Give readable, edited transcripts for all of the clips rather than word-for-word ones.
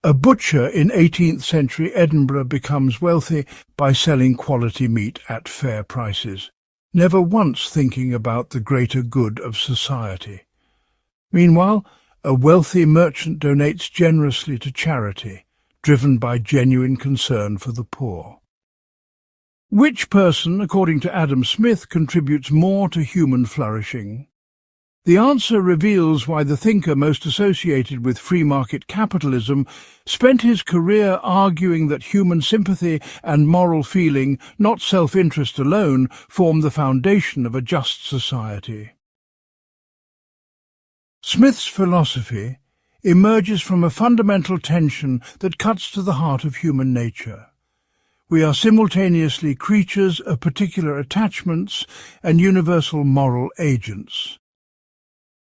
A butcher in 18th century Edinburgh becomes wealthy by selling quality meat at fair prices, never once thinking about the greater good of society. Meanwhile, a wealthy merchant donates generously to charity, driven by genuine concern for the poor. Which person, according to Adam Smith, contributes more to human flourishing? The answer reveals why the thinker most associated with free market capitalism spent his career arguing that human sympathy and moral feeling, not self-interest alone, form the foundation of a just society. Smith's philosophy emerges from a fundamental tension that cuts to the heart of human nature. We are simultaneously creatures of particular attachments and universal moral agents.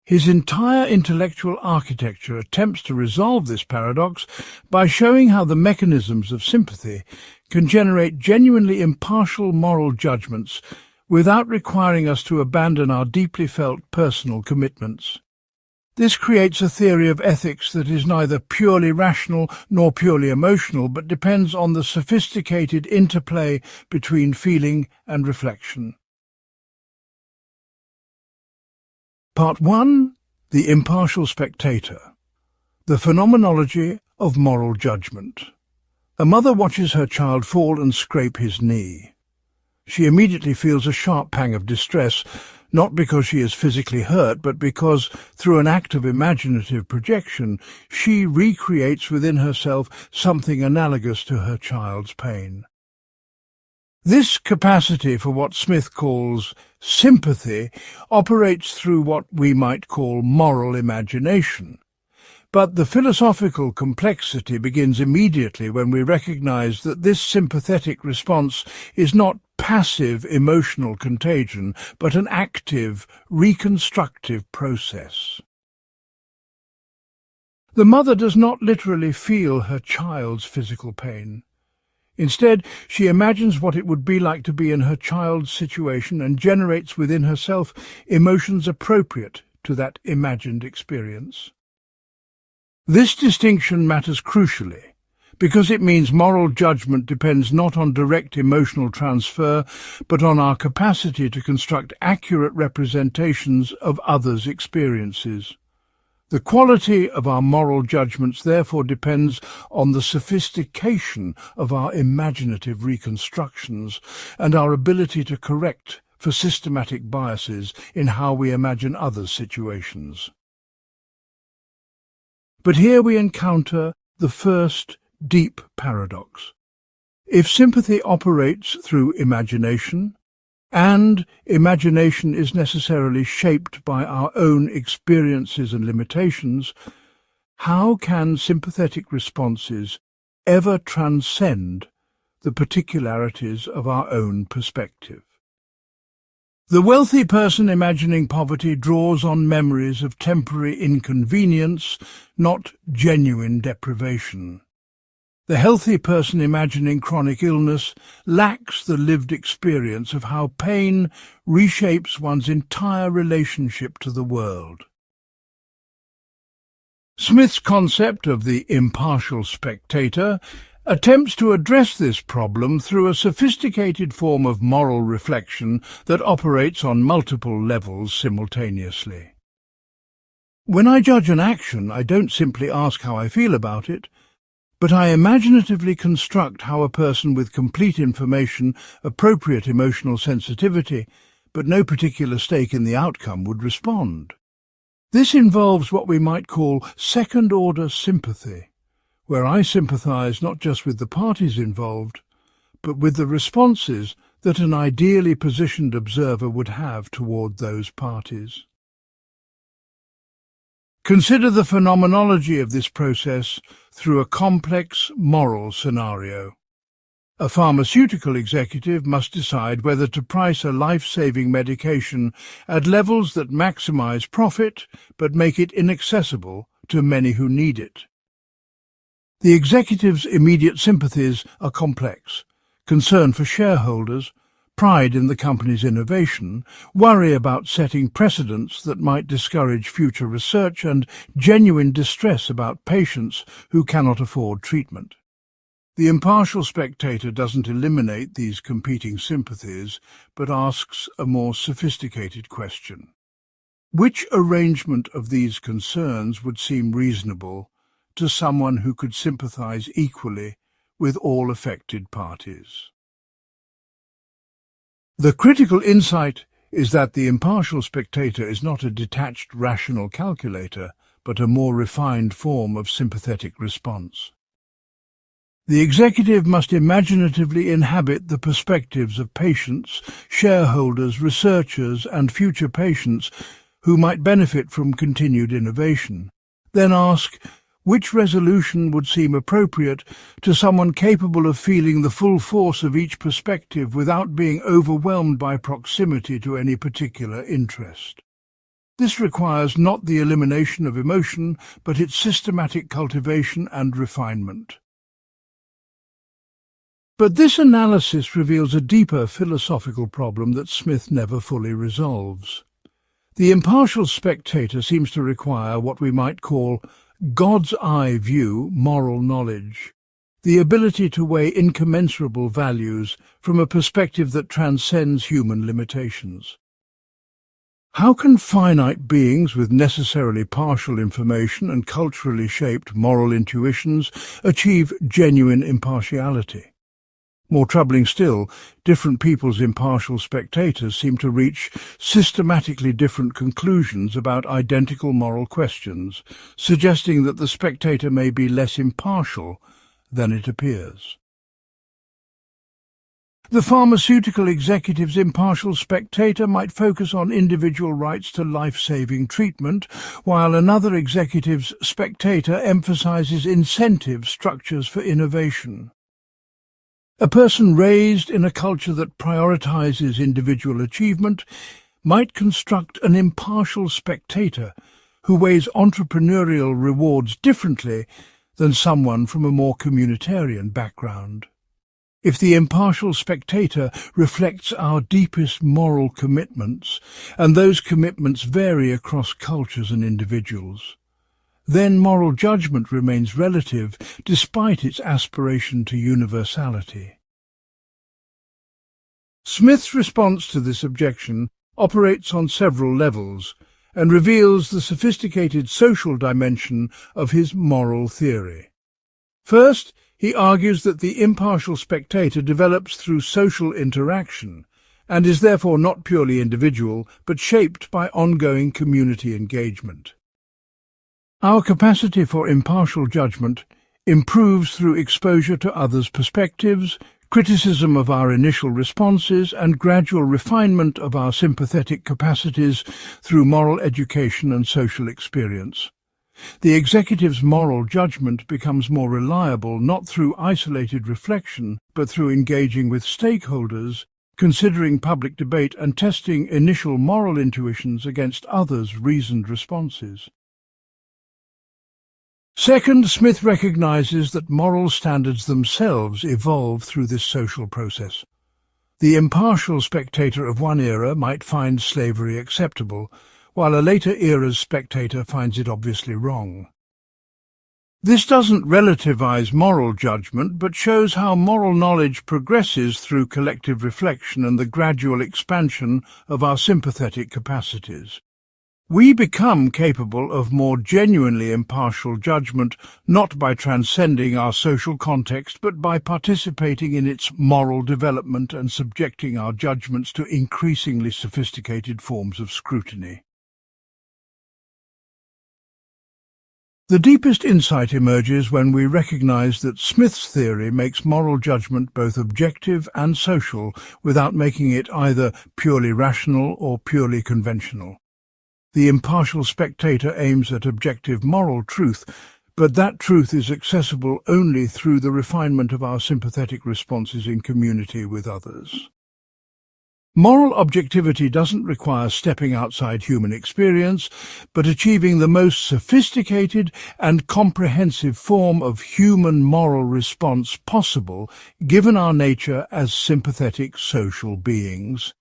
His entire intellectual architecture attempts to resolve this paradox by showing how the mechanisms of sympathy can generate genuinely impartial moral judgments without requiring us to abandon our deeply felt personal commitments. This creates a theory of ethics that is neither purely rational nor purely emotional, but depends on the sophisticated interplay between feeling and reflection. Part 1. The Impartial Spectator. The Phenomenology of Moral Judgment. A mother watches her child fall and scrape his knee. She immediately feels a sharp pang of distress, not because she is physically hurt, but because, through an act of imaginative projection, she recreates within herself something analogous to her child's pain. This capacity for what Smith calls sympathy operates through what we might call moral imagination. But the philosophical complexity begins immediately when we recognize that this sympathetic response is not passive emotional contagion, but an active, reconstructive process. The mother does not literally feel her child's physical pain. Instead, she imagines what it would be like to be in her child's situation and generates within herself emotions appropriate to that imagined experience. This distinction matters crucially, because it means moral judgment depends not on direct emotional transfer, but on our capacity to construct accurate representations of others' experiences. The quality of our moral judgments therefore depends on the sophistication of our imaginative reconstructions and our ability to correct for systematic biases in how we imagine others' situations. But here we encounter the first deep paradox. If sympathy operates through imagination, and imagination is necessarily shaped by our own experiences and limitations, how can sympathetic responses ever transcend the particularities of our own perspective? The wealthy person imagining poverty draws on memories of temporary inconvenience, not genuine deprivation. The healthy person imagining chronic illness lacks the lived experience of how pain reshapes one's entire relationship to the world. Smith's concept of the impartial spectator attempts to address this problem through a sophisticated form of moral reflection that operates on multiple levels simultaneously. When I judge an action, I don't simply ask how I feel about it, but I imaginatively construct how a person with complete information, appropriate emotional sensitivity, but no particular stake in the outcome would respond. This involves what we might call second-order sympathy, where I sympathize not just with the parties involved, but with the responses that an ideally positioned observer would have toward those parties. Consider the phenomenology of this process through a complex moral scenario. A pharmaceutical executive must decide whether to price a life-saving medication at levels that maximize profit but make it inaccessible to many who need it. The executive's immediate sympathies are complex: concern for shareholders, pride in the company's innovation, worry about setting precedents that might discourage future research, and genuine distress about patients who cannot afford treatment. The impartial spectator doesn't eliminate these competing sympathies, but asks a more sophisticated question. Which arrangement of these concerns would seem reasonable to someone who could sympathize equally with all affected parties? The critical insight is that the impartial spectator is not a detached rational calculator, but a more refined form of sympathetic response. The executive must imaginatively inhabit the perspectives of patients, shareholders, researchers, and future patients who might benefit from continued innovation. Then ask, which resolution would seem appropriate to someone capable of feeling the full force of each perspective without being overwhelmed by proximity to any particular interest? This requires not the elimination of emotion, but its systematic cultivation and refinement. But this analysis reveals a deeper philosophical problem that Smith never fully resolves. The impartial spectator seems to require what we might call God's eye view moral knowledge, the ability to weigh incommensurable values from a perspective that transcends human limitations. How can finite beings with necessarily partial information and culturally shaped moral intuitions achieve genuine impartiality? More troubling still, different people's impartial spectators seem to reach systematically different conclusions about identical moral questions, suggesting that the spectator may be less impartial than it appears. The pharmaceutical executive's impartial spectator might focus on individual rights to life-saving treatment, while another executive's spectator emphasizes incentive structures for innovation. A person raised in a culture that prioritizes individual achievement might construct an impartial spectator who weighs entrepreneurial rewards differently than someone from a more communitarian background. If the impartial spectator reflects our deepest moral commitments, and those commitments vary across cultures and individuals, then moral judgment remains relative despite its aspiration to universality. Smith's response to this objection operates on several levels and reveals the sophisticated social dimension of his moral theory. First, he argues that the impartial spectator develops through social interaction and is therefore not purely individual but shaped by ongoing community engagement. Our capacity for impartial judgment improves through exposure to others' perspectives, criticism of our initial responses, and gradual refinement of our sympathetic capacities through moral education and social experience. The executive's moral judgment becomes more reliable not through isolated reflection, but through engaging with stakeholders, considering public debate, and testing initial moral intuitions against others' reasoned responses. Second, Smith recognizes that moral standards themselves evolve through this social process. The impartial spectator of one era might find slavery acceptable, while a later era's spectator finds it obviously wrong. This doesn't relativize moral judgment, but shows how moral knowledge progresses through collective reflection and the gradual expansion of our sympathetic capacities. We become capable of more genuinely impartial judgment not by transcending our social context, but by participating in its moral development and subjecting our judgments to increasingly sophisticated forms of scrutiny. The deepest insight emerges when we recognize that Smith's theory makes moral judgment both objective and social without making it either purely rational or purely conventional. The impartial spectator aims at objective moral truth, but that truth is accessible only through the refinement of our sympathetic responses in community with others. Moral objectivity doesn't require stepping outside human experience, but achieving the most sophisticated and comprehensive form of human moral response possible, given our nature as sympathetic social beings.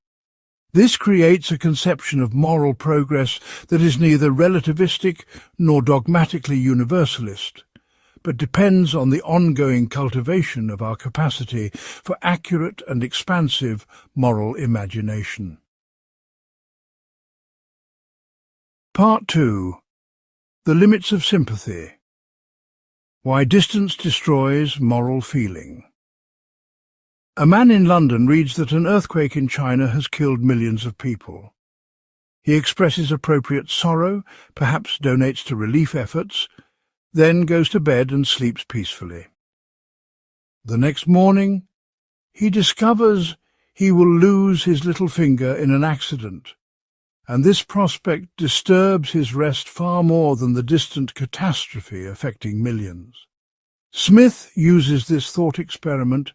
This creates a conception of moral progress that is neither relativistic nor dogmatically universalist, but depends on the ongoing cultivation of our capacity for accurate and expansive moral imagination. Part 2. The Limits of Sympathy. Why Distance Destroys Moral Feeling. A man in London reads that an earthquake in China has killed millions of people. He expresses appropriate sorrow, perhaps donates to relief efforts, then goes to bed and sleeps peacefully. The next morning, he discovers he will lose his little finger in an accident, and this prospect disturbs his rest far more than the distant catastrophe affecting millions. Smith uses this thought experiment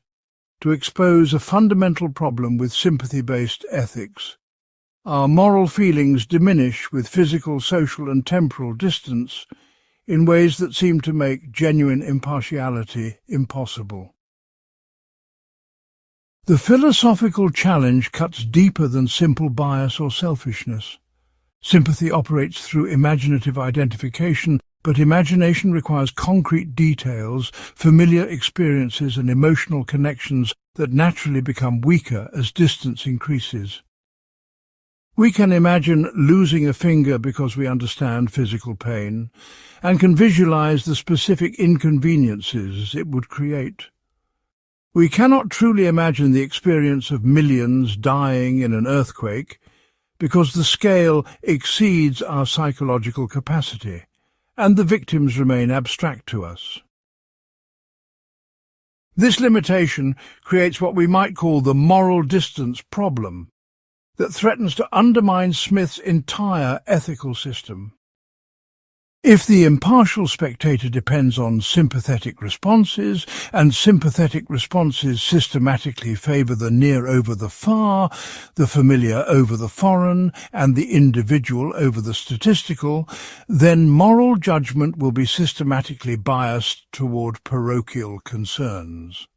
to expose a fundamental problem with sympathy-based ethics. Our moral feelings diminish with physical, social and temporal distance in ways that seem to make genuine impartiality impossible. The philosophical challenge cuts deeper than simple bias or selfishness. Sympathy operates through imaginative identification, but imagination requires concrete details, familiar experiences and emotional connections that naturally become weaker as distance increases. We can imagine losing a finger because we understand physical pain, and can visualize the specific inconveniences it would create. We cannot truly imagine the experience of millions dying in an earthquake because the scale exceeds our psychological capacity, and the victims remain abstract to us. This limitation creates what we might call the moral distance problem, that threatens to undermine Smith's entire ethical system. If the impartial spectator depends on sympathetic responses, and sympathetic responses systematically favour the near over the far, the familiar over the foreign, and the individual over the statistical, then moral judgment will be systematically biased toward parochial concerns.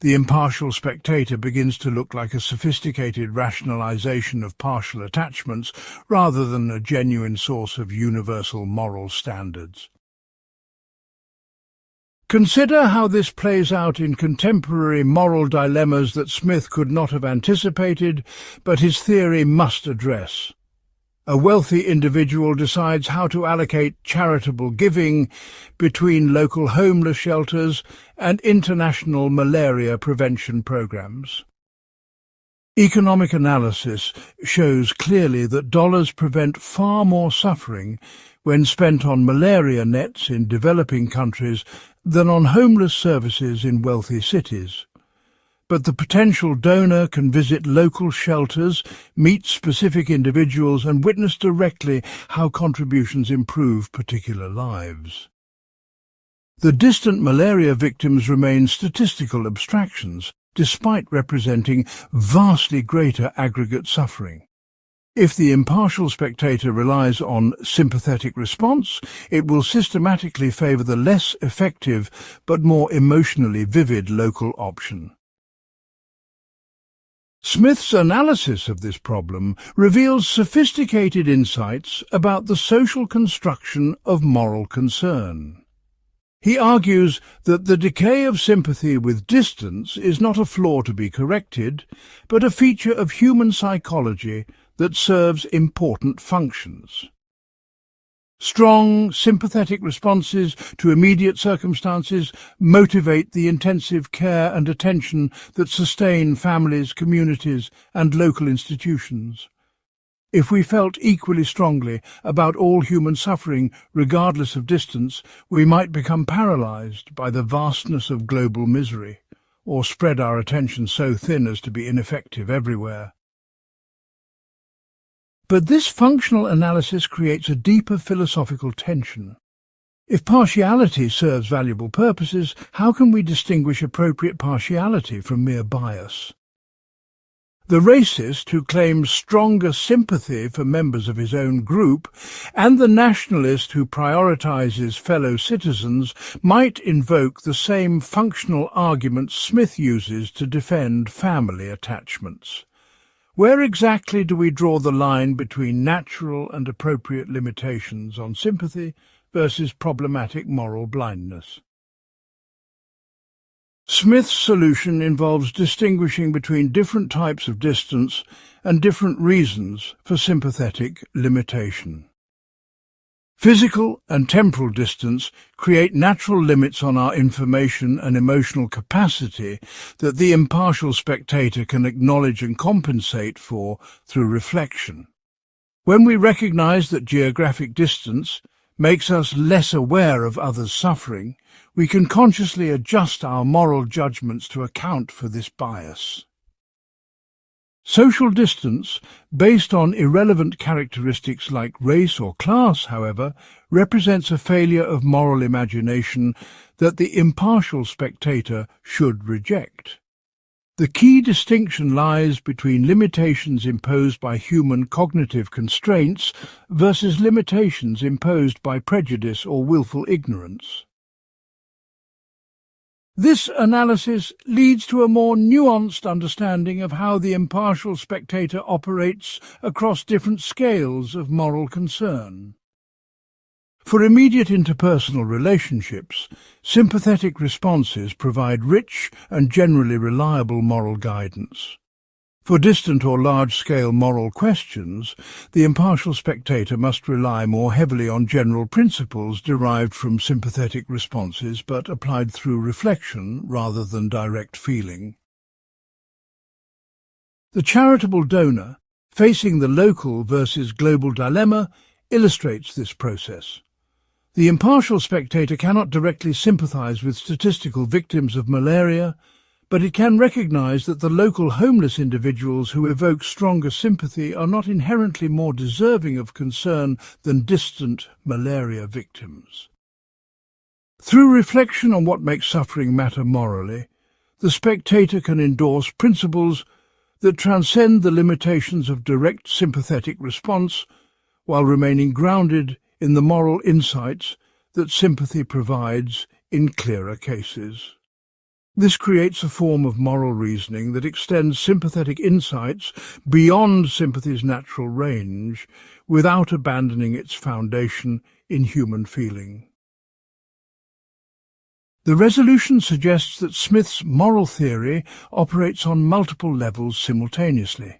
The impartial spectator begins to look like a sophisticated rationalization of partial attachments rather than a genuine source of universal moral standards. Consider how this plays out in contemporary moral dilemmas that Smith could not have anticipated, but his theory must address. A wealthy individual decides how to allocate charitable giving between local homeless shelters and international malaria prevention programs. Economic analysis shows clearly that dollars prevent far more suffering when spent on malaria nets in developing countries than on homeless services in wealthy cities. But the potential donor can visit local shelters, meet specific individuals and witness directly how contributions improve particular lives. The distant malaria victims remain statistical abstractions, despite representing vastly greater aggregate suffering. If the impartial spectator relies on sympathetic response, it will systematically favour the less effective but more emotionally vivid local option. Smith's analysis of this problem reveals sophisticated insights about the social construction of moral concern. He argues that the decay of sympathy with distance is not a flaw to be corrected, but a feature of human psychology that serves important functions. Strong, sympathetic responses to immediate circumstances motivate the intensive care and attention that sustain families, communities, and local institutions. If we felt equally strongly about all human suffering, regardless of distance, we might become paralyzed by the vastness of global misery, or spread our attention so thin as to be ineffective everywhere. But this functional analysis creates a deeper philosophical tension. If partiality serves valuable purposes, how can we distinguish appropriate partiality from mere bias? The racist who claims stronger sympathy for members of his own group, and the nationalist who prioritizes fellow citizens might invoke the same functional arguments Smith uses to defend family attachments. Where exactly do we draw the line between natural and appropriate limitations on sympathy versus problematic moral blindness? Smith's solution involves distinguishing between different types of distance and different reasons for sympathetic limitation. Physical and temporal distance create natural limits on our information and emotional capacity that the impartial spectator can acknowledge and compensate for through reflection. When we recognize that geographic distance makes us less aware of others' suffering, we can consciously adjust our moral judgments to account for this bias. Social distance, based on irrelevant characteristics like race or class, however, represents a failure of moral imagination that the impartial spectator should reject. The key distinction lies between limitations imposed by human cognitive constraints versus limitations imposed by prejudice or willful ignorance. This analysis leads to a more nuanced understanding of how the impartial spectator operates across different scales of moral concern. For immediate interpersonal relationships, sympathetic responses provide rich and generally reliable moral guidance. For distant or large-scale moral questions, the impartial spectator must rely more heavily on general principles derived from sympathetic responses but applied through reflection rather than direct feeling. The charitable donor, facing the local versus global dilemma, illustrates this process. The impartial spectator cannot directly sympathize with statistical victims of malaria, but it can recognize that the local homeless individuals who evoke stronger sympathy are not inherently more deserving of concern than distant malaria victims. Through reflection on what makes suffering matter morally, the spectator can endorse principles that transcend the limitations of direct sympathetic response while remaining grounded in the moral insights that sympathy provides in clearer cases. This creates a form of moral reasoning that extends sympathetic insights beyond sympathy's natural range without abandoning its foundation in human feeling. The resolution suggests that Smith's moral theory operates on multiple levels simultaneously.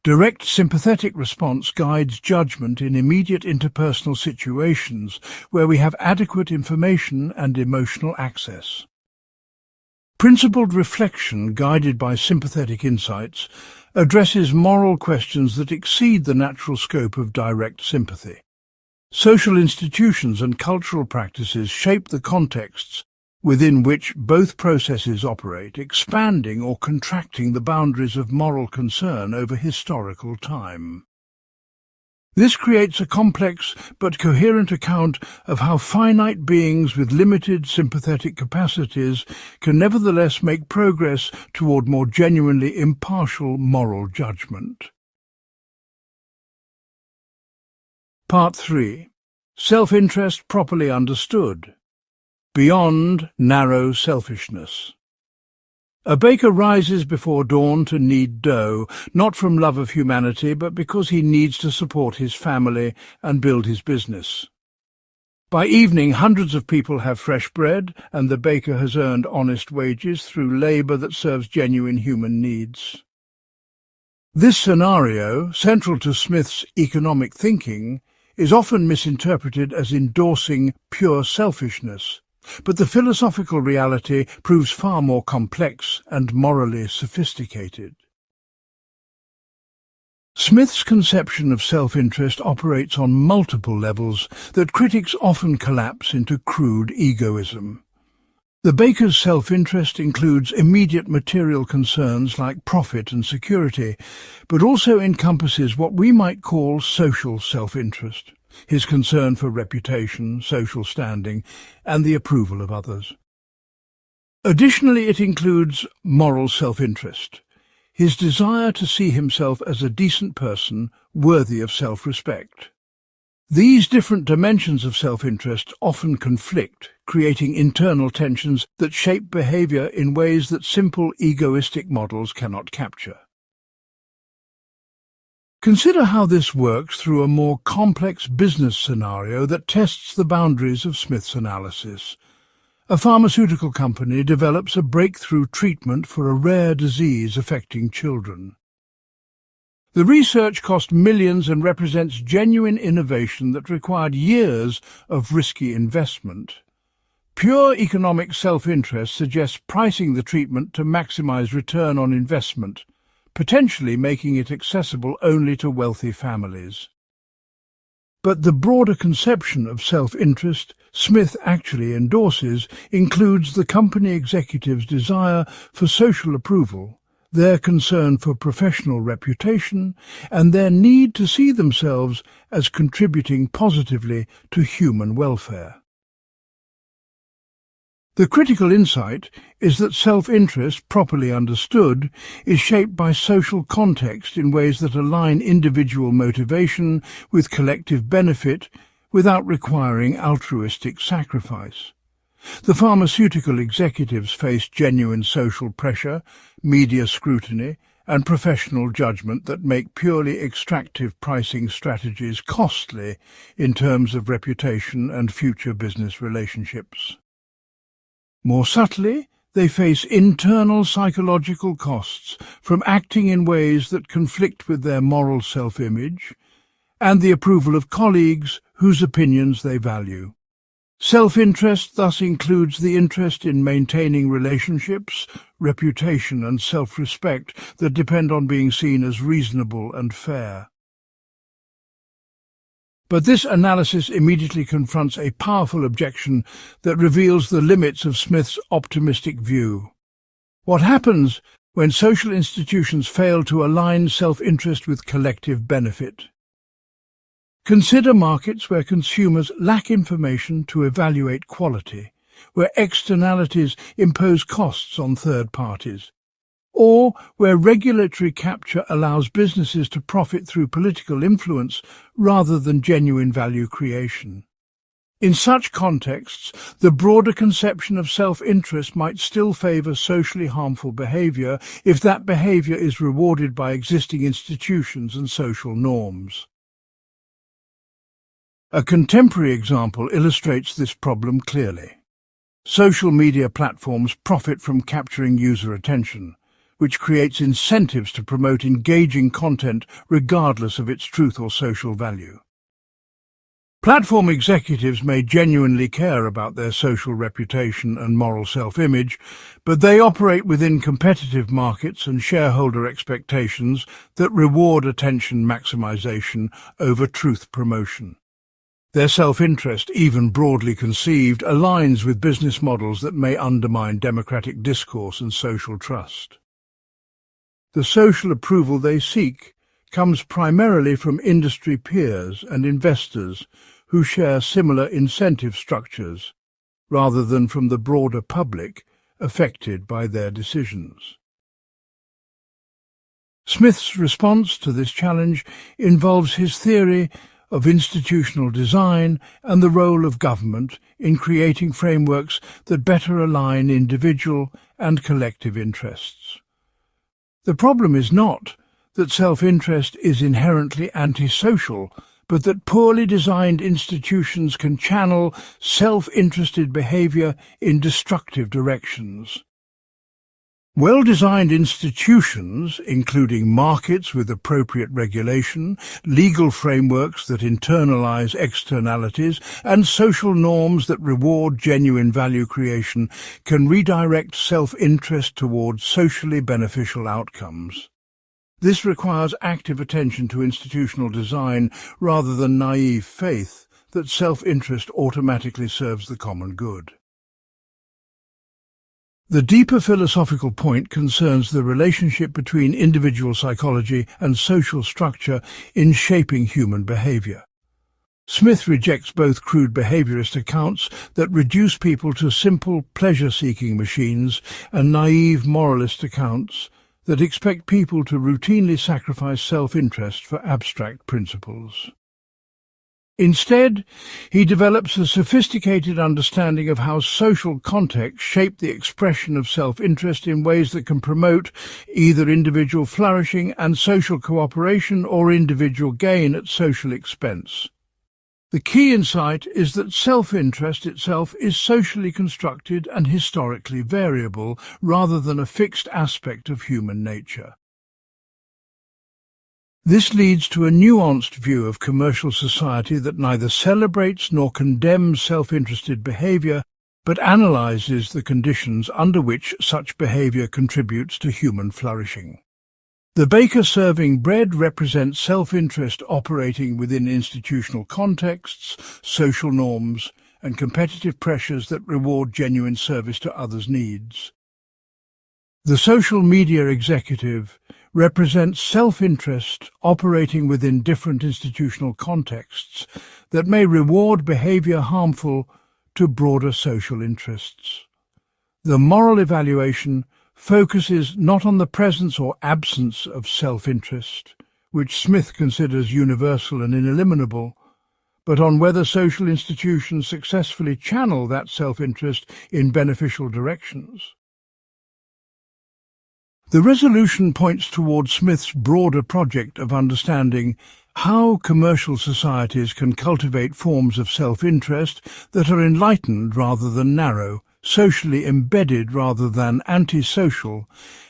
Direct sympathetic response guides judgment in immediate interpersonal situations where we have adequate information and emotional access. Principled reflection, guided by sympathetic insights, addresses moral questions that exceed the natural scope of direct sympathy. Social institutions and cultural practices shape the contexts within which both processes operate, expanding or contracting the boundaries of moral concern over historical time. This creates a complex but coherent account of how finite beings with limited sympathetic capacities can nevertheless make progress toward more genuinely impartial moral judgment. Part 3. Self-interest properly understood. Beyond narrow selfishness. A baker rises before dawn to knead dough, not from love of humanity, but because he needs to support his family and build his business. By evening, hundreds of people have fresh bread, and the baker has earned honest wages through labour that serves genuine human needs. This scenario, central to Smith's economic thinking, is often misinterpreted as endorsing pure selfishness. But the philosophical reality proves far more complex and morally sophisticated. Smith's conception of self-interest operates on multiple levels that critics often collapse into crude egoism. The baker's self-interest includes immediate material concerns like profit and security, but also encompasses what we might call social self-interest. His concern for reputation, social standing, and the approval of others. Additionally, it includes moral self-interest. his desire to see himself as a decent person worthy of self-respect. These different dimensions of self-interest often conflict, creating internal tensions that shape behavior in ways that simple egoistic models cannot capture. Consider how this works through a more complex business scenario that tests the boundaries of Smith's analysis. A pharmaceutical company develops a breakthrough treatment for a rare disease affecting children. The research cost millions and represents genuine innovation that required years of risky investment. Pure economic self-interest suggests pricing the treatment to maximize return on investment, potentially making it accessible only to wealthy families. But the broader conception of self-interest Smith actually endorses includes the company executives' desire for social approval, their concern for professional reputation, and their need to see themselves as contributing positively to human welfare. The critical insight is that self-interest, properly understood, is shaped by social context in ways that align individual motivation with collective benefit without requiring altruistic sacrifice. The pharmaceutical executives face genuine social pressure, media scrutiny, and professional judgment that make purely extractive pricing strategies costly in terms of reputation and future business relationships. More subtly, they face internal psychological costs from acting in ways that conflict with their moral self-image and the approval of colleagues whose opinions they value. Self-interest thus includes the interest in maintaining relationships, reputation and self-respect that depend on being seen as reasonable and fair. But this analysis immediately confronts a powerful objection that reveals the limits of Smith's optimistic view. What happens when social institutions fail to align self-interest with collective benefit? Consider markets where consumers lack information to evaluate quality, where externalities impose costs on third parties, or where regulatory capture allows businesses to profit through political influence rather than genuine value creation. In such contexts, the broader conception of self-interest might still favor socially harmful behavior if that behavior is rewarded by existing institutions and social norms. A contemporary example illustrates this problem clearly. Social media platforms profit from capturing user attention, which creates incentives to promote engaging content regardless of its truth or social value. Platform executives may genuinely care about their social reputation and moral self-image, but they operate within competitive markets and shareholder expectations that reward attention maximization over truth promotion. Their self-interest, even broadly conceived, aligns with business models that may undermine democratic discourse and social trust. The social approval they seek comes primarily from industry peers and investors who share similar incentive structures, rather than from the broader public affected by their decisions. Smith's response to this challenge involves his theory of institutional design and the role of government in creating frameworks that better align individual and collective interests. The problem is not that self-interest is inherently antisocial, but that poorly designed institutions can channel self-interested behavior in destructive directions. Well-designed institutions, including markets with appropriate regulation, legal frameworks that internalize externalities, and social norms that reward genuine value creation, can redirect self-interest towards socially beneficial outcomes. This requires active attention to institutional design rather than naive faith that self-interest automatically serves the common good. The deeper philosophical point concerns the relationship between individual psychology and social structure in shaping human behavior. Smith rejects both crude behaviorist accounts that reduce people to simple pleasure-seeking machines and naive moralist accounts that expect people to routinely sacrifice self-interest for abstract principles. Instead, he develops a sophisticated understanding of how social contexts shape the expression of self-interest in ways that can promote either individual flourishing and social cooperation or individual gain at social expense. The key insight is that self-interest itself is socially constructed and historically variable, rather than a fixed aspect of human nature. This leads to a nuanced view of commercial society that neither celebrates nor condemns self-interested behavior, but analyzes the conditions under which such behavior contributes to human flourishing. The baker serving bread represents self-interest operating within institutional contexts, social norms, and competitive pressures that reward genuine service to others' needs. The social media executive represents self-interest operating within different institutional contexts that may reward behavior harmful to broader social interests. The moral evaluation focuses not on the presence or absence of self-interest, which Smith considers universal and ineliminable, but on whether social institutions successfully channel that self-interest in beneficial directions. The resolution points towards Smith's broader project of understanding how commercial societies can cultivate forms of self-interest that are enlightened rather than narrow, socially embedded rather than antisocial,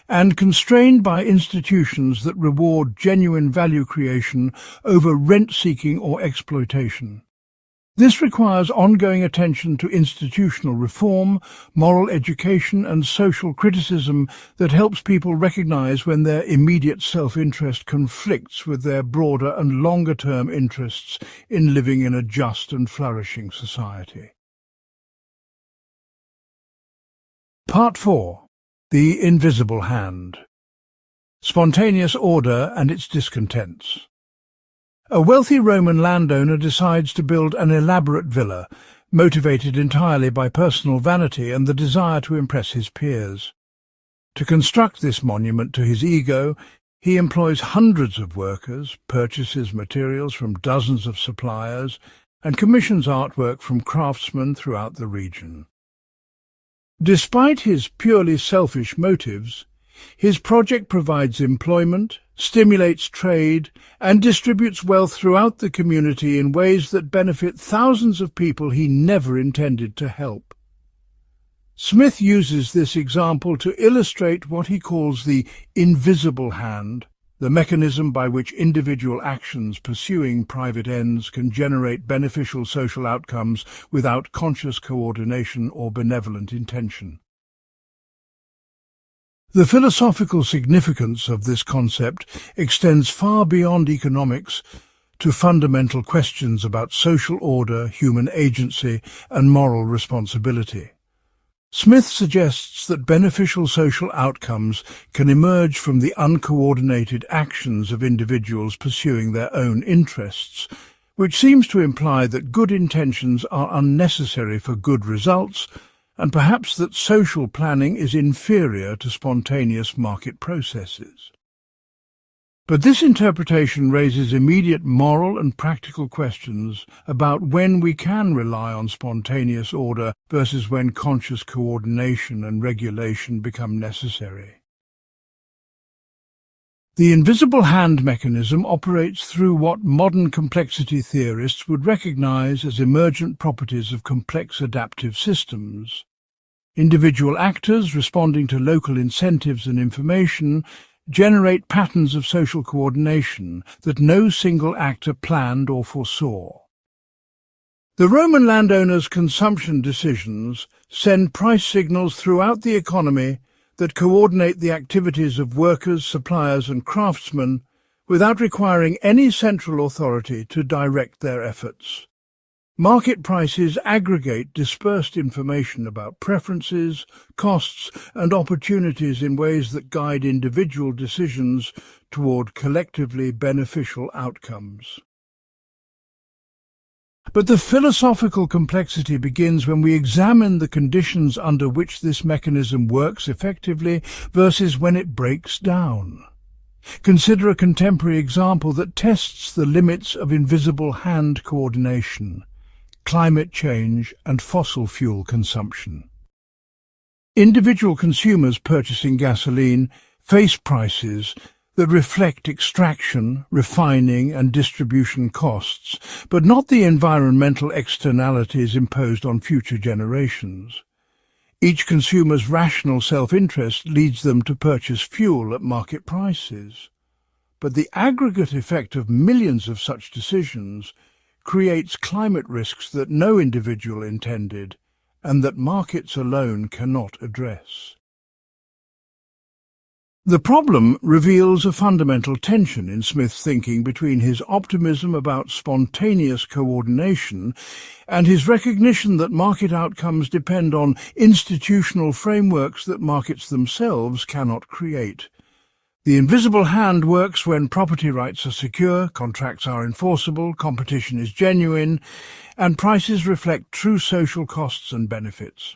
and constrained by institutions that reward genuine value creation over rent-seeking or exploitation. This requires ongoing attention to institutional reform, moral education, and social criticism that helps people recognize when their immediate self-interest conflicts with their broader and longer-term interests in living in a just and flourishing society. Part 4. The Invisible Hand. Spontaneous Order and its Discontents. A wealthy Roman landowner decides to build an elaborate villa, motivated entirely by personal vanity and the desire to impress his peers. To construct this monument to his ego, he employs hundreds of workers, purchases materials from dozens of suppliers, and commissions artwork from craftsmen throughout the region. Despite his purely selfish motives, his project provides employment, stimulates trade, and distributes wealth throughout the community in ways that benefit thousands of people he never intended to help. Smith uses this example to illustrate what he calls the invisible hand, the mechanism by which individual actions pursuing private ends can generate beneficial social outcomes without conscious coordination or benevolent intention. The philosophical significance of this concept extends far beyond economics to fundamental questions about social order, human agency, and moral responsibility. Smith suggests that beneficial social outcomes can emerge from the uncoordinated actions of individuals pursuing their own interests, which seems to imply that good intentions are unnecessary for good results, and perhaps that social planning is inferior to spontaneous market processes. But this interpretation raises immediate moral and practical questions about when we can rely on spontaneous order versus when conscious coordination and regulation become necessary. The invisible hand mechanism operates through what modern complexity theorists would recognize as emergent properties of complex adaptive systems. Individual actors responding to local incentives and information generate patterns of social coordination that no single actor planned or foresaw. The Roman landowner's consumption decisions send price signals throughout the economy that coordinate the activities of workers, suppliers, and craftsmen without requiring any central authority to direct their efforts. Market prices aggregate dispersed information about preferences, costs, and opportunities in ways that guide individual decisions toward collectively beneficial outcomes. But the philosophical complexity begins when we examine the conditions under which this mechanism works effectively versus when it breaks down. Consider a contemporary example that tests the limits of invisible hand coordination, climate change and fossil fuel consumption. Individual consumers purchasing gasoline face prices that reflect extraction, refining and distribution costs, but not the environmental externalities imposed on future generations. Each consumer's rational self-interest leads them to purchase fuel at market prices. But the aggregate effect of millions of such decisions creates climate risks that no individual intended and that markets alone cannot address. The problem reveals a fundamental tension in Smith's thinking between his optimism about spontaneous coordination and his recognition that market outcomes depend on institutional frameworks that markets themselves cannot create. The invisible hand works when property rights are secure, contracts are enforceable, competition is genuine, and prices reflect true social costs and benefits.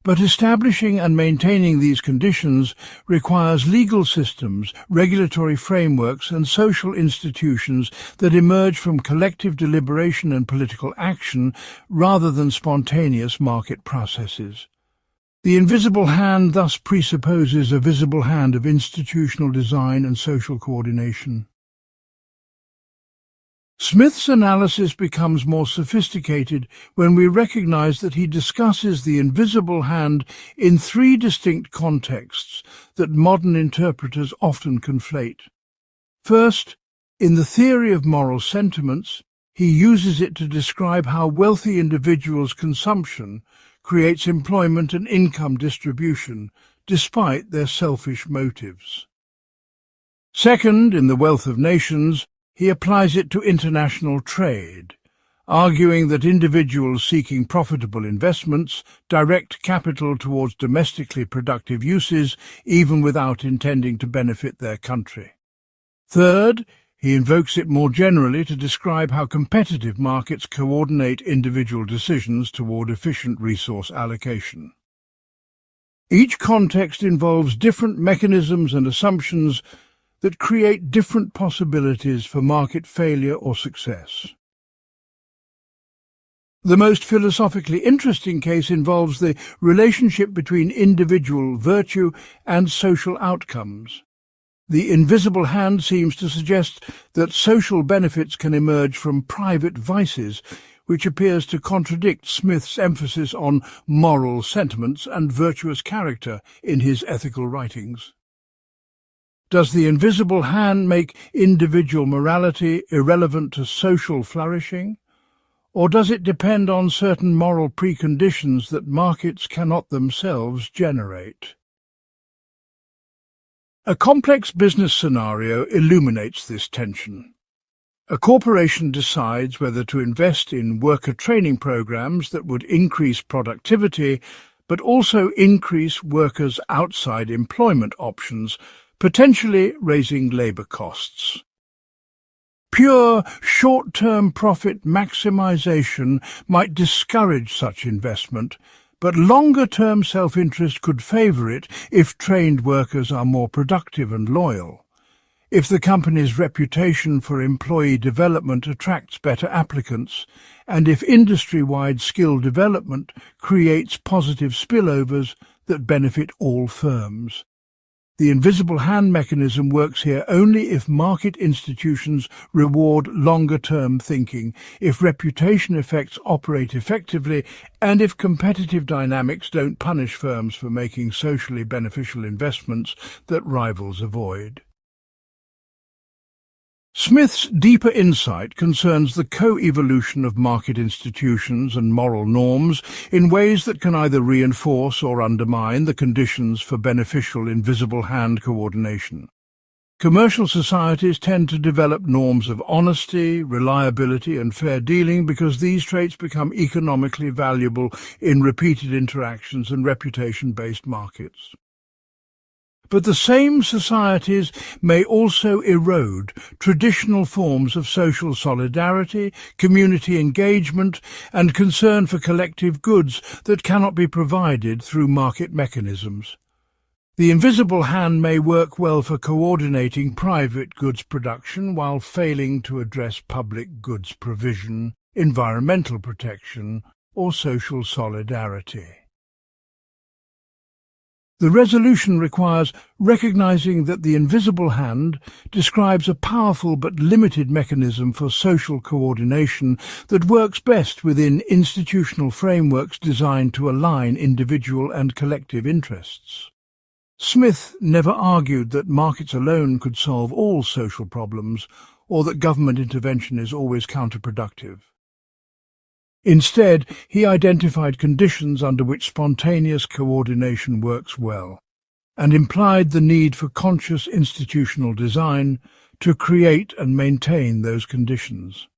But establishing and maintaining these conditions requires legal systems, regulatory frameworks and social institutions that emerge from collective deliberation and political action rather than spontaneous market processes. The invisible hand thus presupposes a visible hand of institutional design and social coordination. Smith's analysis becomes more sophisticated when we recognize that he discusses the invisible hand in three distinct contexts that modern interpreters often conflate. First, in the theory of moral sentiments, he uses it to describe how wealthy individuals' consumption creates employment and income distribution, despite their selfish motives. Second, in The Wealth of Nations, he applies it to international trade, arguing that individuals seeking profitable investments direct capital towards domestically productive uses even without intending to benefit their country. Third, he invokes it more generally to describe how competitive markets coordinate individual decisions toward efficient resource allocation. Each context involves different mechanisms and assumptions that create different possibilities for market failure or success. The most philosophically interesting case involves the relationship between individual virtue and social outcomes. The invisible hand seems to suggest that social benefits can emerge from private vices, which appears to contradict Smith's emphasis on moral sentiments and virtuous character in his ethical writings. Does the invisible hand make individual morality irrelevant to social flourishing? Or does it depend on certain moral preconditions that markets cannot themselves generate? A complex business scenario illuminates this tension. A corporation decides whether to invest in worker training programs that would increase productivity, but also increase workers' outside employment options, potentially raising labour costs. Pure short-term profit maximisation might discourage such investment, but longer-term self-interest could favour it if trained workers are more productive and loyal. If the company's reputation for employee development attracts better applicants, and if industry-wide skill development creates positive spillovers that benefit all firms. The invisible hand mechanism works here only if market institutions reward longer-term thinking, if reputation effects operate effectively, and if competitive dynamics don't punish firms for making socially beneficial investments that rivals avoid. Smith's deeper insight concerns the co-evolution of market institutions and moral norms in ways that can either reinforce or undermine the conditions for beneficial invisible hand coordination. Commercial societies tend to develop norms of honesty, reliability and fair dealing because these traits become economically valuable in repeated interactions and reputation-based markets. But the same societies may also erode traditional forms of social solidarity, community engagement, and concern for collective goods that cannot be provided through market mechanisms. The invisible hand may work well for coordinating private goods production while failing to address public goods provision, environmental protection, or social solidarity. The resolution requires recognizing that the invisible hand describes a powerful but limited mechanism for social coordination that works best within institutional frameworks designed to align individual and collective interests. Smith never argued that markets alone could solve all social problems or that government intervention is always counterproductive. Instead, he identified conditions under which spontaneous coordination works well, and implied the need for conscious institutional design to create and maintain those conditions.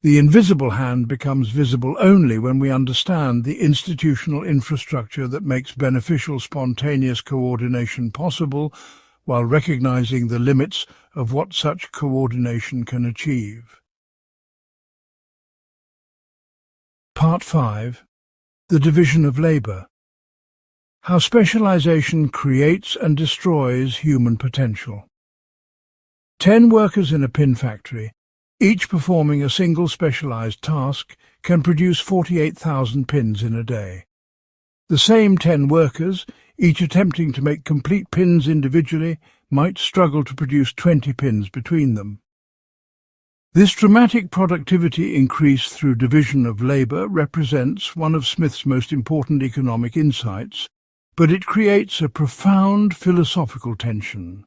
The invisible hand becomes visible only when we understand the institutional infrastructure that makes beneficial spontaneous coordination possible, while recognizing the limits of what such coordination can achieve. Part 5. The Division of Labour. How specialization creates and destroys human potential. 10 workers in a pin factory, each performing a single specialized task, can produce 48,000 pins in a day. The same 10 workers, each attempting to make complete pins individually, might struggle to produce 20 pins between them. This dramatic productivity increase through division of labour represents one of Smith's most important economic insights, but it creates a profound philosophical tension.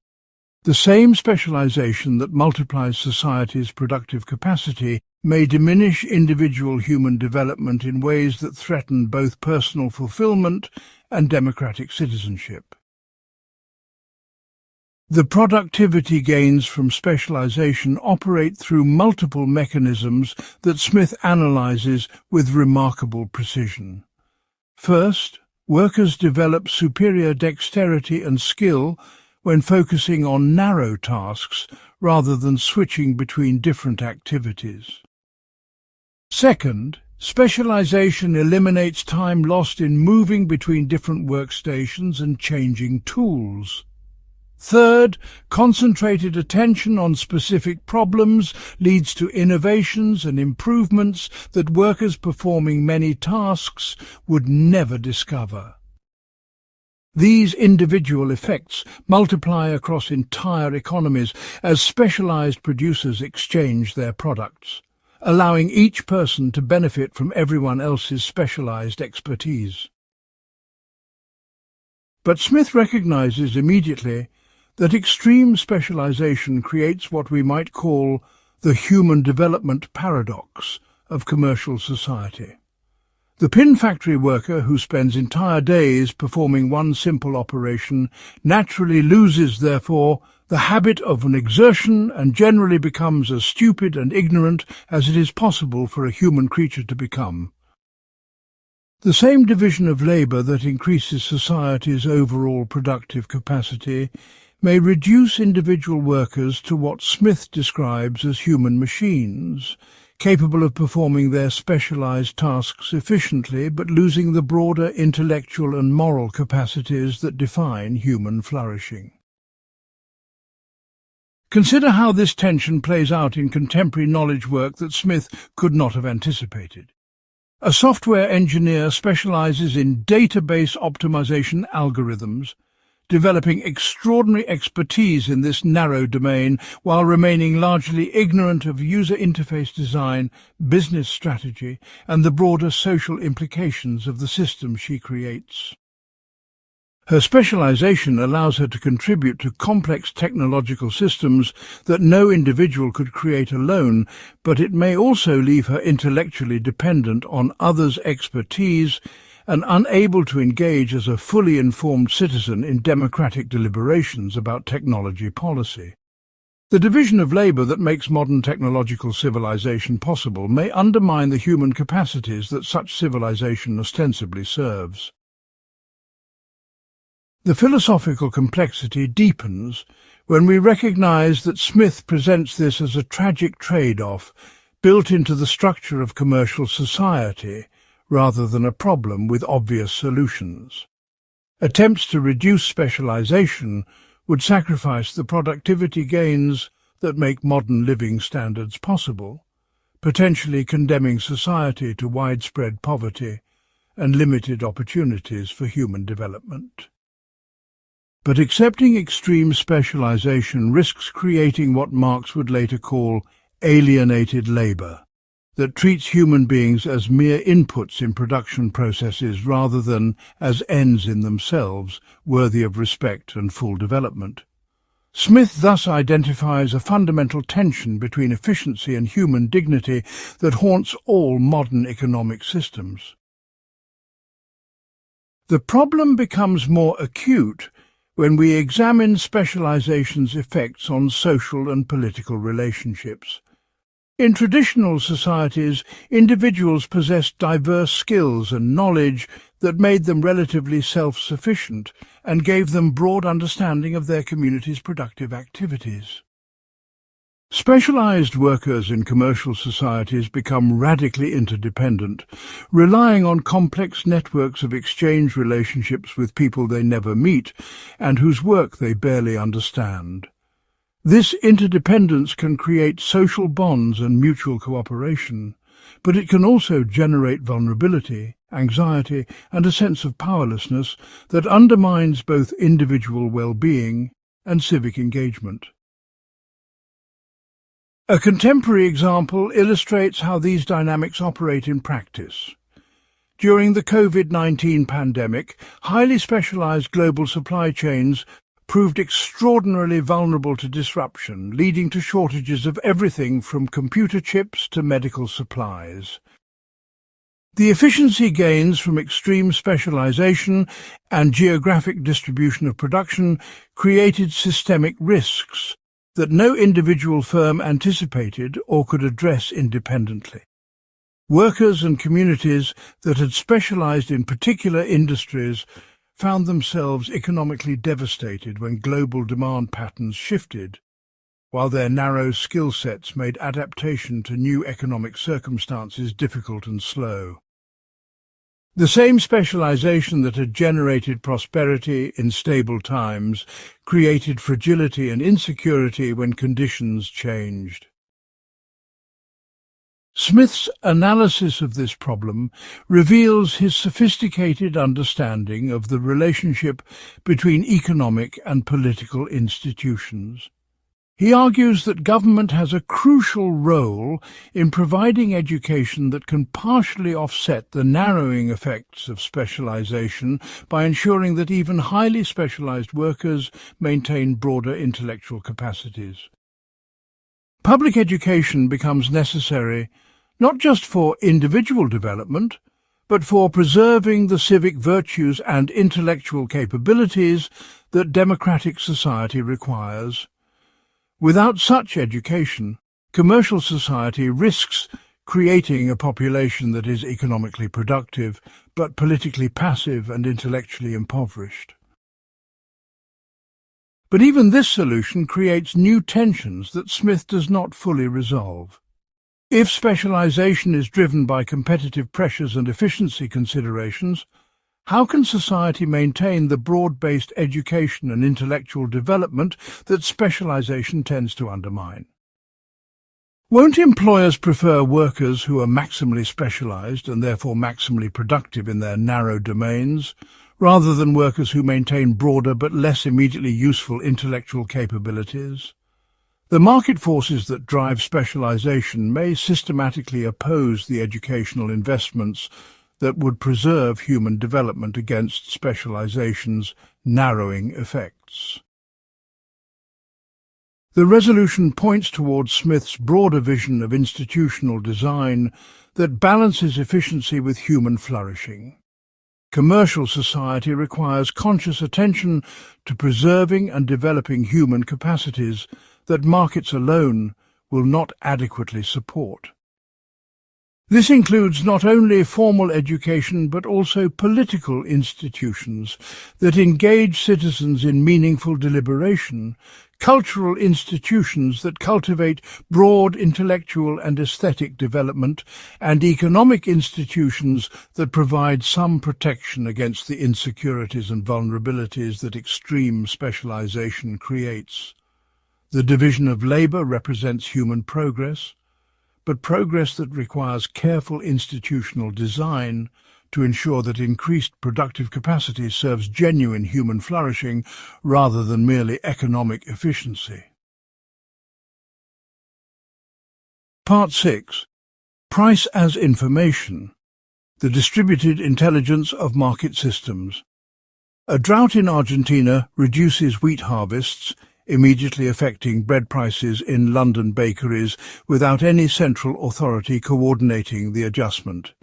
The same specialization that multiplies society's productive capacity may diminish individual human development in ways that threaten both personal fulfillment and democratic citizenship. The productivity gains from specialization operate through multiple mechanisms that Smith analyzes with remarkable precision. First, workers develop superior dexterity and skill when focusing on narrow tasks rather than switching between different activities. Second, specialization eliminates time lost in moving between different workstations and changing tools. Third, concentrated attention on specific problems leads to innovations and improvements that workers performing many tasks would never discover. These individual effects multiply across entire economies as specialized producers exchange their products, allowing each person to benefit from everyone else's specialized expertise. But Smith recognizes immediately that extreme specialization creates what we might call the human development paradox of commercial society. The pin factory worker who spends entire days performing one simple operation naturally loses, therefore, the habit of an exertion and generally becomes as stupid and ignorant as it is possible for a human creature to become. The same division of labour that increases society's overall productive capacity may reduce individual workers to what Smith describes as human machines, capable of performing their specialized tasks efficiently but losing the broader intellectual and moral capacities that define human flourishing. Consider how this tension plays out in contemporary knowledge work that Smith could not have anticipated. A software engineer specializes in database optimization algorithms, developing extraordinary expertise in this narrow domain while remaining largely ignorant of user interface design, business strategy, and the broader social implications of the system she creates. Her specialization allows her to contribute to complex technological systems that no individual could create alone, but it may also leave her intellectually dependent on others' expertise and unable to engage as a fully informed citizen in democratic deliberations about technology policy. The division of labour that makes modern technological civilization possible may undermine the human capacities that such civilization ostensibly serves. The philosophical complexity deepens when we recognize that Smith presents this as a tragic trade-off built into the structure of commercial society, rather than a problem with obvious solutions. Attempts to reduce specialization would sacrifice the productivity gains that make modern living standards possible, potentially condemning society to widespread poverty and limited opportunities for human development. But accepting extreme specialization risks creating what Marx would later call alienated labor, that treats human beings as mere inputs in production processes rather than as ends in themselves worthy of respect and full development. Smith thus identifies a fundamental tension between efficiency and human dignity that haunts all modern economic systems. The problem becomes more acute when we examine specialization's effects on social and political relationships. In traditional societies, individuals possessed diverse skills and knowledge that made them relatively self-sufficient and gave them broad understanding of their community's productive activities. Specialized workers in commercial societies become radically interdependent, relying on complex networks of exchange relationships with people they never meet and whose work they barely understand. This interdependence can create social bonds and mutual cooperation, but it can also generate vulnerability, anxiety, and a sense of powerlessness that undermines both individual well-being and civic engagement. A contemporary example illustrates how these dynamics operate in practice. During the COVID-19 pandemic, highly specialized global supply chains proved extraordinarily vulnerable to disruption, leading to shortages of everything from computer chips to medical supplies. The efficiency gains from extreme specialization and geographic distribution of production created systemic risks that no individual firm anticipated or could address independently. Workers and communities that had specialized in particular industries found themselves economically devastated when global demand patterns shifted, while their narrow skill sets made adaptation to new economic circumstances difficult and slow. The same specialization that had generated prosperity in stable times created fragility and insecurity when conditions changed. Smith's analysis of this problem reveals his sophisticated understanding of the relationship between economic and political institutions. He argues that government has a crucial role in providing education that can partially offset the narrowing effects of specialization by ensuring that even highly specialized workers maintain broader intellectual capacities. Public education becomes necessary not just for individual development, but for preserving the civic virtues and intellectual capabilities that democratic society requires. Without such education, commercial society risks creating a population that is economically productive, but politically passive and intellectually impoverished. But even this solution creates new tensions that Smith does not fully resolve. If specialization is driven by competitive pressures and efficiency considerations, how can society maintain the broad-based education and intellectual development that specialization tends to undermine? Won't employers prefer workers who are maximally specialized and therefore maximally productive in their narrow domains, rather than workers who maintain broader but less immediately useful intellectual capabilities? The market forces that drive specialization may systematically oppose the educational investments that would preserve human development against specialization's narrowing effects. The resolution points towards Smith's broader vision of institutional design that balances efficiency with human flourishing. Commercial society requires conscious attention to preserving and developing human capacities that markets alone will not adequately support. This includes not only formal education but also political institutions that engage citizens in meaningful deliberation, cultural institutions that cultivate broad intellectual and aesthetic development, and economic institutions that provide some protection against the insecurities and vulnerabilities that extreme specialization creates. The division of labor represents human progress, but progress that requires careful institutional design to ensure that increased productive capacity serves genuine human flourishing rather than merely economic efficiency. Part 6. Price as Information: The Distributed Intelligence of Market Systems. A drought in Argentina reduces wheat harvests, immediately affecting bread prices in London bakeries without any central authority coordinating the adjustment.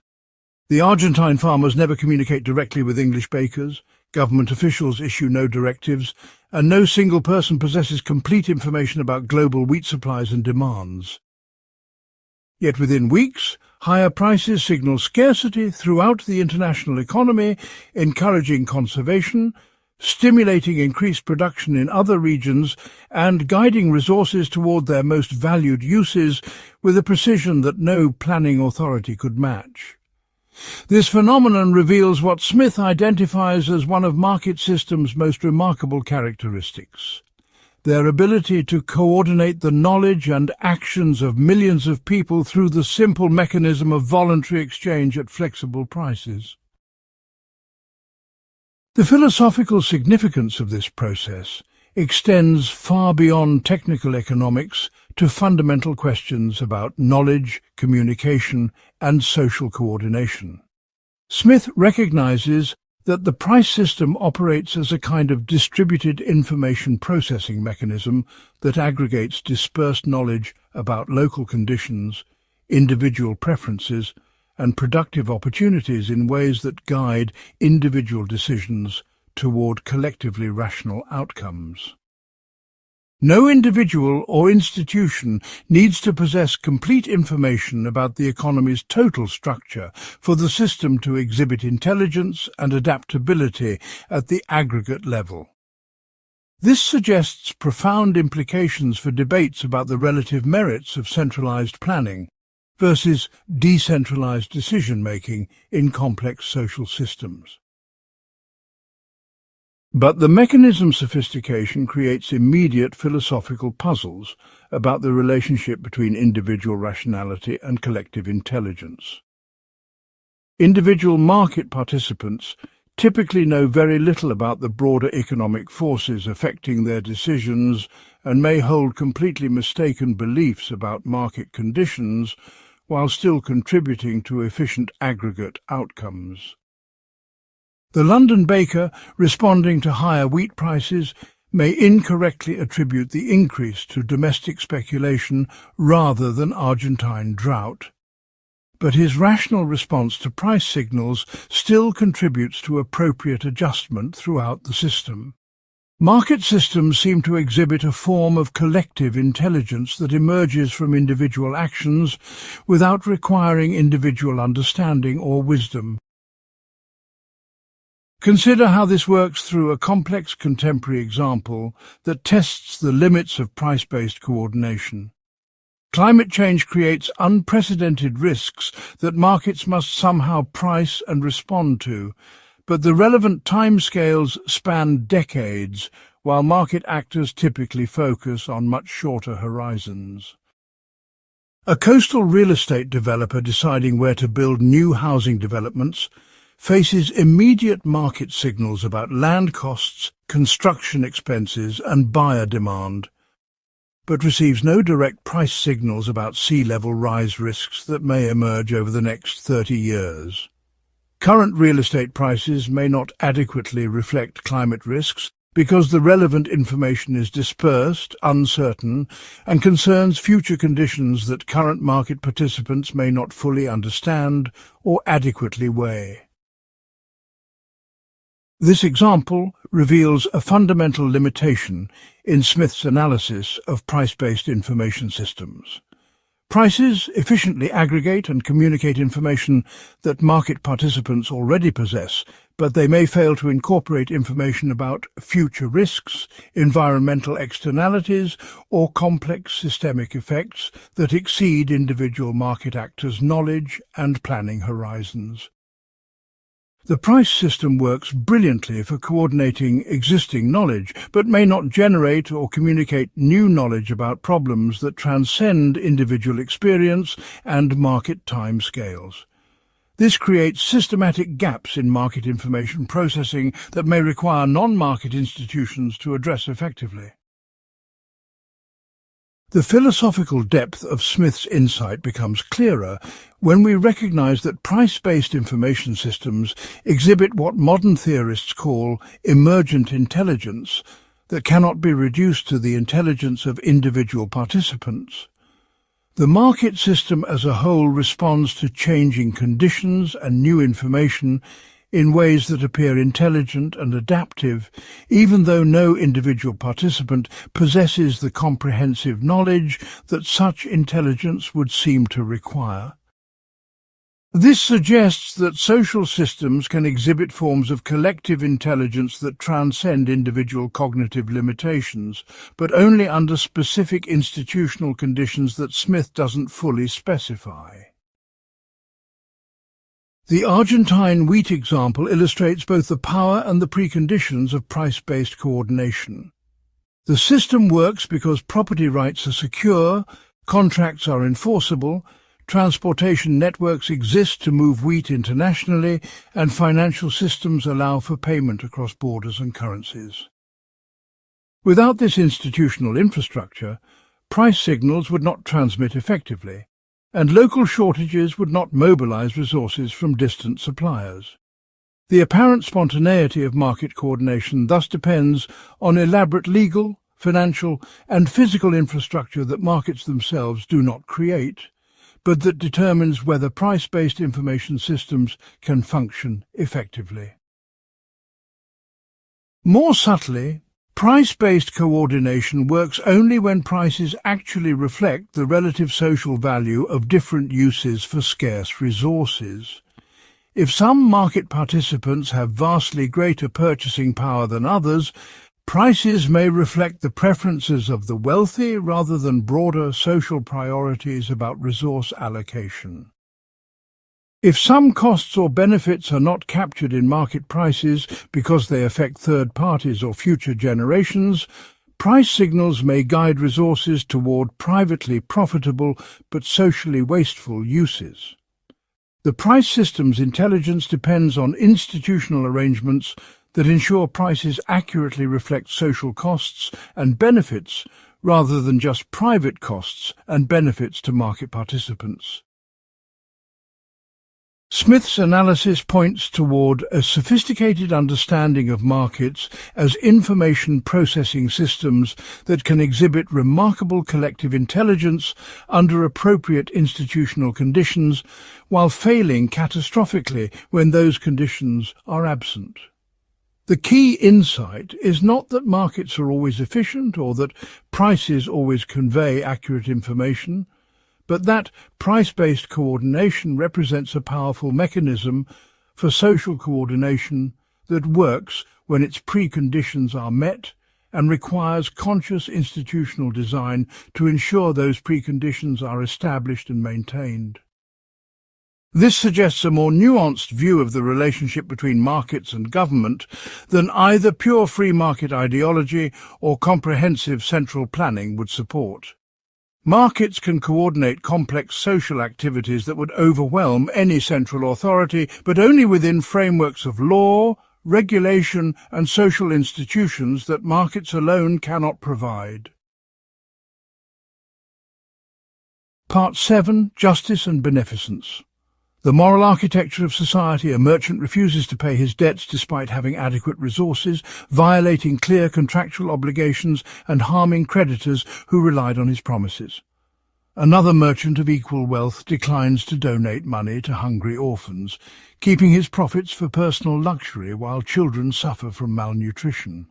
The Argentine farmers never communicate directly with English bakers, government officials issue no directives, and no single person possesses complete information about global wheat supplies and demands. Yet within weeks, higher prices signal scarcity throughout the international economy, encouraging conservation, stimulating increased production in other regions, and guiding resources toward their most valued uses with a precision that no planning authority could match. This phenomenon reveals what Smith identifies as one of market systems' most remarkable characteristics: their ability to coordinate the knowledge and actions of millions of people through the simple mechanism of voluntary exchange at flexible prices. The philosophical significance of this process extends far beyond technical economics to fundamental questions about knowledge, communication, and social coordination. Smith recognizes that the price system operates as a kind of distributed information processing mechanism that aggregates dispersed knowledge about local conditions, individual preferences, and productive opportunities in ways that guide individual decisions toward collectively rational outcomes. No individual or institution needs to possess complete information about the economy's total structure for the system to exhibit intelligence and adaptability at the aggregate level. This suggests profound implications for debates about the relative merits of centralized planning versus decentralized decision-making in complex social systems. But the mechanism's sophistication creates immediate philosophical puzzles about the relationship between individual rationality and collective intelligence. Individual market participants typically know very little about the broader economic forces affecting their decisions and may hold completely mistaken beliefs about market conditions while still contributing to efficient aggregate outcomes. The London baker, responding to higher wheat prices, may incorrectly attribute the increase to domestic speculation rather than Argentine drought. But his rational response to price signals still contributes to appropriate adjustment throughout the system. Market systems seem to exhibit a form of collective intelligence that emerges from individual actions without requiring individual understanding or wisdom. Consider how this works through a complex contemporary example that tests the limits of price-based coordination. Climate change creates unprecedented risks that markets must somehow price and respond to, but the relevant timescales span decades, while market actors typically focus on much shorter horizons. A coastal real estate developer deciding where to build new housing developments faces immediate market signals about land costs, construction expenses, and buyer demand, but receives no direct price signals about sea level rise risks that may emerge over the next 30 years. Current real estate prices may not adequately reflect climate risks because the relevant information is dispersed, uncertain, and concerns future conditions that current market participants may not fully understand or adequately weigh. This example reveals a fundamental limitation in Smith's analysis of price-based information systems. Prices efficiently aggregate and communicate information that market participants already possess, but they may fail to incorporate information about future risks, environmental externalities, or complex systemic effects that exceed individual market actors' knowledge and planning horizons. The price system works brilliantly for coordinating existing knowledge, but may not generate or communicate new knowledge about problems that transcend individual experience and market timescales. This creates systematic gaps in market information processing that may require non-market institutions to address effectively. The philosophical depth of Smith's insight becomes clearer when we recognize that price-based information systems exhibit what modern theorists call emergent intelligence that cannot be reduced to the intelligence of individual participants. The market system as a whole responds to changing conditions and new information in ways that appear intelligent and adaptive, even though no individual participant possesses the comprehensive knowledge that such intelligence would seem to require. This suggests that social systems can exhibit forms of collective intelligence that transcend individual cognitive limitations, but only under specific institutional conditions that Smith doesn't fully specify. The Argentine wheat example illustrates both the power and the preconditions of price-based coordination. The system works because property rights are secure, contracts are enforceable, transportation networks exist to move wheat internationally, and financial systems allow for payment across borders and currencies. Without this institutional infrastructure, price signals would not transmit effectively, and local shortages would not mobilize resources from distant suppliers. The apparent spontaneity of market coordination thus depends on elaborate legal, financial, and physical infrastructure that markets themselves do not create, but that determines whether price-based information systems can function effectively. More subtly, price-based coordination works only when prices actually reflect the relative social value of different uses for scarce resources. If some market participants have vastly greater purchasing power than others, prices may reflect the preferences of the wealthy rather than broader social priorities about resource allocation. If some costs or benefits are not captured in market prices because they affect third parties or future generations, price signals may guide resources toward privately profitable but socially wasteful uses. The price system's intelligence depends on institutional arrangements that ensure prices accurately reflect social costs and benefits rather than just private costs and benefits to market participants. Smith's analysis points toward a sophisticated understanding of markets as information processing systems that can exhibit remarkable collective intelligence under appropriate institutional conditions, while failing catastrophically when those conditions are absent. The key insight is not that markets are always efficient or that prices always convey accurate information, but that price-based coordination represents a powerful mechanism for social coordination that works when its preconditions are met and requires conscious institutional design to ensure those preconditions are established and maintained. This suggests a more nuanced view of the relationship between markets and government than either pure free market ideology or comprehensive central planning would support. Markets can coordinate complex social activities that would overwhelm any central authority, but only within frameworks of law, regulation, and social institutions that markets alone cannot provide. Part 7. Justice and Beneficence. The moral architecture of society: a merchant refuses to pay his debts despite having adequate resources, violating clear contractual obligations and harming creditors who relied on his promises. Another merchant of equal wealth declines to donate money to hungry orphans, keeping his profits for personal luxury while children suffer from malnutrition.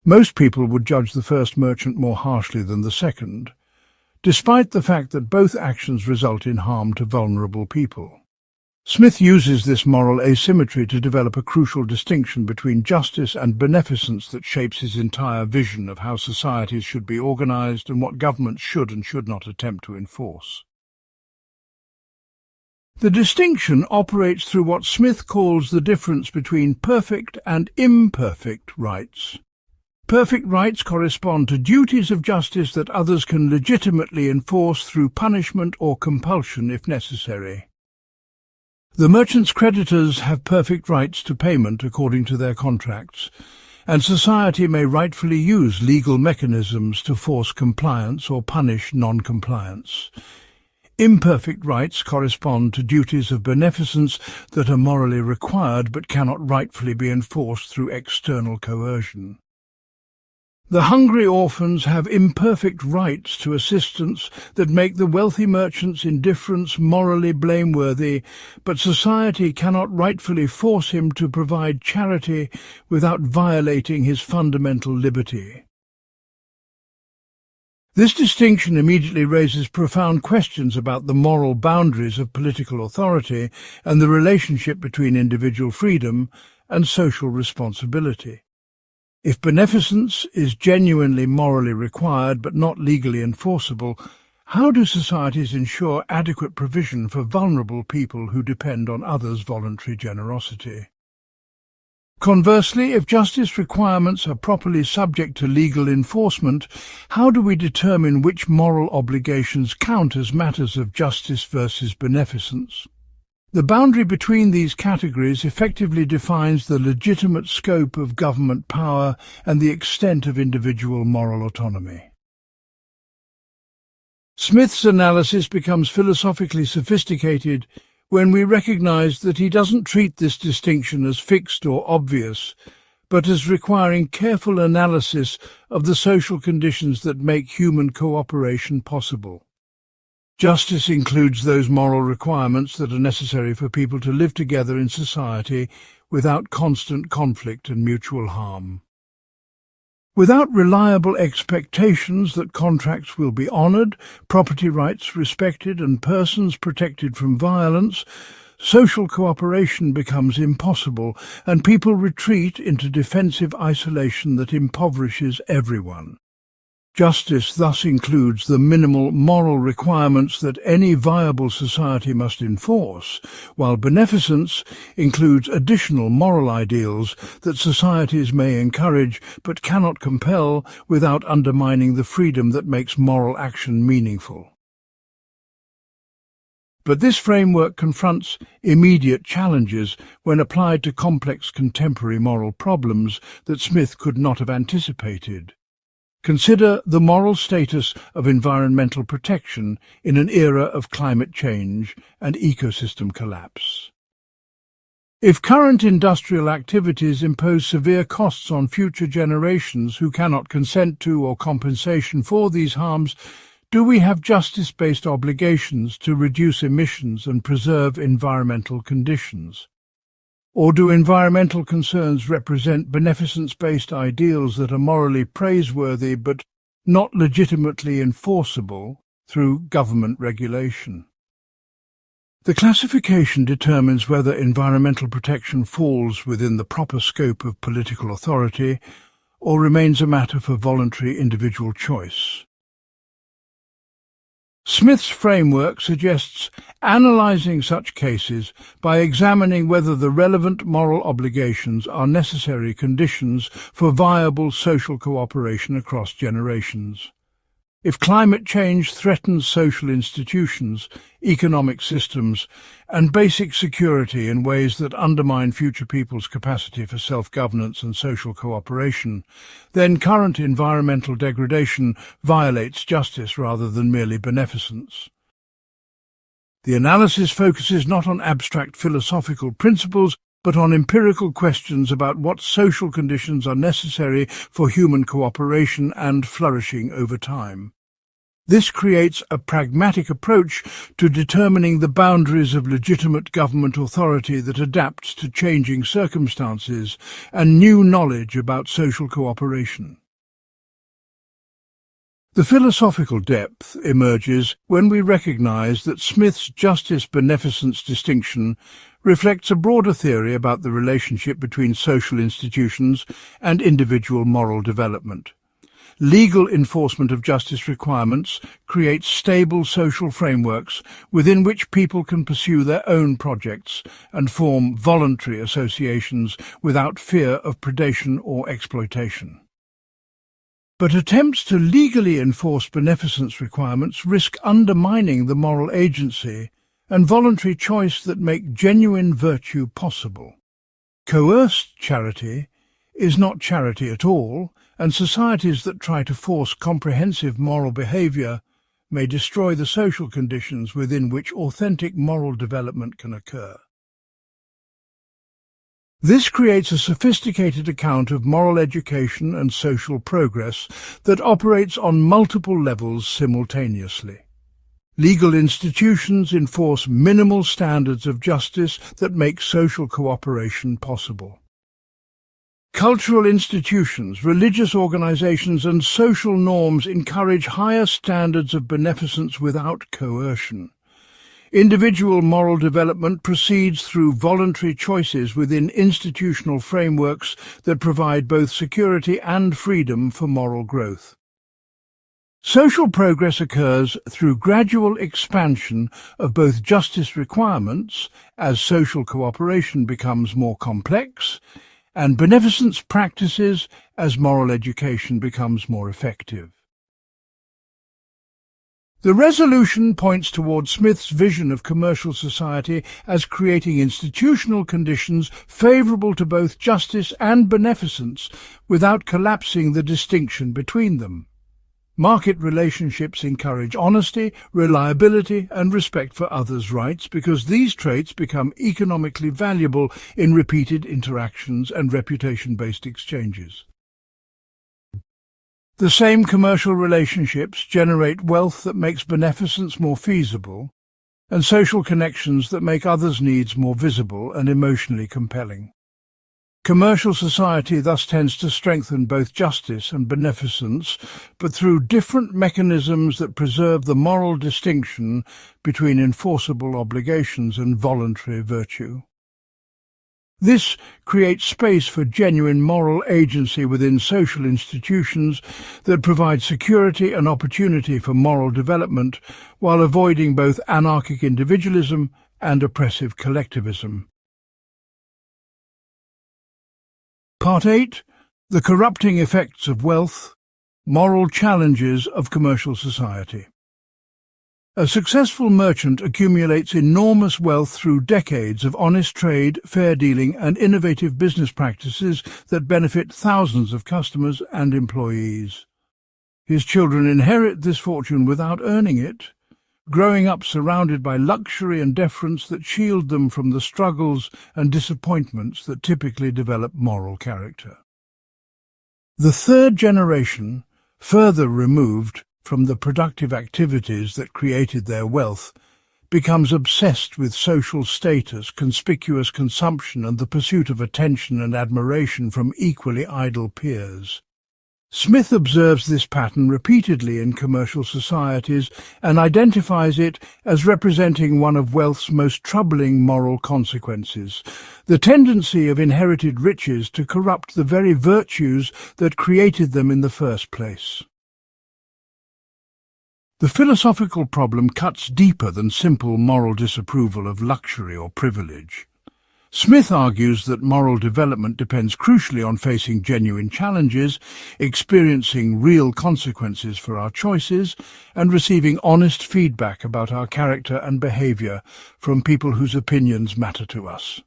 Most people would judge the first merchant more harshly than the second. despite the fact that both actions result in harm to vulnerable people. Smith uses this moral asymmetry to develop a crucial distinction between justice and beneficence that shapes his entire vision of how societies should be organized and what governments should and should not attempt to enforce. The distinction operates through what Smith calls the difference between perfect and imperfect rights. Perfect rights correspond to duties of justice that others can legitimately enforce through punishment or compulsion if necessary. The merchant's creditors have perfect rights to payment according to their contracts, and society may rightfully use legal mechanisms to force compliance or punish non-compliance. Imperfect rights correspond to duties of beneficence that are morally required but cannot rightfully be enforced through external coercion. The hungry orphans have imperfect rights to assistance that make the wealthy merchant's indifference morally blameworthy, but society cannot rightfully force him to provide charity without violating his fundamental liberty. This distinction immediately raises profound questions about the moral boundaries of political authority and the relationship between individual freedom and social responsibility. If beneficence is genuinely morally required but not legally enforceable, how do societies ensure adequate provision for vulnerable people who depend on others' voluntary generosity? Conversely, if justice requirements are properly subject to legal enforcement, how do we determine which moral obligations count as matters of justice versus beneficence? The boundary between these categories effectively defines the legitimate scope of government power and the extent of individual moral autonomy. Smith's analysis becomes philosophically sophisticated when we recognize that he doesn't treat this distinction as fixed or obvious, but as requiring careful analysis of the social conditions that make human cooperation possible. Justice includes those moral requirements that are necessary for people to live together in society without constant conflict and mutual harm. Without reliable expectations that contracts will be honoured, property rights respected and persons protected from violence, social cooperation becomes impossible and people retreat into defensive isolation that impoverishes everyone. Justice thus includes the minimal moral requirements that any viable society must enforce, while beneficence includes additional moral ideals that societies may encourage but cannot compel without undermining the freedom that makes moral action meaningful. But this framework confronts immediate challenges when applied to complex contemporary moral problems that Smith could not have anticipated. Consider the moral status of environmental protection in an era of climate change and ecosystem collapse. If current industrial activities impose severe costs on future generations who cannot consent to or compensation for these harms, do we have justice-based obligations to reduce emissions and preserve environmental conditions? Or do environmental concerns represent beneficence-based ideals that are morally praiseworthy but not legitimately enforceable through government regulation? The classification determines whether environmental protection falls within the proper scope of political authority or remains a matter for voluntary individual choice. Smith's framework suggests analyzing such cases by examining whether the relevant moral obligations are necessary conditions for viable social cooperation across generations. If climate change threatens social institutions, economic systems, and basic security in ways that undermine future people's capacity for self-governance and social cooperation, then current environmental degradation violates justice rather than merely beneficence. The analysis focuses not on abstract philosophical principles, but on empirical questions about what social conditions are necessary for human cooperation and flourishing over time. This creates a pragmatic approach to determining the boundaries of legitimate government authority that adapts to changing circumstances and new knowledge about social cooperation. The philosophical depth emerges when we recognize that Smith's justice-beneficence distinction reflects a broader theory about the relationship between social institutions and individual moral development. Legal enforcement of justice requirements creates stable social frameworks within which people can pursue their own projects and form voluntary associations without fear of predation or exploitation. But attempts to legally enforce beneficence requirements risk undermining the moral agency and voluntary choice that make genuine virtue possible. Coerced charity is not charity at all, and societies that try to force comprehensive moral behavior may destroy the social conditions within which authentic moral development can occur. This creates a sophisticated account of moral education and social progress that operates on multiple levels simultaneously. Legal institutions enforce minimal standards of justice that make social cooperation possible. Cultural institutions, religious organizations, and social norms encourage higher standards of beneficence without coercion. Individual moral development proceeds through voluntary choices within institutional frameworks that provide both security and freedom for moral growth. Social progress occurs through gradual expansion of both justice requirements as social cooperation becomes more complex, and beneficence practices as moral education becomes more effective. The resolution points toward Smith's vision of commercial society as creating institutional conditions favorable to both justice and beneficence without collapsing the distinction between them. Market relationships encourage honesty, reliability, and respect for others' rights because these traits become economically valuable in repeated interactions and reputation-based exchanges. The same commercial relationships generate wealth that makes beneficence more feasible and social connections that make others' needs more visible and emotionally compelling. Commercial society thus tends to strengthen both justice and beneficence, but through different mechanisms that preserve the moral distinction between enforceable obligations and voluntary virtue. This creates space for genuine moral agency within social institutions that provide security and opportunity for moral development while avoiding both anarchic individualism and oppressive collectivism. Part 8. The corrupting effects of wealth, moral challenges of commercial society. A successful merchant accumulates enormous wealth through decades of honest trade, fair dealing, and innovative business practices that benefit thousands of customers and employees. His children inherit this fortune without earning it, growing up surrounded by luxury and deference that shield them from the struggles and disappointments that typically develop moral character. The third generation, further removed from the productive activities that created their wealth, becomes obsessed with social status, conspicuous consumption, and the pursuit of attention and admiration from equally idle peers. Smith observes this pattern repeatedly in commercial societies and identifies it as representing one of wealth's most troubling moral consequences, the tendency of inherited riches to corrupt the very virtues that created them in the first place. The philosophical problem cuts deeper than simple moral disapproval of luxury or privilege. Smith argues that moral development depends crucially on facing genuine challenges, experiencing real consequences for our choices, and receiving honest feedback about our character and behavior from people whose opinions matter to us.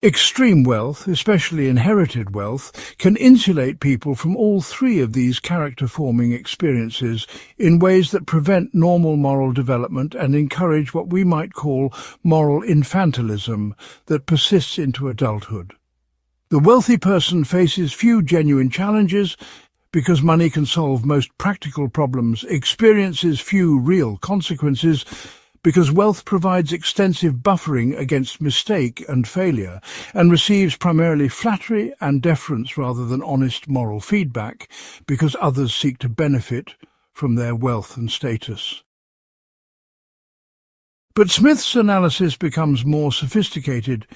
Extreme wealth, especially inherited wealth, can insulate people from all three of these character-forming experiences in ways that prevent normal moral development and encourage what we might call moral infantilism that persists into adulthood. The wealthy person faces few genuine challenges because money can solve most practical problems, experiences few real consequences, because wealth provides extensive buffering against mistake and failure, and receives primarily flattery and deference rather than honest moral feedback, because others seek to benefit from their wealth and status. But Smith's analysis becomes more sophisticated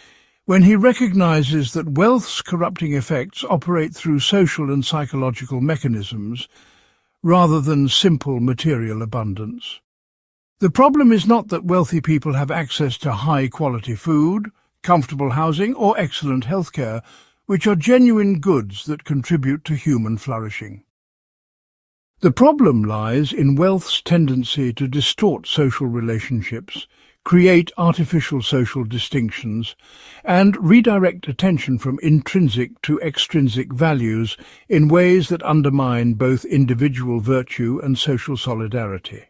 when he recognizes that wealth's corrupting effects operate through social and psychological mechanisms rather than simple material abundance. The problem is not that wealthy people have access to high-quality food, comfortable housing, or excellent healthcare, which are genuine goods that contribute to human flourishing. The problem lies in wealth's tendency to distort social relationships, create artificial social distinctions, and redirect attention from intrinsic to extrinsic values in ways that undermine both individual virtue and social solidarity.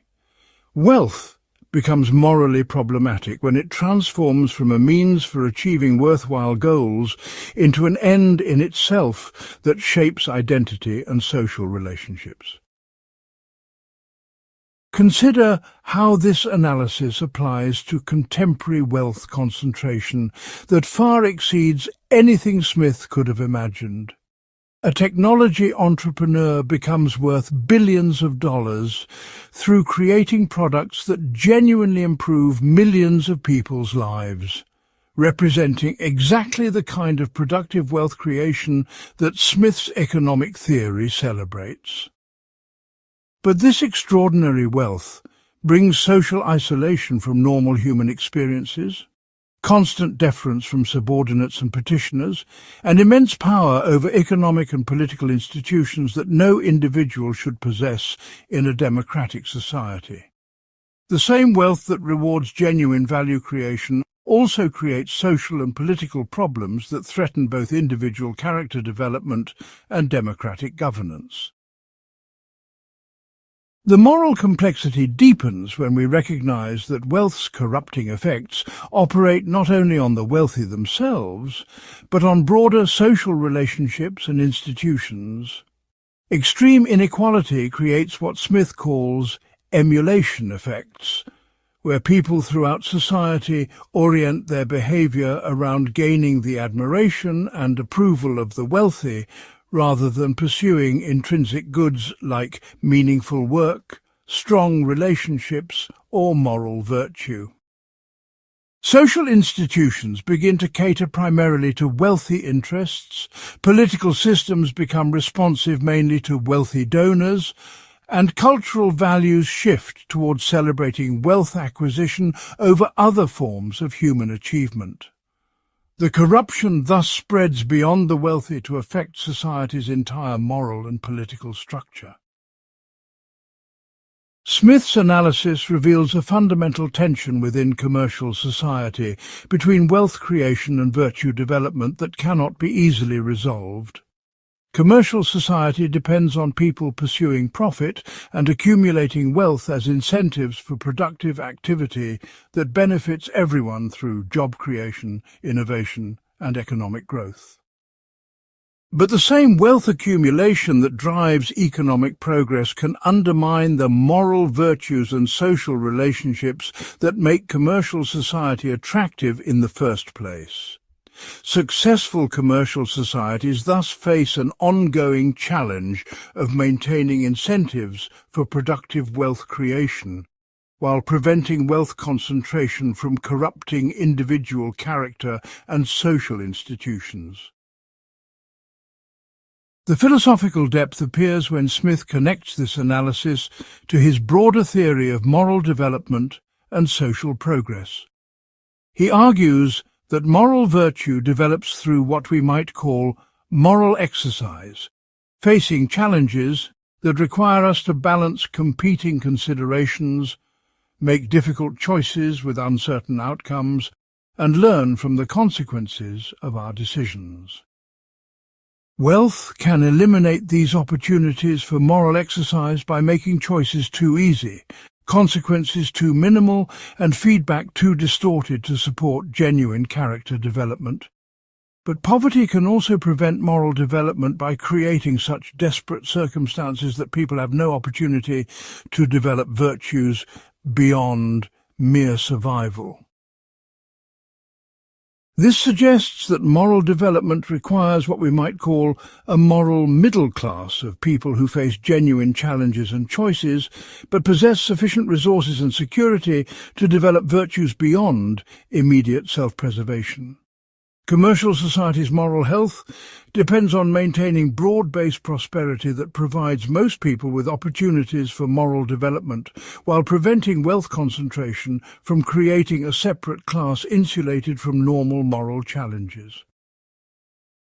Wealth becomes morally problematic when it transforms from a means for achieving worthwhile goals into an end in itself that shapes identity and social relationships. Consider how this analysis applies to contemporary wealth concentration that far exceeds anything Smith could have imagined. A technology entrepreneur becomes worth billions of dollars through creating products that genuinely improve millions of people's lives, representing exactly the kind of productive wealth creation that Smith's economic theory celebrates. But this extraordinary wealth brings social isolation from normal human experiences, constant deference from subordinates and petitioners, and immense power over economic and political institutions that no individual should possess in a democratic society. The same wealth that rewards genuine value creation also creates social and political problems that threaten both individual character development and democratic governance. The moral complexity deepens when we recognize that wealth's corrupting effects operate not only on the wealthy themselves, but on broader social relationships and institutions. Extreme inequality creates what Smith calls emulation effects, where people throughout society orient their behavior around gaining the admiration and approval of the wealthy, rather than pursuing intrinsic goods like meaningful work, strong relationships, or moral virtue. Social institutions begin to cater primarily to wealthy interests, political systems become responsive mainly to wealthy donors, and cultural values shift towards celebrating wealth acquisition over other forms of human achievement. The corruption thus spreads beyond the wealthy to affect society's entire moral and political structure. Smith's analysis reveals a fundamental tension within commercial society between wealth creation and virtue development that cannot be easily resolved. Commercial society depends on people pursuing profit and accumulating wealth as incentives for productive activity that benefits everyone through job creation, innovation, and economic growth. But the same wealth accumulation that drives economic progress can undermine the moral virtues and social relationships that make commercial society attractive in the first place. Successful commercial societies thus face an ongoing challenge of maintaining incentives for productive wealth creation, while preventing wealth concentration from corrupting individual character and social institutions. The philosophical depth appears when Smith connects this analysis to his broader theory of moral development and social progress. He argues that moral virtue develops through what we might call moral exercise, facing challenges that require us to balance competing considerations, make difficult choices with uncertain outcomes, and learn from the consequences of our decisions. Wealth can eliminate these opportunities for moral exercise by making choices too easy, consequences too minimal, and feedback too distorted to support genuine character development. But poverty can also prevent moral development by creating such desperate circumstances that people have no opportunity to develop virtues beyond mere survival. This suggests that moral development requires what we might call a moral middle class of people who face genuine challenges and choices, but possess sufficient resources and security to develop virtues beyond immediate self-preservation. Commercial society's moral health depends on maintaining broad-based prosperity that provides most people with opportunities for moral development, while preventing wealth concentration from creating a separate class insulated from normal moral challenges.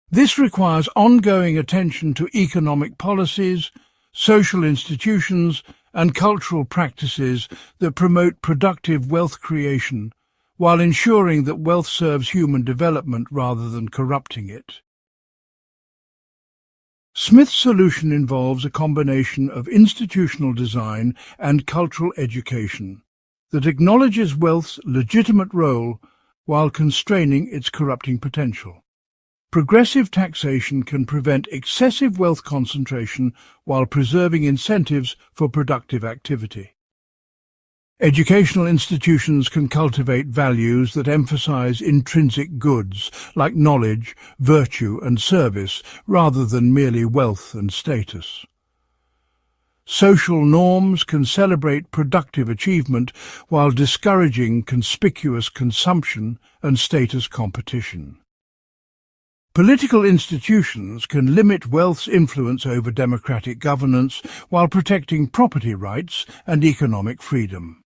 This requires ongoing attention to economic policies, social institutions, and cultural practices that promote productive wealth creation, while ensuring that wealth serves human development rather than corrupting it. Smith's solution involves a combination of institutional design and cultural education that acknowledges wealth's legitimate role while constraining its corrupting potential. Progressive taxation can prevent excessive wealth concentration while preserving incentives for productive activity. Educational institutions can cultivate values that emphasize intrinsic goods like knowledge, virtue and service rather than merely wealth and status. Social norms can celebrate productive achievement while discouraging conspicuous consumption and status competition. Political institutions can limit wealth's influence over democratic governance while protecting property rights and economic freedom.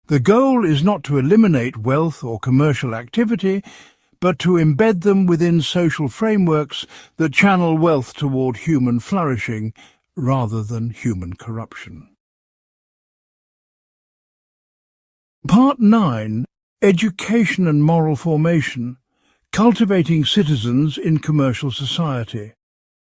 The goal is not to eliminate wealth or commercial activity, but to embed them within social frameworks that channel wealth toward human flourishing rather than human corruption. Part 9. Education and Moral Formation. Cultivating Citizens in Commercial Society.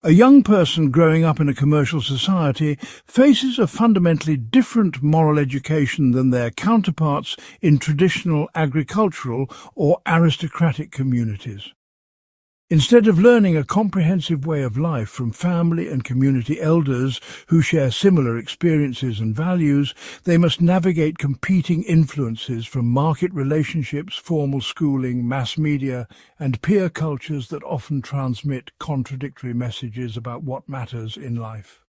A young person growing up in a commercial society faces a fundamentally different moral education than their counterparts in traditional agricultural or aristocratic communities. Instead of learning a comprehensive way of life from family and community elders who share similar experiences and values, they must navigate competing influences from market relationships, formal schooling, mass media, and peer cultures that often transmit contradictory messages about what matters in life.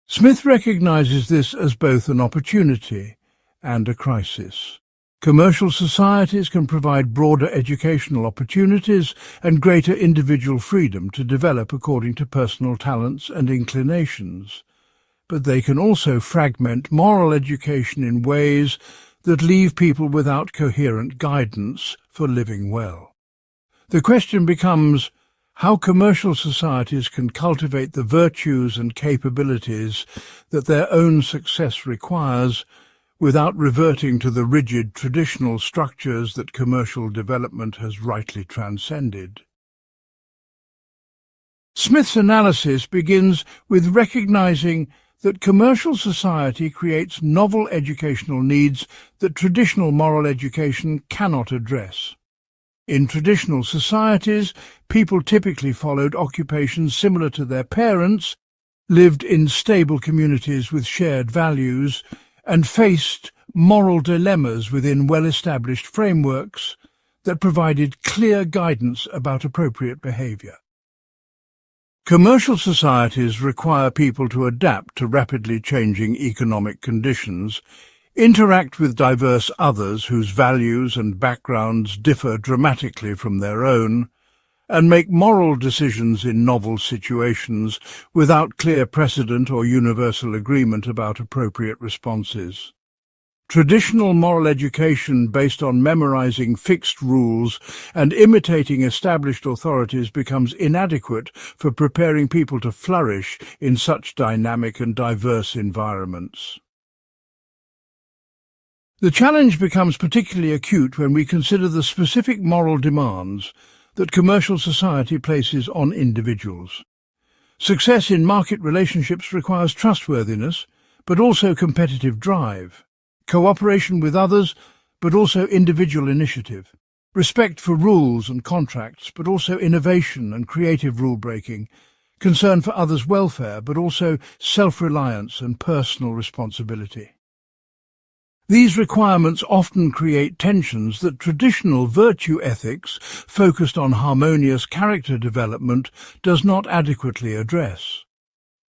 Smith recognizes this as both an opportunity and a crisis. Commercial societies can provide broader educational opportunities and greater individual freedom to develop according to personal talents and inclinations, but they can also fragment moral education in ways that leave people without coherent guidance for living well. The question becomes how commercial societies can cultivate the virtues and capabilities that their own success requires without reverting to the rigid traditional structures that commercial development has rightly transcended. Smith's analysis begins with recognizing that commercial society creates novel educational needs that traditional moral education cannot address. In traditional societies, people typically followed occupations similar to their parents, lived in stable communities with shared values, and faced moral dilemmas within well-established frameworks that provided clear guidance about appropriate behavior. Commercial societies require people to adapt to rapidly changing economic conditions, interact with diverse others whose values and backgrounds differ dramatically from their own, and make moral decisions in novel situations without clear precedent or universal agreement about appropriate responses. Traditional moral education based on memorizing fixed rules and imitating established authorities becomes inadequate for preparing people to flourish in such dynamic and diverse environments. The challenge becomes particularly acute when we consider the specific moral demands that commercial society places on individuals. Success in market relationships requires trustworthiness, but also competitive drive, cooperation with others, but also individual initiative, respect for rules and contracts, but also innovation and creative rule-breaking, concern for others' welfare, but also self-reliance and personal responsibility. These requirements often create tensions that traditional virtue ethics, focused on harmonious character development, does not adequately address.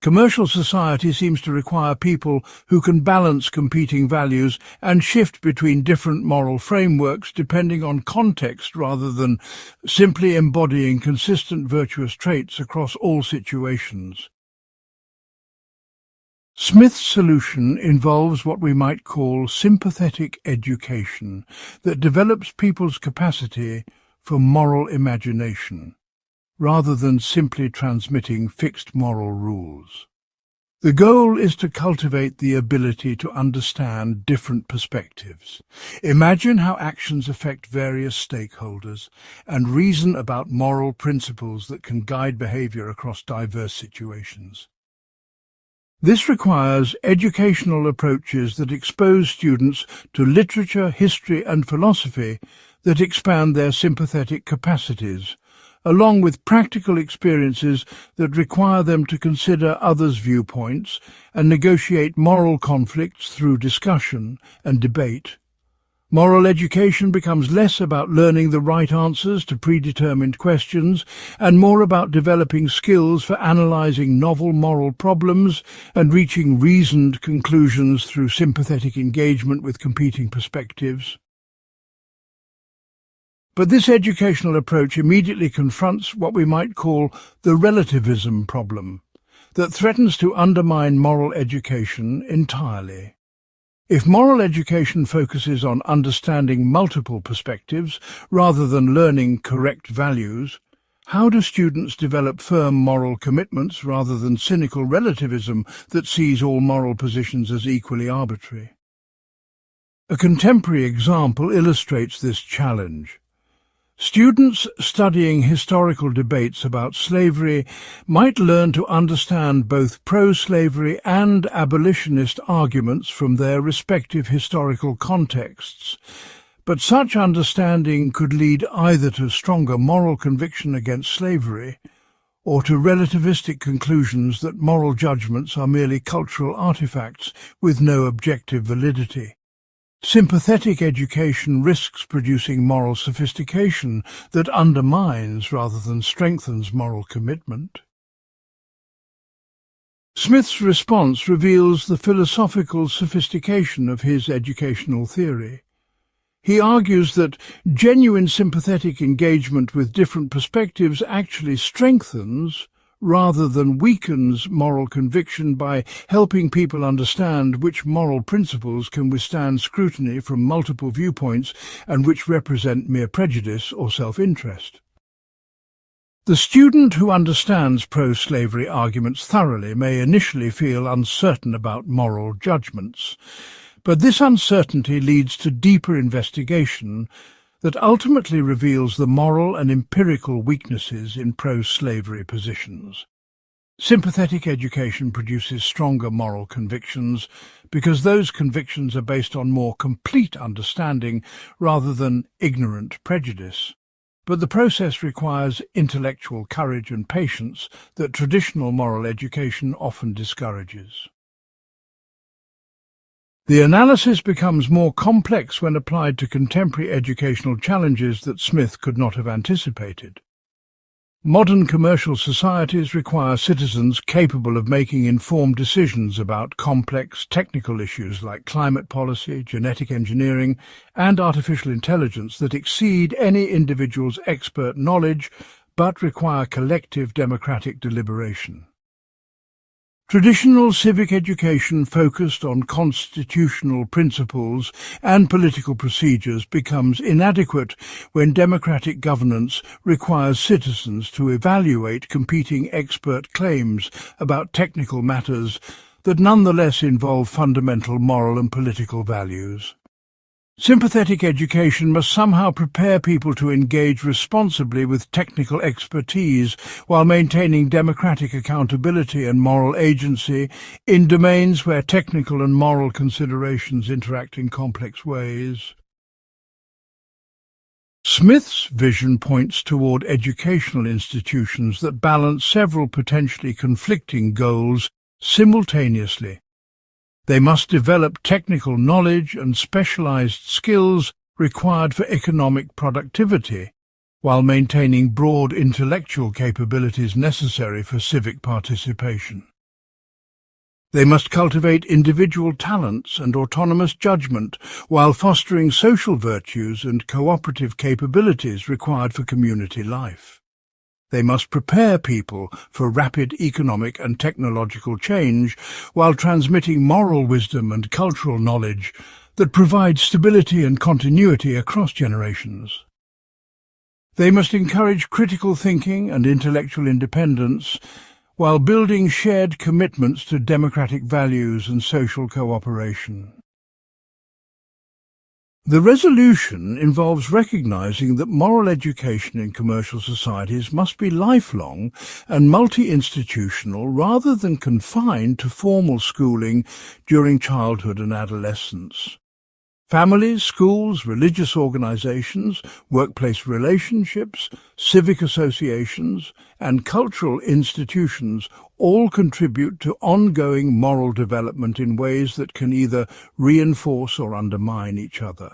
Commercial society seems to require people who can balance competing values and shift between different moral frameworks depending on context rather than simply embodying consistent virtuous traits across all situations. Smith's solution involves what we might call sympathetic education that develops people's capacity for moral imagination, rather than simply transmitting fixed moral rules. The goal is to cultivate the ability to understand different perspectives, imagine how actions affect various stakeholders, and reason about moral principles that can guide behavior across diverse situations. This requires educational approaches that expose students to literature, history, and philosophy that expand their sympathetic capacities, along with practical experiences that require them to consider others' viewpoints and negotiate moral conflicts through discussion and debate. Moral education becomes less about learning the right answers to predetermined questions and more about developing skills for analyzing novel moral problems and reaching reasoned conclusions through sympathetic engagement with competing perspectives. But this educational approach immediately confronts what we might call the relativism problem, that threatens to undermine moral education entirely. If moral education focuses on understanding multiple perspectives rather than learning correct values, how do students develop firm moral commitments rather than cynical relativism that sees all moral positions as equally arbitrary? A contemporary example illustrates this challenge. Students studying historical debates about slavery might learn to understand both pro-slavery and abolitionist arguments from their respective historical contexts, but such understanding could lead either to stronger moral conviction against slavery or to relativistic conclusions that moral judgments are merely cultural artifacts with no objective validity. Sympathetic education risks producing moral sophistication that undermines rather than strengthens moral commitment. Smith's response reveals the philosophical sophistication of his educational theory. He argues that genuine sympathetic engagement with different perspectives actually strengthens rather than weakens moral conviction by helping people understand which moral principles can withstand scrutiny from multiple viewpoints and which represent mere prejudice or self-interest. The student who understands pro-slavery arguments thoroughly may initially feel uncertain about moral judgments, but this uncertainty leads to deeper investigation that ultimately reveals the moral and empirical weaknesses in pro-slavery positions. Sympathetic education produces stronger moral convictions because those convictions are based on more complete understanding rather than ignorant prejudice. But the process requires intellectual courage and patience that traditional moral education often discourages. The analysis becomes more complex when applied to contemporary educational challenges that Smith could not have anticipated. Modern commercial societies require citizens capable of making informed decisions about complex technical issues like climate policy, genetic engineering, and artificial intelligence that exceed any individual's expert knowledge but require collective democratic deliberation. Traditional civic education focused on constitutional principles and political procedures becomes inadequate when democratic governance requires citizens to evaluate competing expert claims about technical matters that nonetheless involve fundamental moral and political values. Sympathetic education must somehow prepare people to engage responsibly with technical expertise while maintaining democratic accountability and moral agency in domains where technical and moral considerations interact in complex ways. Smith's vision points toward educational institutions that balance several potentially conflicting goals simultaneously. They must develop technical knowledge and specialized skills required for economic productivity, while maintaining broad intellectual capabilities necessary for civic participation. They must cultivate individual talents and autonomous judgment while fostering social virtues and cooperative capabilities required for community life. They must prepare people for rapid economic and technological change while transmitting moral wisdom and cultural knowledge that provide stability and continuity across generations. They must encourage critical thinking and intellectual independence while building shared commitments to democratic values and social cooperation. The resolution involves recognizing that moral education in commercial societies must be lifelong and multi-institutional rather than confined to formal schooling during childhood and adolescence. Families, schools, religious organizations, workplace relationships, civic associations, and cultural institutions all contribute to ongoing moral development in ways that can either reinforce or undermine each other.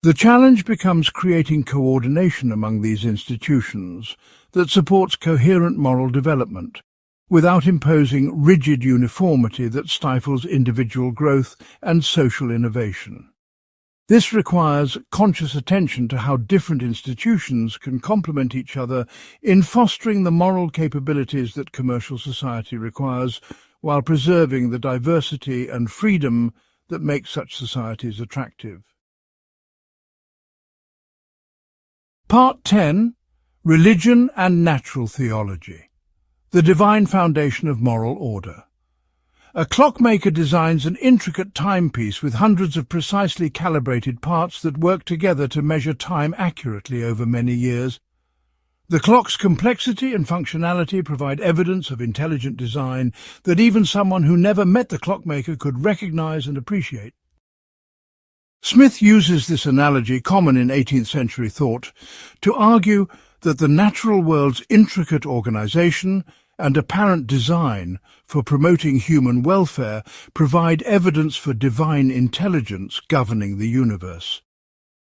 The challenge becomes creating coordination among these institutions that supports coherent moral development, without imposing rigid uniformity that stifles individual growth and social innovation. This requires conscious attention to how different institutions can complement each other in fostering the moral capabilities that commercial society requires, while preserving the diversity and freedom that make such societies attractive. Part 10. Religion and Natural Theology. The divine foundation of moral order. A clockmaker designs an intricate timepiece with hundreds of precisely calibrated parts that work together to measure time accurately over many years. The clock's complexity and functionality provide evidence of intelligent design that even someone who never met the clockmaker could recognize and appreciate. Smith uses this analogy, common in 18th century thought, to argue that the natural world's intricate organization and apparent design for promoting human welfare provide evidence for divine intelligence governing the universe.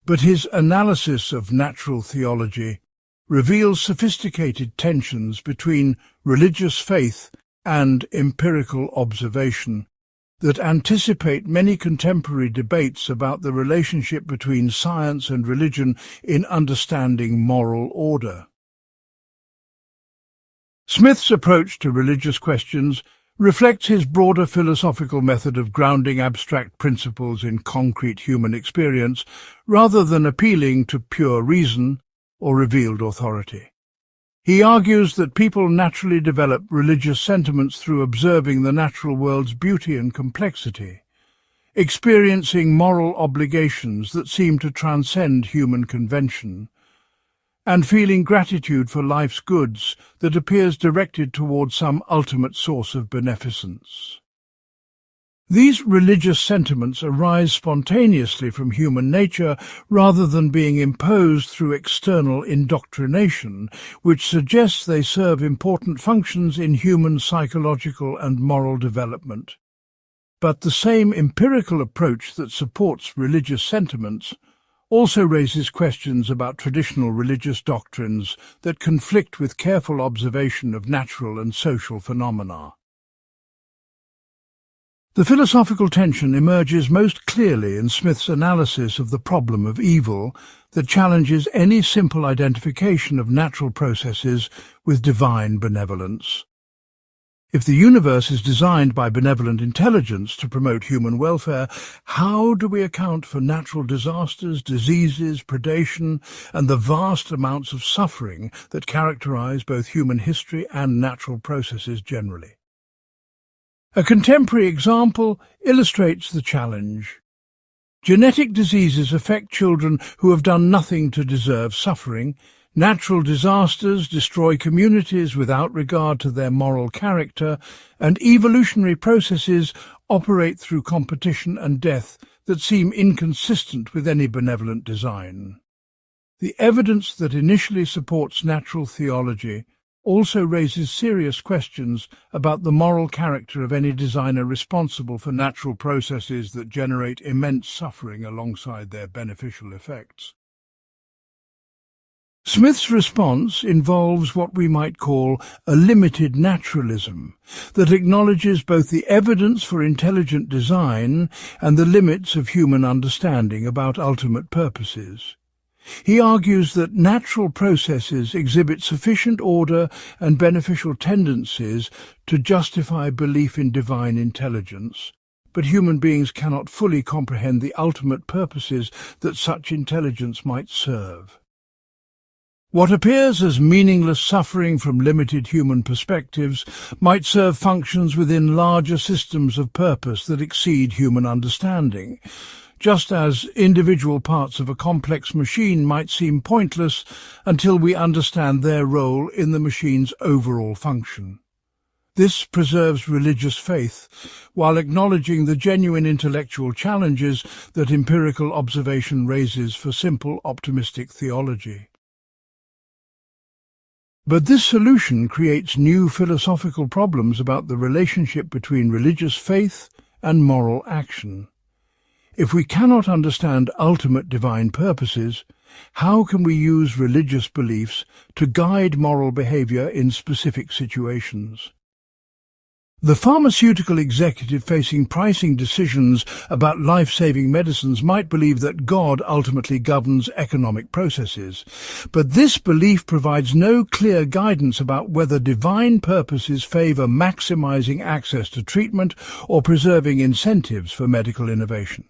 But his analysis of natural theology reveals sophisticated tensions between religious faith and empirical observation that anticipate many contemporary debates about the relationship between science and religion in understanding moral order. Smith's approach to religious questions reflects his broader philosophical method of grounding abstract principles in concrete human experience rather than appealing to pure reason or revealed authority. He argues that people naturally develop religious sentiments through observing the natural world's beauty and complexity, experiencing moral obligations that seem to transcend human convention, and feeling gratitude for life's goods that appears directed toward some ultimate source of beneficence. These religious sentiments arise spontaneously from human nature rather than being imposed through external indoctrination, which suggests they serve important functions in human psychological and moral development. But the same empirical approach that supports religious sentiments also raises questions about traditional religious doctrines that conflict with careful observation of natural and social phenomena. The philosophical tension emerges most clearly in Smith's analysis of the problem of evil that challenges any simple identification of natural processes with divine benevolence. If the universe is designed by benevolent intelligence to promote human welfare, how do we account for natural disasters, diseases, predation, and the vast amounts of suffering that characterize both human history and natural processes generally? A contemporary example illustrates the challenge. Genetic diseases affect children who have done nothing to deserve suffering. Natural disasters destroy communities without regard to their moral character, and evolutionary processes operate through competition and death that seem inconsistent with any benevolent design. The evidence that initially supports natural theology also raises serious questions about the moral character of any designer responsible for natural processes that generate immense suffering alongside their beneficial effects. Smith's response involves what we might call a limited naturalism that acknowledges both the evidence for intelligent design and the limits of human understanding about ultimate purposes. He argues that natural processes exhibit sufficient order and beneficial tendencies to justify belief in divine intelligence, but human beings cannot fully comprehend the ultimate purposes that such intelligence might serve. What appears as meaningless suffering from limited human perspectives might serve functions within larger systems of purpose that exceed human understanding, just as individual parts of a complex machine might seem pointless until we understand their role in the machine's overall function. This preserves religious faith, while acknowledging the genuine intellectual challenges that empirical observation raises for simple optimistic theology. But this solution creates new philosophical problems about the relationship between religious faith and moral action. If we cannot understand ultimate divine purposes, how can we use religious beliefs to guide moral behavior in specific situations? The pharmaceutical executive facing pricing decisions about life-saving medicines might believe that God ultimately governs economic processes, but this belief provides no clear guidance about whether divine purposes favor maximizing access to treatment or preserving incentives for medical innovation.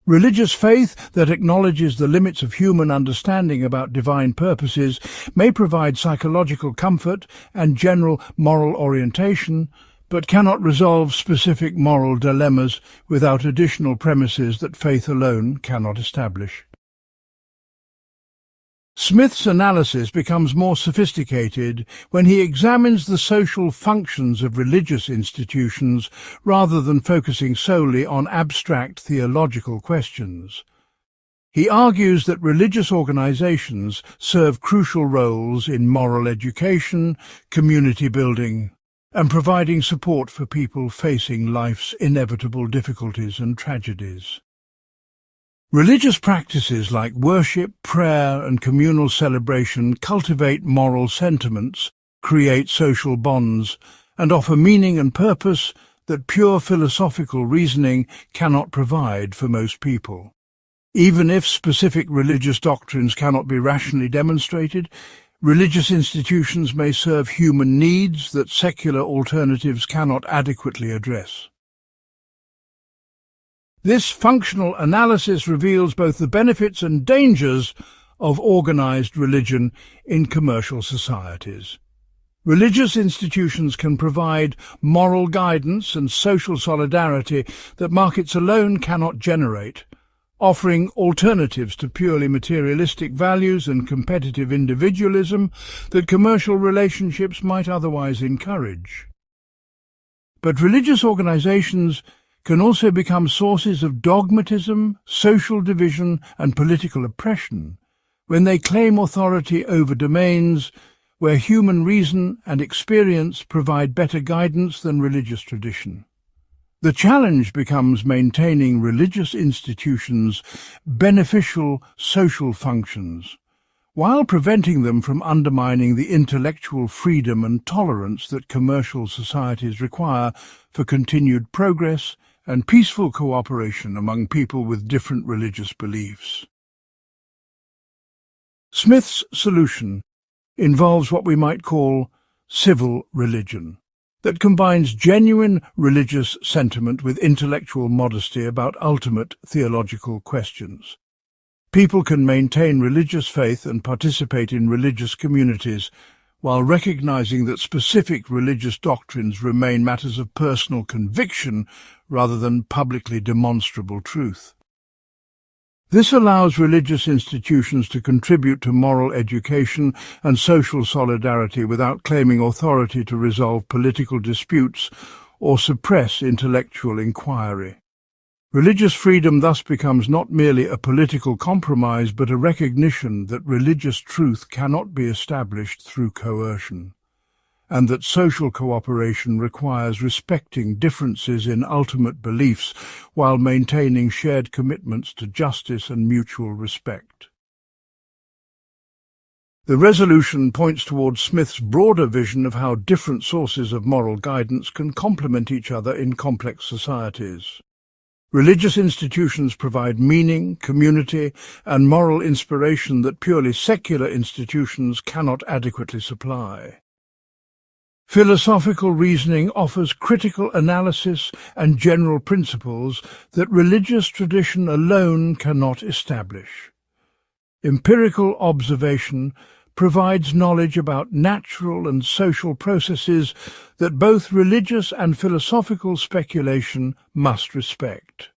Religious faith that acknowledges the limits of human understanding about divine purposes may provide psychological comfort and general moral orientation, but cannot resolve specific moral dilemmas without additional premises that faith alone cannot establish. Smith's analysis becomes more sophisticated when he examines the social functions of religious institutions rather than focusing solely on abstract theological questions. He argues that religious organizations serve crucial roles in moral education, community building, and providing support for people facing life's inevitable difficulties and tragedies. Religious practices like worship, prayer, and communal celebration cultivate moral sentiments, create social bonds, and offer meaning and purpose that pure philosophical reasoning cannot provide for most people. Even if specific religious doctrines cannot be rationally demonstrated, religious institutions may serve human needs that secular alternatives cannot adequately address. This functional analysis reveals both the benefits and dangers of organized religion in commercial societies. Religious institutions can provide moral guidance and social solidarity that markets alone cannot generate, offering alternatives to purely materialistic values and competitive individualism that commercial relationships might otherwise encourage. But religious organizations can also become sources of dogmatism, social division, and political oppression when they claim authority over domains where human reason and experience provide better guidance than religious tradition. The challenge becomes maintaining religious institutions' beneficial social functions, while preventing them from undermining the intellectual freedom and tolerance that commercial societies require for continued progress and peaceful cooperation among people with different religious beliefs. Smith's solution involves what we might call civil religion, that combines genuine religious sentiment with intellectual modesty about ultimate theological questions. People can maintain religious faith and participate in religious communities while recognizing that specific religious doctrines remain matters of personal conviction rather than publicly demonstrable truth. This allows religious institutions to contribute to moral education and social solidarity without claiming authority to resolve political disputes or suppress intellectual inquiry. Religious freedom thus becomes not merely a political compromise, but a recognition that religious truth cannot be established through coercion. and that social cooperation requires respecting differences in ultimate beliefs while maintaining shared commitments to justice and mutual respect. The resolution points towards Smith's broader vision of how different sources of moral guidance can complement each other in complex societies. Religious institutions provide meaning, community, and moral inspiration that purely secular institutions cannot adequately supply. Philosophical reasoning offers critical analysis and general principles that religious tradition alone cannot establish. Empirical observation provides knowledge about natural and social processes that both religious and philosophical speculation must respect.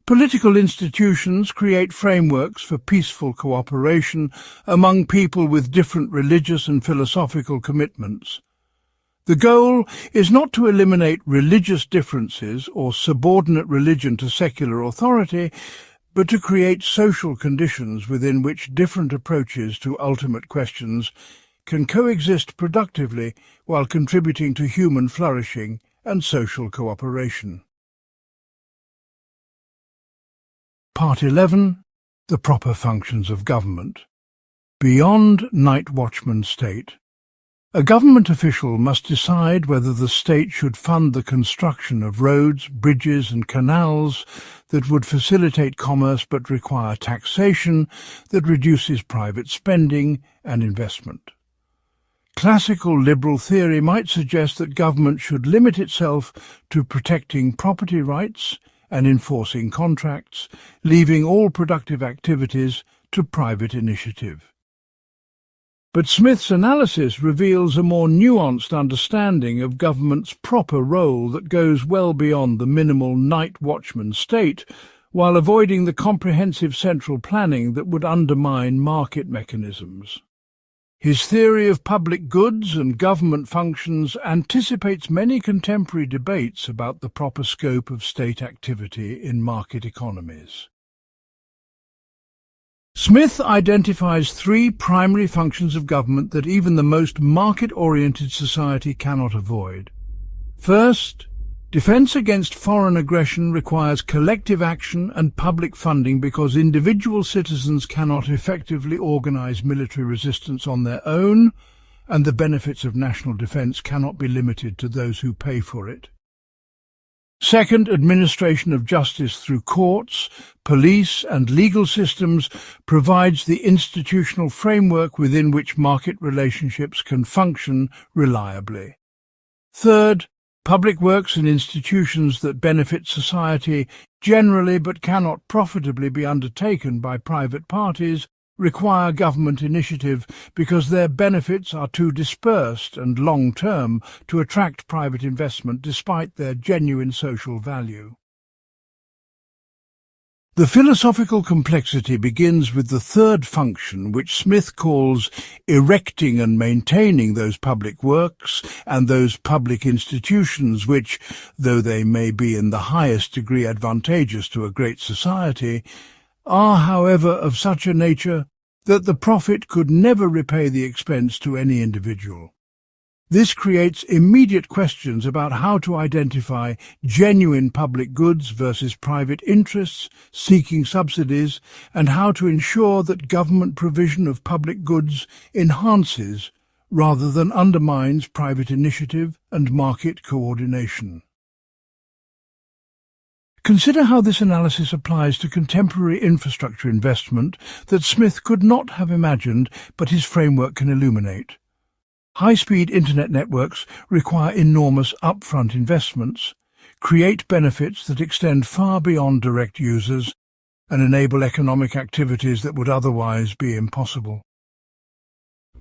Political institutions create frameworks for peaceful cooperation among people with different religious and philosophical commitments. The goal is not to eliminate religious differences or subordinate religion to secular authority, but to create social conditions within which different approaches to ultimate questions can coexist productively while contributing to human flourishing and social cooperation. Part 11. The proper functions of government. Beyond night watchman state. A government official must decide whether the state should fund the construction of roads, bridges and canals that would facilitate commerce but require taxation that reduces private spending and investment. Classical liberal theory might suggest that government should limit itself to protecting property rights and enforcing contracts, leaving all productive activities to private initiative. But Smith's analysis reveals a more nuanced understanding of government's proper role that goes well beyond the minimal night watchman state, while avoiding the comprehensive central planning that would undermine market mechanisms. His theory of public goods and government functions anticipates many contemporary debates about the proper scope of state activity in market economies. Smith identifies three primary functions of government that even the most market-oriented society cannot avoid. First, defense against foreign aggression requires collective action and public funding because individual citizens cannot effectively organize military resistance on their own, and the benefits of national defense cannot be limited to those who pay for it. Second, administration of justice through courts, police and legal systems provides the institutional framework within which market relationships can function reliably. Third, public works and institutions that benefit society generally but cannot profitably be undertaken by private parties require government initiative because their benefits are too dispersed and long-term to attract private investment despite their genuine social value. The philosophical complexity begins with the third function, which Smith calls erecting and maintaining those public works and those public institutions which, though they may be in the highest degree advantageous to a great society, are, however, of such a nature that the profit could never repay the expense to any individual. This creates immediate questions about how to identify genuine public goods versus private interests seeking subsidies, and how to ensure that government provision of public goods enhances rather than undermines private initiative and market coordination. Consider how this analysis applies to contemporary infrastructure investment that Smith could not have imagined, but his framework can illuminate. High-speed internet networks require enormous upfront investments, create benefits that extend far beyond direct users, and enable economic activities that would otherwise be impossible.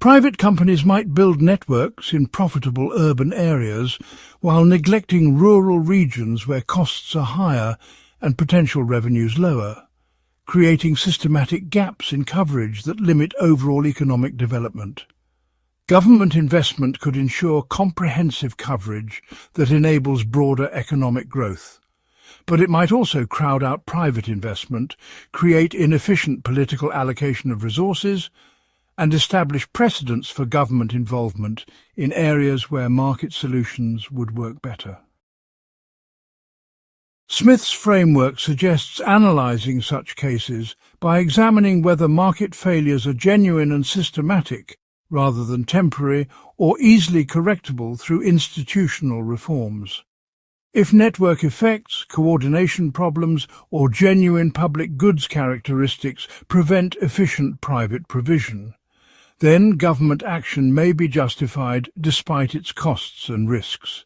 Private companies might build networks in profitable urban areas while neglecting rural regions where costs are higher and potential revenues lower, creating systematic gaps in coverage that limit overall economic development. Government investment could ensure comprehensive coverage that enables broader economic growth, but it might also crowd out private investment, create inefficient political allocation of resources, and establish precedents for government involvement in areas where market solutions would work better. Smith's framework suggests analysing such cases by examining whether market failures are genuine and systematic rather than temporary or easily correctable through institutional reforms. If network effects, coordination problems, or genuine public goods characteristics prevent efficient private provision, then government action may be justified despite its costs and risks.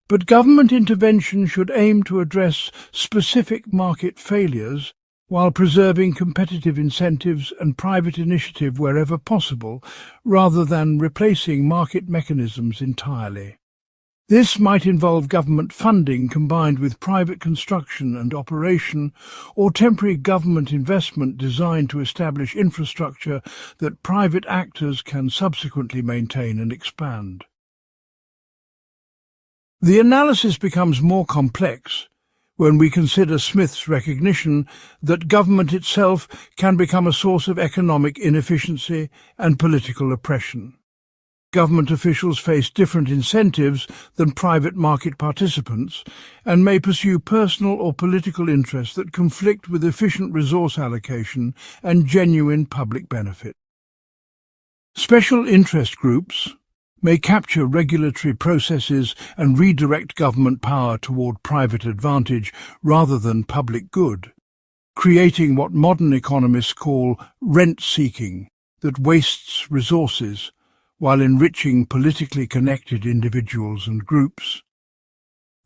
But government intervention should aim to address specific market failures while preserving competitive incentives and private initiative wherever possible, rather than replacing market mechanisms entirely. This might involve government funding combined with private construction and operation, or temporary government investment designed to establish infrastructure that private actors can subsequently maintain and expand. The analysis becomes more complex when we consider Smith's recognition that government itself can become a source of economic inefficiency and political oppression. Government officials face different incentives than private market participants and may pursue personal or political interests that conflict with efficient resource allocation and genuine public benefit. Special interest groups may capture regulatory processes and redirect government power toward private advantage rather than public good, creating what modern economists call rent-seeking that wastes resources while enriching politically connected individuals and groups.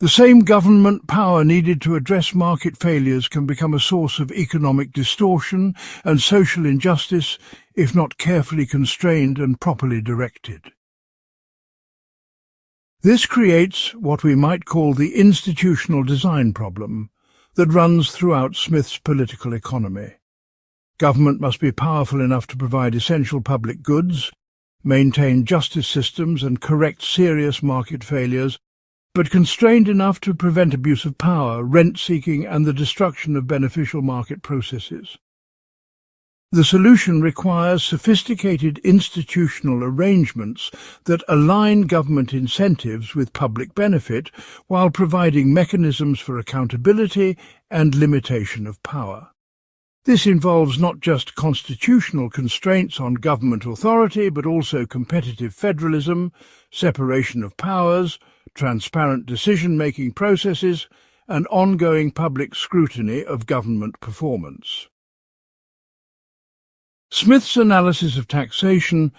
The same government power needed to address market failures can become a source of economic distortion and social injustice if not carefully constrained and properly directed. This creates what we might call the institutional design problem that runs throughout Smith's political economy. Government must be powerful enough to provide essential public goods, maintain justice systems and correct serious market failures, but constrained enough to prevent abuse of power, rent-seeking and the destruction of beneficial market processes. The solution requires sophisticated institutional arrangements that align government incentives with public benefit while providing mechanisms for accountability and limitation of power. This involves not just constitutional constraints on government authority, but also competitive federalism, separation of powers, transparent decision-making processes, and ongoing public scrutiny of government performance. Smith's analysis of taxation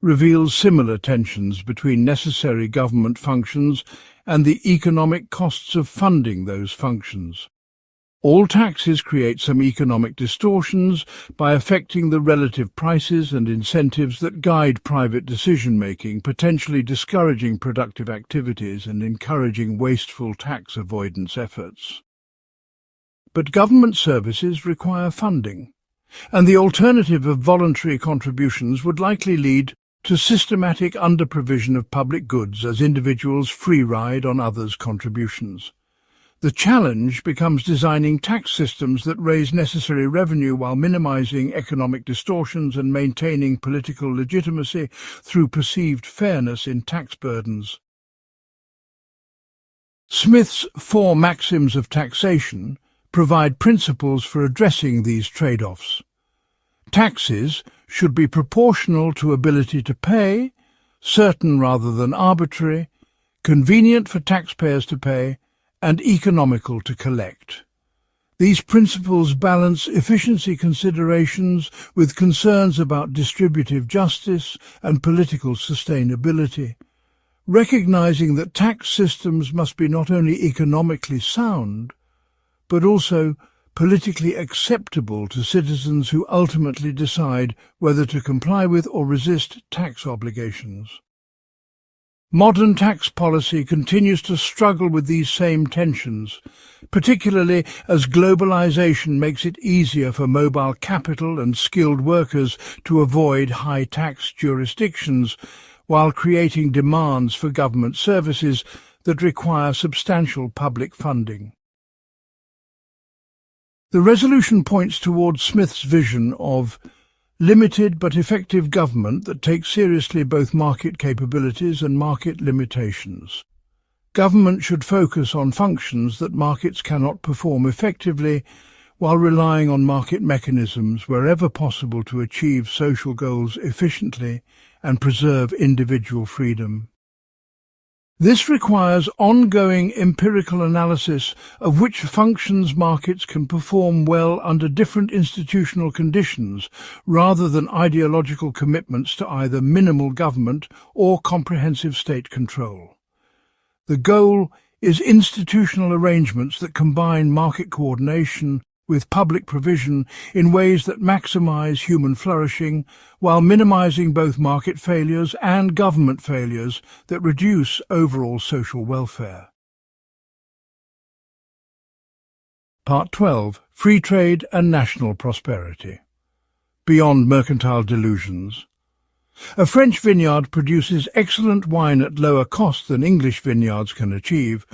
reveals similar tensions between necessary government functions and the economic costs of funding those functions. All taxes create some economic distortions by affecting the relative prices and incentives that guide private decision-making, potentially discouraging productive activities and encouraging wasteful tax avoidance efforts. But government services require funding, and the alternative of voluntary contributions would likely lead to systematic under-provision of public goods as individuals free-ride on others' contributions. The challenge becomes designing tax systems that raise necessary revenue while minimizing economic distortions and maintaining political legitimacy through perceived fairness in tax burdens. Smith's 4 maxims of taxation provide principles for addressing these trade-offs. Taxes should be proportional to ability to pay, certain rather than arbitrary, convenient for taxpayers to pay, and economical to collect. These principles balance efficiency considerations with concerns about distributive justice and political sustainability, recognizing that tax systems must be not only economically sound, but also politically acceptable to citizens who ultimately decide whether to comply with or resist tax obligations. Modern tax policy continues to struggle with these same tensions, particularly as globalization makes it easier for mobile capital and skilled workers to avoid high tax jurisdictions, while creating demands for government services that require substantial public funding. The resolution points towards Smith's vision of limited but effective government that takes seriously both market capabilities and market limitations. Government should focus on functions that markets cannot perform effectively, while relying on market mechanisms wherever possible to achieve social goals efficiently and preserve individual freedom. This requires ongoing empirical analysis of which functions markets can perform well under different institutional conditions, rather than ideological commitments to either minimal government or comprehensive state control. The goal is institutional arrangements that combine market coordination with public provision in ways that maximize human flourishing, while minimizing both market failures and government failures that reduce overall social welfare. Part 12. Free Trade and National Prosperity. Beyond Mercantile Delusions. A French vineyard produces excellent wine at lower cost than English vineyards can achieve,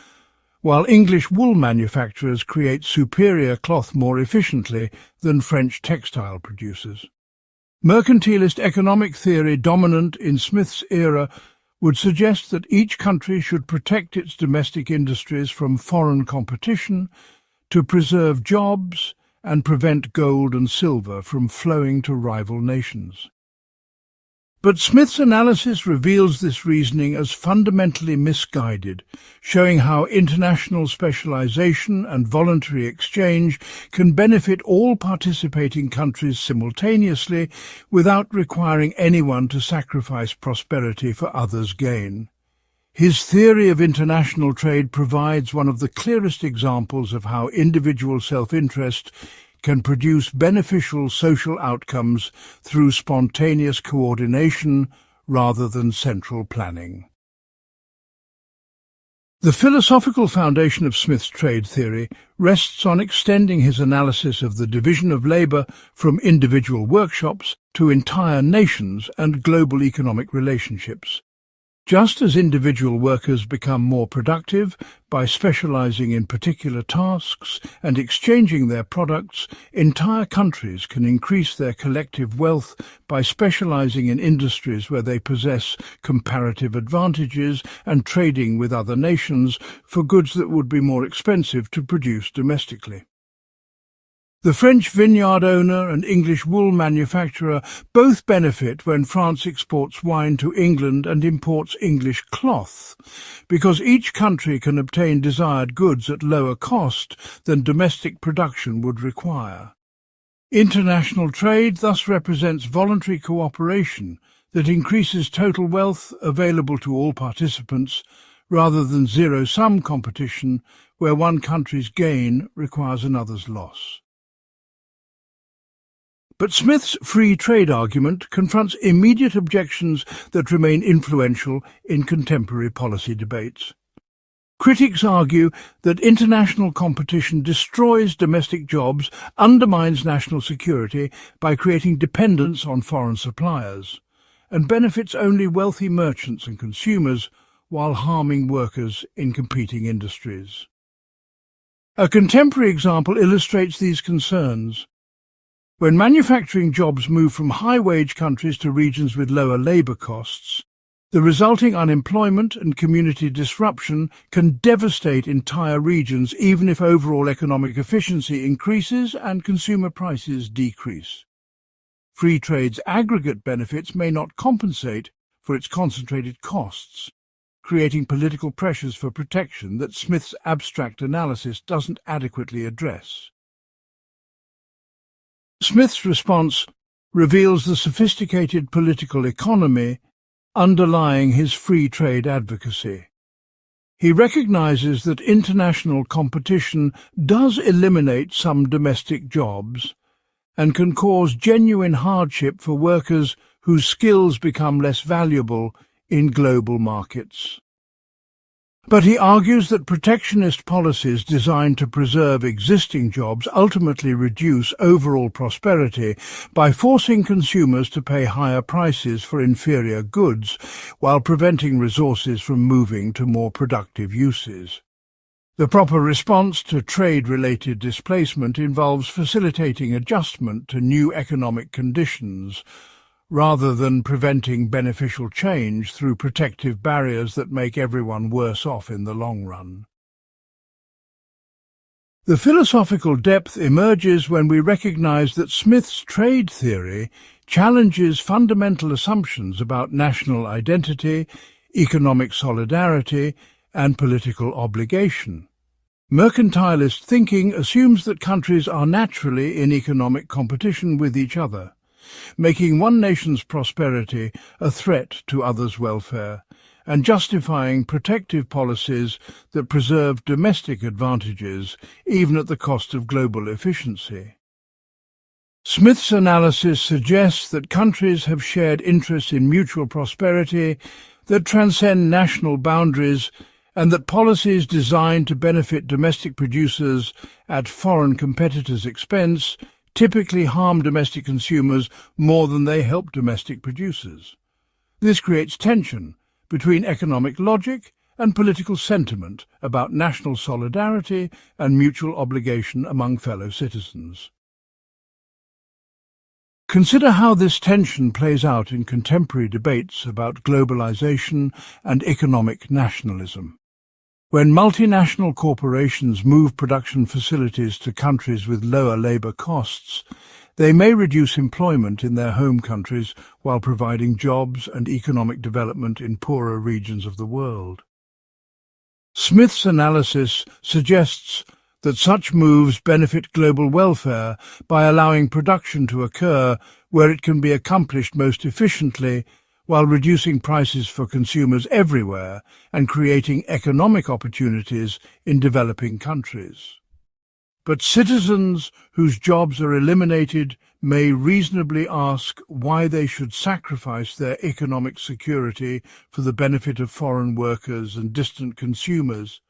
while English wool manufacturers create superior cloth more efficiently than French textile producers. Mercantilist economic theory dominant in Smith's era would suggest that each country should protect its domestic industries from foreign competition to preserve jobs and prevent gold and silver from flowing to rival nations. But Smith's analysis reveals this reasoning as fundamentally misguided, showing how international specialization and voluntary exchange can benefit all participating countries simultaneously without requiring anyone to sacrifice prosperity for others' gain. His theory of international trade provides one of the clearest examples of how individual self-interest can produce beneficial social outcomes through spontaneous coordination rather than central planning. The philosophical foundation of Smith's trade theory rests on extending his analysis of the division of labour from individual workshops to entire nations and global economic relationships. Just as individual workers become more productive by specializing in particular tasks and exchanging their products, entire countries can increase their collective wealth by specializing in industries where they possess comparative advantages and trading with other nations for goods that would be more expensive to produce domestically. The French vineyard owner and English wool manufacturer both benefit when France exports wine to England and imports English cloth, because each country can obtain desired goods at lower cost than domestic production would require. International trade thus represents voluntary cooperation that increases total wealth available to all participants, rather than zero-sum competition where one country's gain requires another's loss. But Smith's free trade argument confronts immediate objections that remain influential in contemporary policy debates. Critics argue that international competition destroys domestic jobs, undermines national security by creating dependence on foreign suppliers, and benefits only wealthy merchants and consumers while harming workers in competing industries. A contemporary example illustrates these concerns. When manufacturing jobs move from high-wage countries to regions with lower labour costs, the resulting unemployment and community disruption can devastate entire regions even if overall economic efficiency increases and consumer prices decrease. Free trade's aggregate benefits may not compensate for its concentrated costs, creating political pressures for protection that Smith's abstract analysis doesn't adequately address. Smith's response reveals the sophisticated political economy underlying his free trade advocacy. He recognizes that international competition does eliminate some domestic jobs and can cause genuine hardship for workers whose skills become less valuable in global markets. But he argues that protectionist policies designed to preserve existing jobs ultimately reduce overall prosperity by forcing consumers to pay higher prices for inferior goods while preventing resources from moving to more productive uses. The proper response to trade-related displacement involves facilitating adjustment to new economic conditions, rather than preventing beneficial change through protective barriers that make everyone worse off in the long run. The philosophical depth emerges when we recognize that Smith's trade theory challenges fundamental assumptions about national identity, economic solidarity, and political obligation. Mercantilist thinking assumes that countries are naturally in economic competition with each other, making one nation's prosperity a threat to others' welfare, and justifying protective policies that preserve domestic advantages even at the cost of global efficiency. Smith's analysis suggests that countries have shared interests in mutual prosperity that transcend national boundaries, and that policies designed to benefit domestic producers at foreign competitors' expense typically harm domestic consumers more than they help domestic producers. This creates tension between economic logic and political sentiment about national solidarity and mutual obligation among fellow citizens. Consider how this tension plays out in contemporary debates about globalization and economic nationalism. When multinational corporations move production facilities to countries with lower labor costs, they may reduce employment in their home countries while providing jobs and economic development in poorer regions of the world. Smith's analysis suggests that such moves benefit global welfare by allowing production to occur where it can be accomplished most efficiently, while reducing prices for consumers everywhere and creating economic opportunities in developing countries. But citizens whose jobs are eliminated may reasonably ask why they should sacrifice their economic security for the benefit of foreign workers and distant consumers,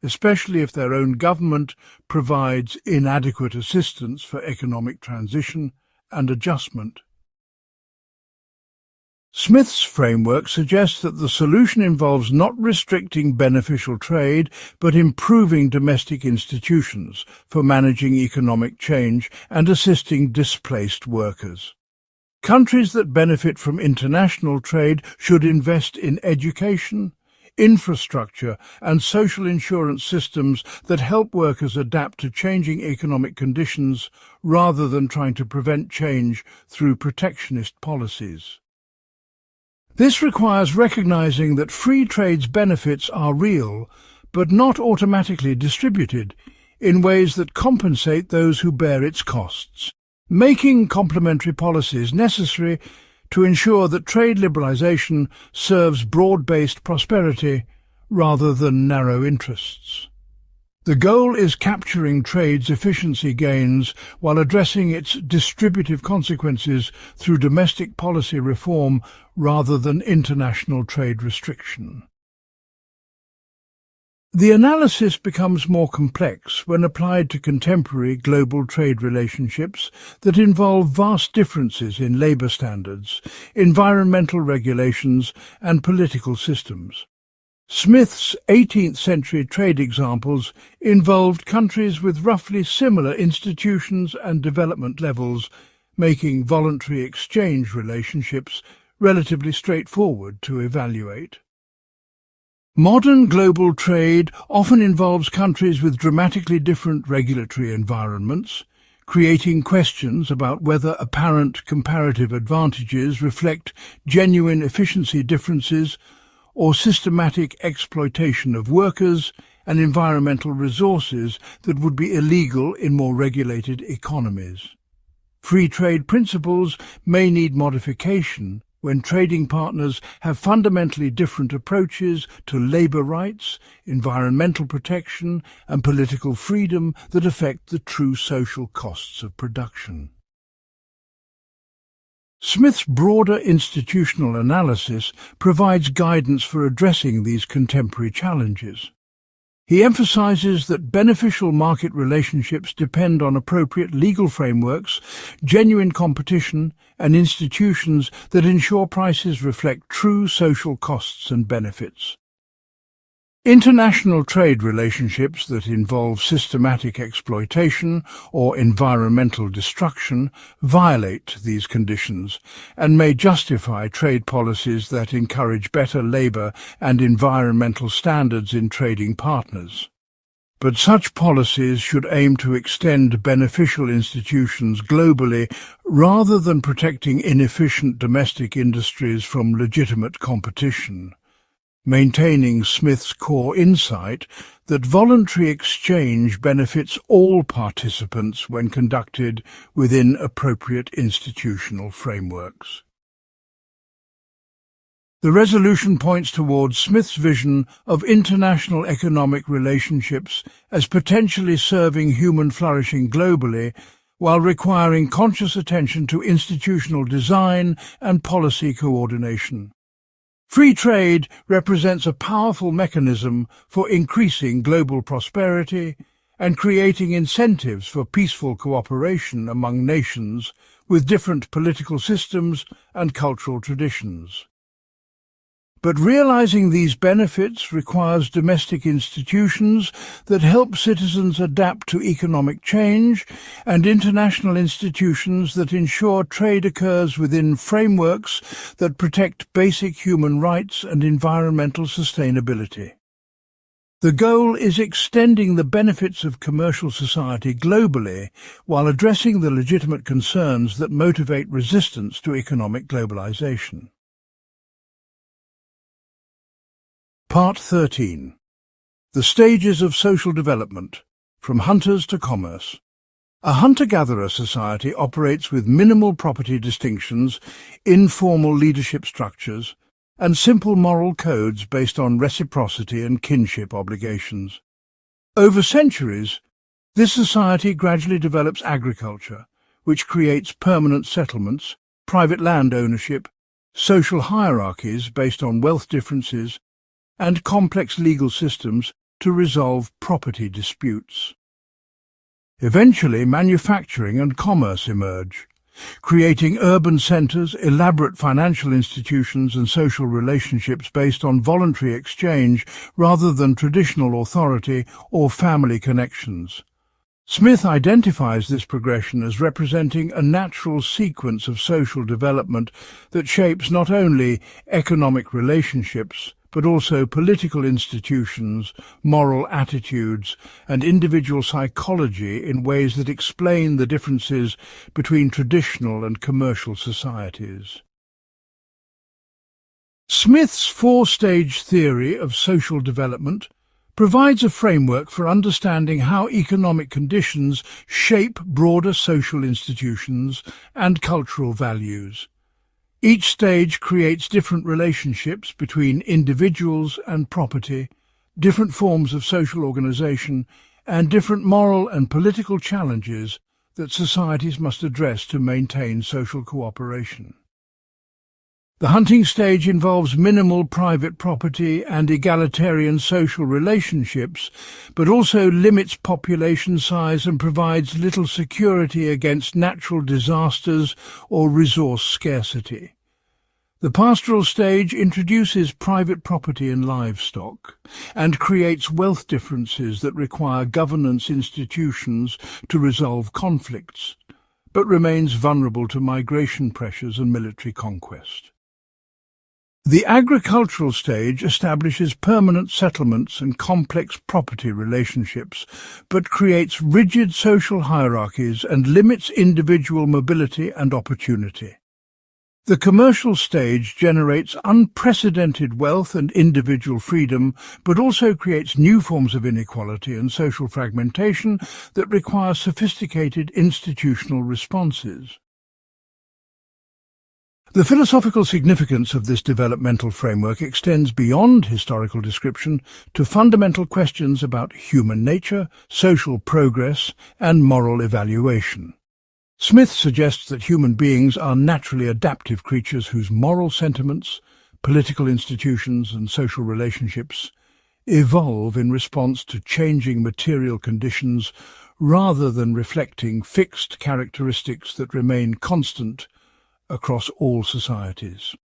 especially if their own government provides inadequate assistance for economic transition and adjustment. Smith's framework suggests that the solution involves not restricting beneficial trade, but improving domestic institutions for managing economic change and assisting displaced workers. Countries that benefit from international trade should invest in education, infrastructure, and social insurance systems that help workers adapt to changing economic conditions rather than trying to prevent change through protectionist policies. This requires recognizing that free trade's benefits are real, but not automatically distributed, in ways that compensate those who bear its costs, making complementary policies necessary to ensure that trade liberalization serves broad-based prosperity rather than narrow interests. The goal is capturing trade's efficiency gains while addressing its distributive consequences through domestic policy reform rather than international trade restriction. The analysis becomes more complex when applied to contemporary global trade relationships that involve vast differences in labor standards, environmental regulations, and political systems. Smith's 18th-century trade examples involved countries with roughly similar institutions and development levels, making voluntary exchange relationships relatively straightforward to evaluate. Modern global trade often involves countries with dramatically different regulatory environments, creating questions about whether apparent comparative advantages reflect genuine efficiency differences or systematic exploitation of workers and environmental resources that would be illegal in more regulated economies. Free trade principles may need modification when trading partners have fundamentally different approaches to labor rights, environmental protection, and political freedom that affect the true social costs of production. Smith's broader institutional analysis provides guidance for addressing these contemporary challenges. He emphasizes that beneficial market relationships depend on appropriate legal frameworks, genuine competition, and institutions that ensure prices reflect true social costs and benefits. International trade relationships that involve systematic exploitation or environmental destruction violate these conditions and may justify trade policies that encourage better labour and environmental standards in trading partners. But such policies should aim to extend beneficial institutions globally rather than protecting inefficient domestic industries from legitimate competition, maintaining Smith's core insight that voluntary exchange benefits all participants when conducted within appropriate institutional frameworks. The resolution points towards Smith's vision of international economic relationships as potentially serving human flourishing globally, while requiring conscious attention to institutional design and policy coordination. Free trade represents a powerful mechanism for increasing global prosperity and creating incentives for peaceful cooperation among nations with different political systems and cultural traditions. But realizing these benefits requires domestic institutions that help citizens adapt to economic change and international institutions that ensure trade occurs within frameworks that protect basic human rights and environmental sustainability. The goal is extending the benefits of commercial society globally while addressing the legitimate concerns that motivate resistance to economic globalization. Part 13. The Stages of Social Development, from Hunters to Commerce. A hunter-gatherer society operates with minimal property distinctions, informal leadership structures, and simple moral codes based on reciprocity and kinship obligations. Over centuries, this society gradually develops agriculture, which creates permanent settlements, private land ownership, social hierarchies based on wealth differences, and complex legal systems to resolve property disputes. Eventually, manufacturing and commerce emerge, creating urban centres, elaborate financial institutions and social relationships based on voluntary exchange rather than traditional authority or family connections. Smith identifies this progression as representing a natural sequence of social development that shapes not only economic relationships, but also political institutions, moral attitudes, and individual psychology in ways that explain the differences between traditional and commercial societies. Smith's four-stage theory of social development provides a framework for understanding how economic conditions shape broader social institutions and cultural values. Each stage creates different relationships between individuals and property, different forms of social organization, and different moral and political challenges that societies must address to maintain social cooperation. The hunting stage involves minimal private property and egalitarian social relationships, but also limits population size and provides little security against natural disasters or resource scarcity. The pastoral stage introduces private property and livestock and creates wealth differences that require governance institutions to resolve conflicts, but remains vulnerable to migration pressures and military conquest. The agricultural stage establishes permanent settlements and complex property relationships, but creates rigid social hierarchies and limits individual mobility and opportunity. The commercial stage generates unprecedented wealth and individual freedom, but also creates new forms of inequality and social fragmentation that require sophisticated institutional responses. The philosophical significance of this developmental framework extends beyond historical description to fundamental questions about human nature, social progress, and moral evaluation. Smith suggests that human beings are naturally adaptive creatures whose moral sentiments, political institutions, and social relationships evolve in response to changing material conditions rather than reflecting fixed characteristics that remain constant across all societies.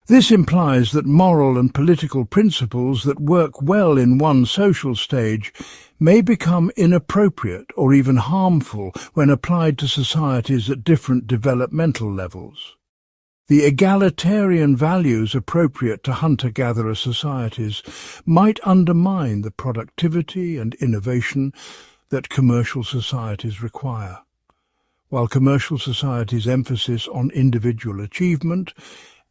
This implies that moral and political principles that work well in one social stage may become inappropriate or even harmful when applied to societies at different developmental levels. The egalitarian values appropriate to hunter-gatherer societies might undermine the productivity and innovation that commercial societies require, while commercial societies' emphasis on individual achievement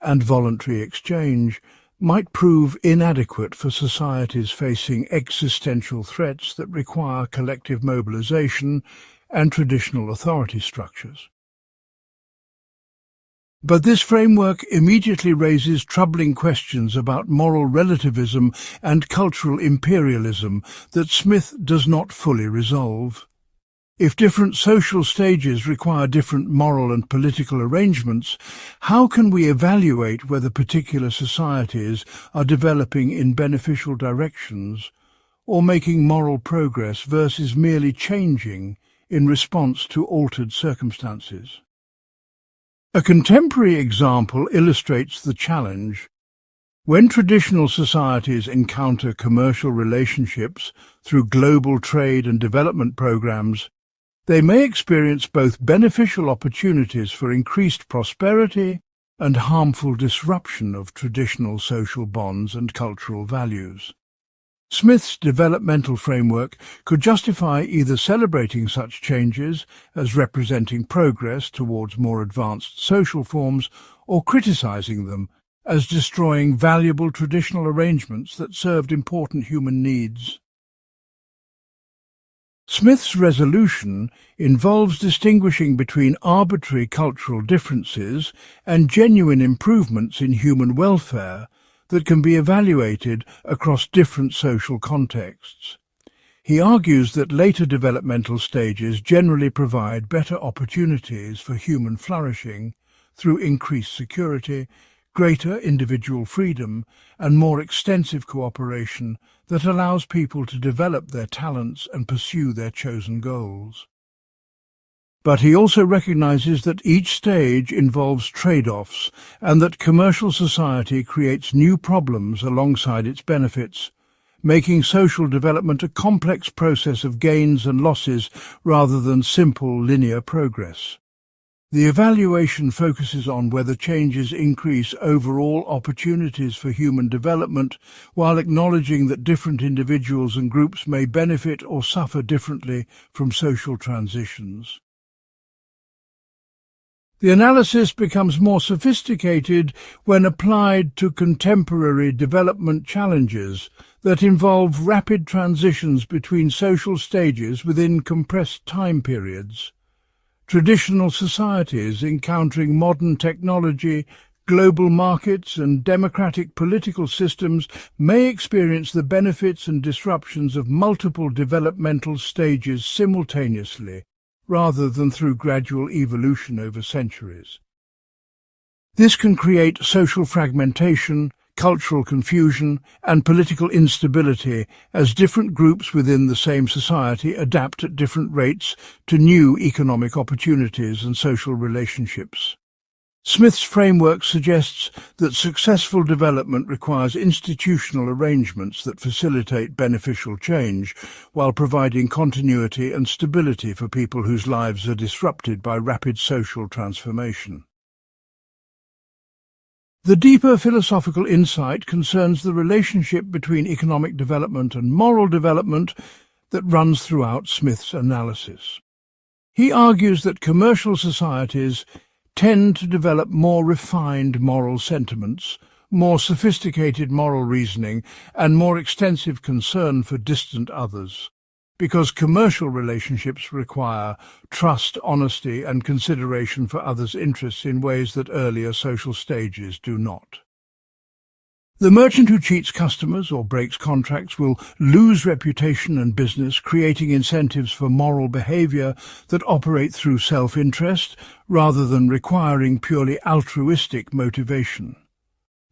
and voluntary exchange might prove inadequate for societies facing existential threats that require collective mobilization and traditional authority structures. But this framework immediately raises troubling questions about moral relativism and cultural imperialism that Smith does not fully resolve. If different social stages require different moral and political arrangements, how can we evaluate whether particular societies are developing in beneficial directions or making moral progress versus merely changing in response to altered circumstances? A contemporary example illustrates the challenge. When traditional societies encounter commercial relationships through global trade and development programs, they may experience both beneficial opportunities for increased prosperity and harmful disruption of traditional social bonds and cultural values. Smith's developmental framework could justify either celebrating such changes as representing progress towards more advanced social forms or criticizing them as destroying valuable traditional arrangements that served important human needs. Smith's resolution involves distinguishing between arbitrary cultural differences and genuine improvements in human welfare that can be evaluated across different social contexts. He argues that later developmental stages generally provide better opportunities for human flourishing through increased security, greater individual freedom, and more extensive cooperation that allows people to develop their talents and pursue their chosen goals. But he also recognizes that each stage involves trade-offs and that commercial society creates new problems alongside its benefits, making social development a complex process of gains and losses rather than simple linear progress. The evaluation focuses on whether changes increase overall opportunities for human development, while acknowledging that different individuals and groups may benefit or suffer differently from social transitions. The analysis becomes more sophisticated when applied to contemporary development challenges that involve rapid transitions between social stages within compressed time periods. Traditional societies encountering modern technology, global markets and democratic political systems may experience the benefits and disruptions of multiple developmental stages simultaneously, rather than through gradual evolution over centuries. This can create social fragmentation, cultural confusion, and political instability as different groups within the same society adapt at different rates to new economic opportunities and social relationships. Smith's framework suggests that successful development requires institutional arrangements that facilitate beneficial change while providing continuity and stability for people whose lives are disrupted by rapid social transformation. The deeper philosophical insight concerns the relationship between economic development and moral development that runs throughout Smith's analysis. He argues that commercial societies tend to develop more refined moral sentiments, more sophisticated moral reasoning, and more extensive concern for distant others, because commercial relationships require trust, honesty, and consideration for others' interests in ways that earlier social stages do not. The merchant who cheats customers or breaks contracts will lose reputation and business, creating incentives for moral behavior that operate through self-interest rather than requiring purely altruistic motivation.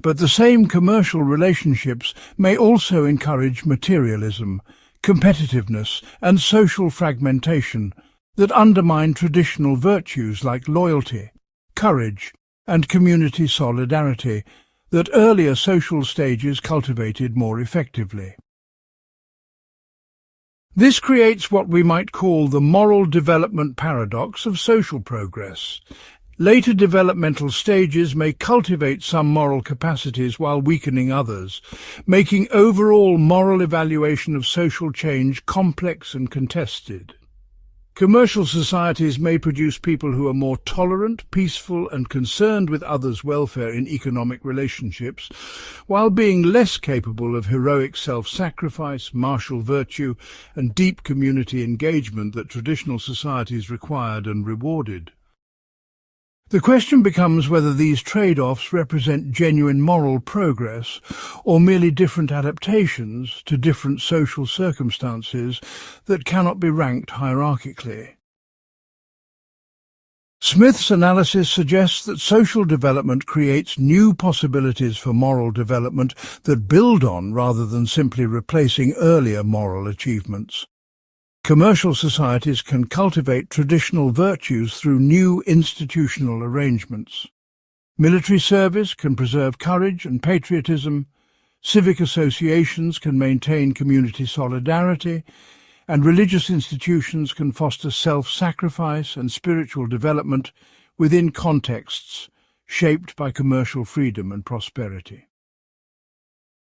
But the same commercial relationships may also encourage materialism, competitiveness, and social fragmentation that undermine traditional virtues like loyalty, courage, and community solidarity that earlier social stages cultivated more effectively. This creates what we might call the moral development paradox of social progress. Later developmental stages may cultivate some moral capacities while weakening others, making overall moral evaluation of social change complex and contested. Commercial societies may produce people who are more tolerant, peaceful, and concerned with others' welfare in economic relationships, while being less capable of heroic self-sacrifice, martial virtue, and deep community engagement that traditional societies required and rewarded. The question becomes whether these trade-offs represent genuine moral progress or merely different adaptations to different social circumstances that cannot be ranked hierarchically. Smith's analysis suggests that social development creates new possibilities for moral development that build on rather than simply replacing earlier moral achievements. Commercial societies can cultivate traditional virtues through new institutional arrangements. Military service can preserve courage and patriotism, civic associations can maintain community solidarity, and religious institutions can foster self-sacrifice and spiritual development within contexts shaped by commercial freedom and prosperity.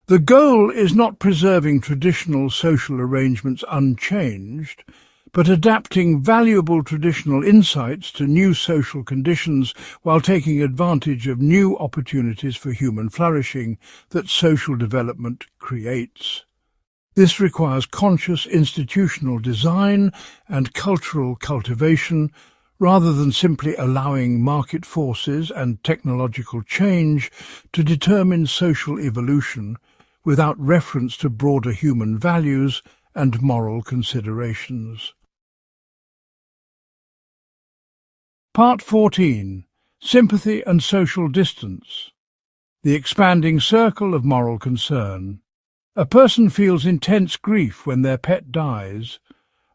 The goal is not preserving traditional social arrangements unchanged, but adapting valuable traditional insights to new social conditions while taking advantage of new opportunities for human flourishing that social development creates. This requires conscious institutional design and cultural cultivation rather than simply allowing market forces and technological change to determine social evolution without reference to broader human values and moral considerations. Part 14. Sympathy and Social Distance. The expanding circle of moral concern. A person feels intense grief when their pet dies,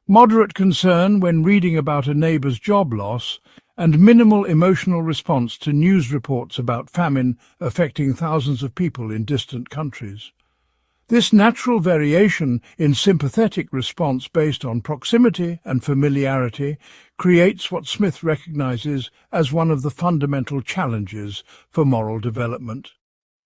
moderate concern when reading about a neighbour's job loss, and minimal emotional response to news reports about famine affecting thousands of people in distant countries. This natural variation in sympathetic response based on proximity and familiarity creates what Smith recognizes as one of the fundamental challenges for moral development.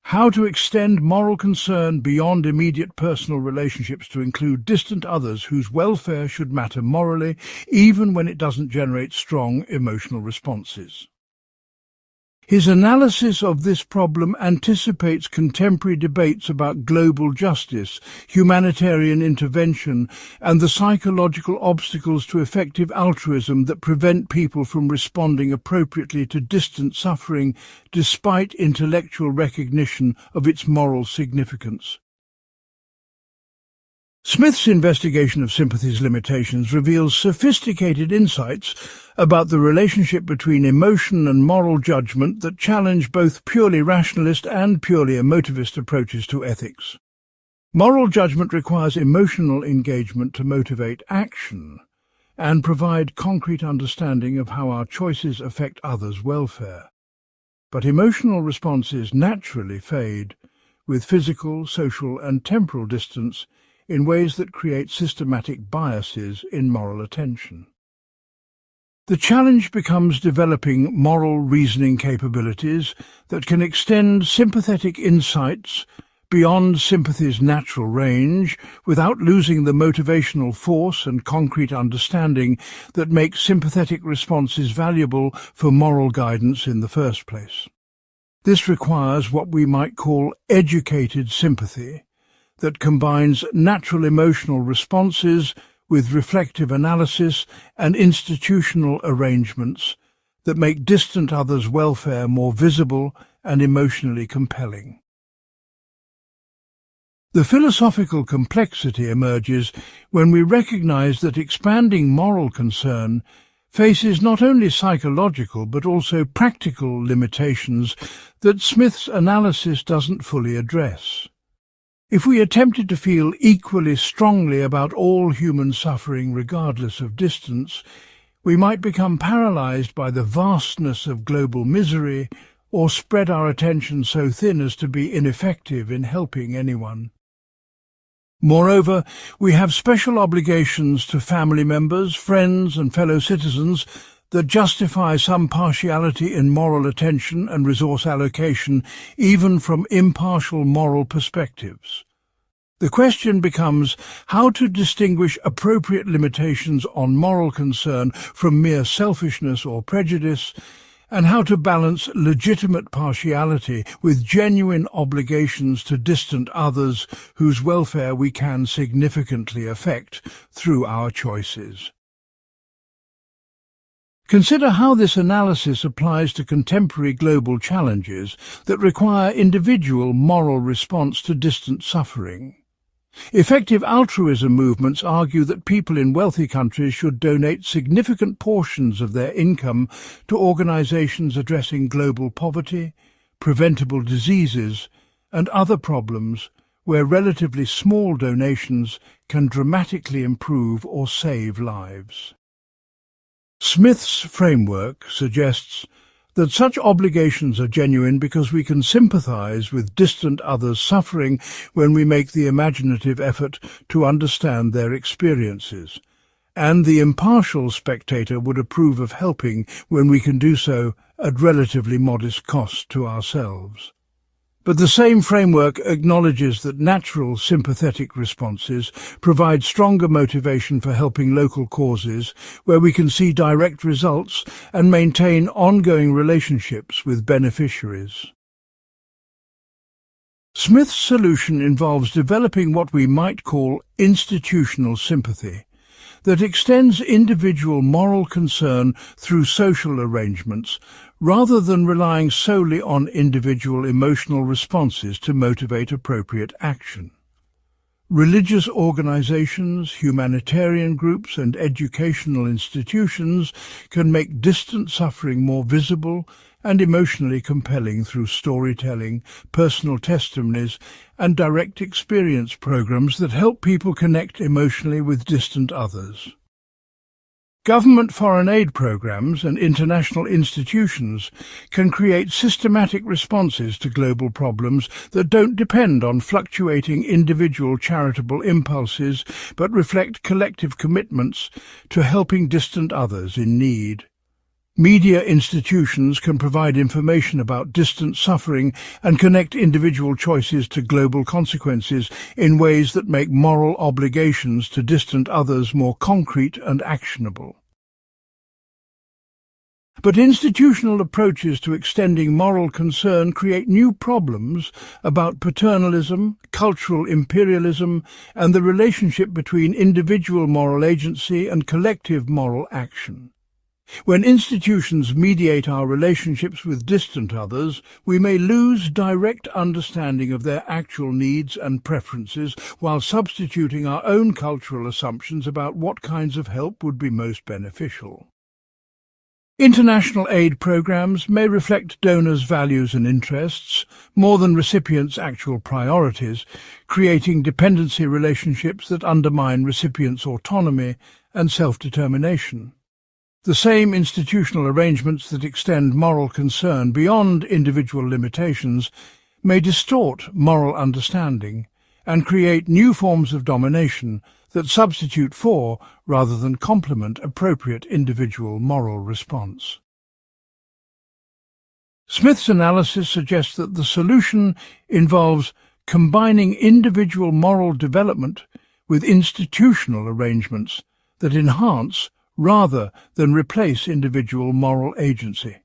How to extend moral concern beyond immediate personal relationships to include distant others whose welfare should matter morally, even when it doesn't generate strong emotional responses. His analysis of this problem anticipates contemporary debates about global justice, humanitarian intervention, and the psychological obstacles to effective altruism that prevent people from responding appropriately to distant suffering despite intellectual recognition of its moral significance. Smith's investigation of sympathy's limitations reveals sophisticated insights about the relationship between emotion and moral judgment that challenge both purely rationalist and purely emotivist approaches to ethics. Moral judgment requires emotional engagement to motivate action and provide concrete understanding of how our choices affect others' welfare. But emotional responses naturally fade with physical, social, and temporal distance in ways that create systematic biases in moral attention. The challenge becomes developing moral reasoning capabilities that can extend sympathetic insights beyond sympathy's natural range without losing the motivational force and concrete understanding that make sympathetic responses valuable for moral guidance in the first place. This requires what we might call educated sympathy, that combines natural emotional responses with reflective analysis and institutional arrangements that make distant others' welfare more visible and emotionally compelling. The philosophical complexity emerges when we recognize that expanding moral concern faces not only psychological but also practical limitations that Smith's analysis doesn't fully address. If we attempted to feel equally strongly about all human suffering regardless of distance, we might become paralyzed by the vastness of global misery or spread our attention so thin as to be ineffective in helping anyone. Moreover, we have special obligations to family members, friends and fellow citizens that justify some partiality in moral attention and resource allocation, even from impartial moral perspectives. The question becomes how to distinguish appropriate limitations on moral concern from mere selfishness or prejudice, and how to balance legitimate partiality with genuine obligations to distant others whose welfare we can significantly affect through our choices. Consider how this analysis applies to contemporary global challenges that require individual moral response to distant suffering. Effective altruism movements argue that people in wealthy countries should donate significant portions of their income to organizations addressing global poverty, preventable diseases, and other problems where relatively small donations can dramatically improve or save lives. Smith's framework suggests that such obligations are genuine because we can sympathize with distant others' suffering when we make the imaginative effort to understand their experiences, and the impartial spectator would approve of helping when we can do so at relatively modest cost to ourselves. But the same framework acknowledges that natural sympathetic responses provide stronger motivation for helping local causes where we can see direct results and maintain ongoing relationships with beneficiaries. Smith's solution involves developing what we might call institutional sympathy, that extends individual moral concern through social arrangements rather than relying solely on individual emotional responses to motivate appropriate action. Religious organizations, humanitarian groups, and educational institutions can make distant suffering more visible and emotionally compelling through storytelling, personal testimonies, and direct experience programs that help people connect emotionally with distant others. Government foreign aid programs and international institutions can create systematic responses to global problems that don't depend on fluctuating individual charitable impulses but reflect collective commitments to helping distant others in need. Media institutions can provide information about distant suffering and connect individual choices to global consequences in ways that make moral obligations to distant others more concrete and actionable. But institutional approaches to extending moral concern create new problems about paternalism, cultural imperialism, and the relationship between individual moral agency and collective moral action. When institutions mediate our relationships with distant others, we may lose direct understanding of their actual needs and preferences while substituting our own cultural assumptions about what kinds of help would be most beneficial. International aid programs may reflect donors' values and interests more than recipients' actual priorities, creating dependency relationships that undermine recipients' autonomy and self-determination. The same institutional arrangements that extend moral concern beyond individual limitations may distort moral understanding and create new forms of domination that substitute for, rather than complement, appropriate individual moral response. Smith's analysis suggests that the solution involves combining individual moral development with institutional arrangements that enhance rather than replace individual moral agency.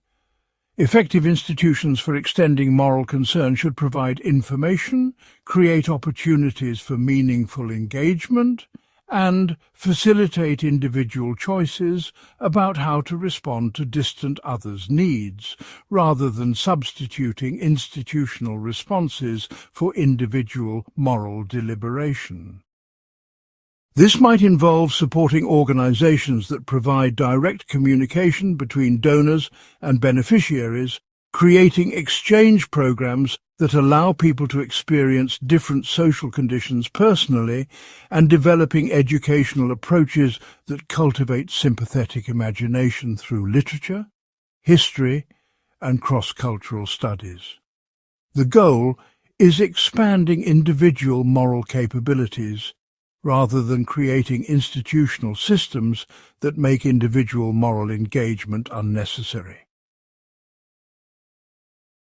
Effective institutions for extending moral concern should provide information, create opportunities for meaningful engagement, and facilitate individual choices about how to respond to distant others' needs, rather than substituting institutional responses for individual moral deliberation. This might involve supporting organizations that provide direct communication between donors and beneficiaries, creating exchange programs that allow people to experience different social conditions personally, and developing educational approaches that cultivate sympathetic imagination through literature, history, and cross-cultural studies. The goal is expanding individual moral capabilities rather than creating institutional systems that make individual moral engagement unnecessary.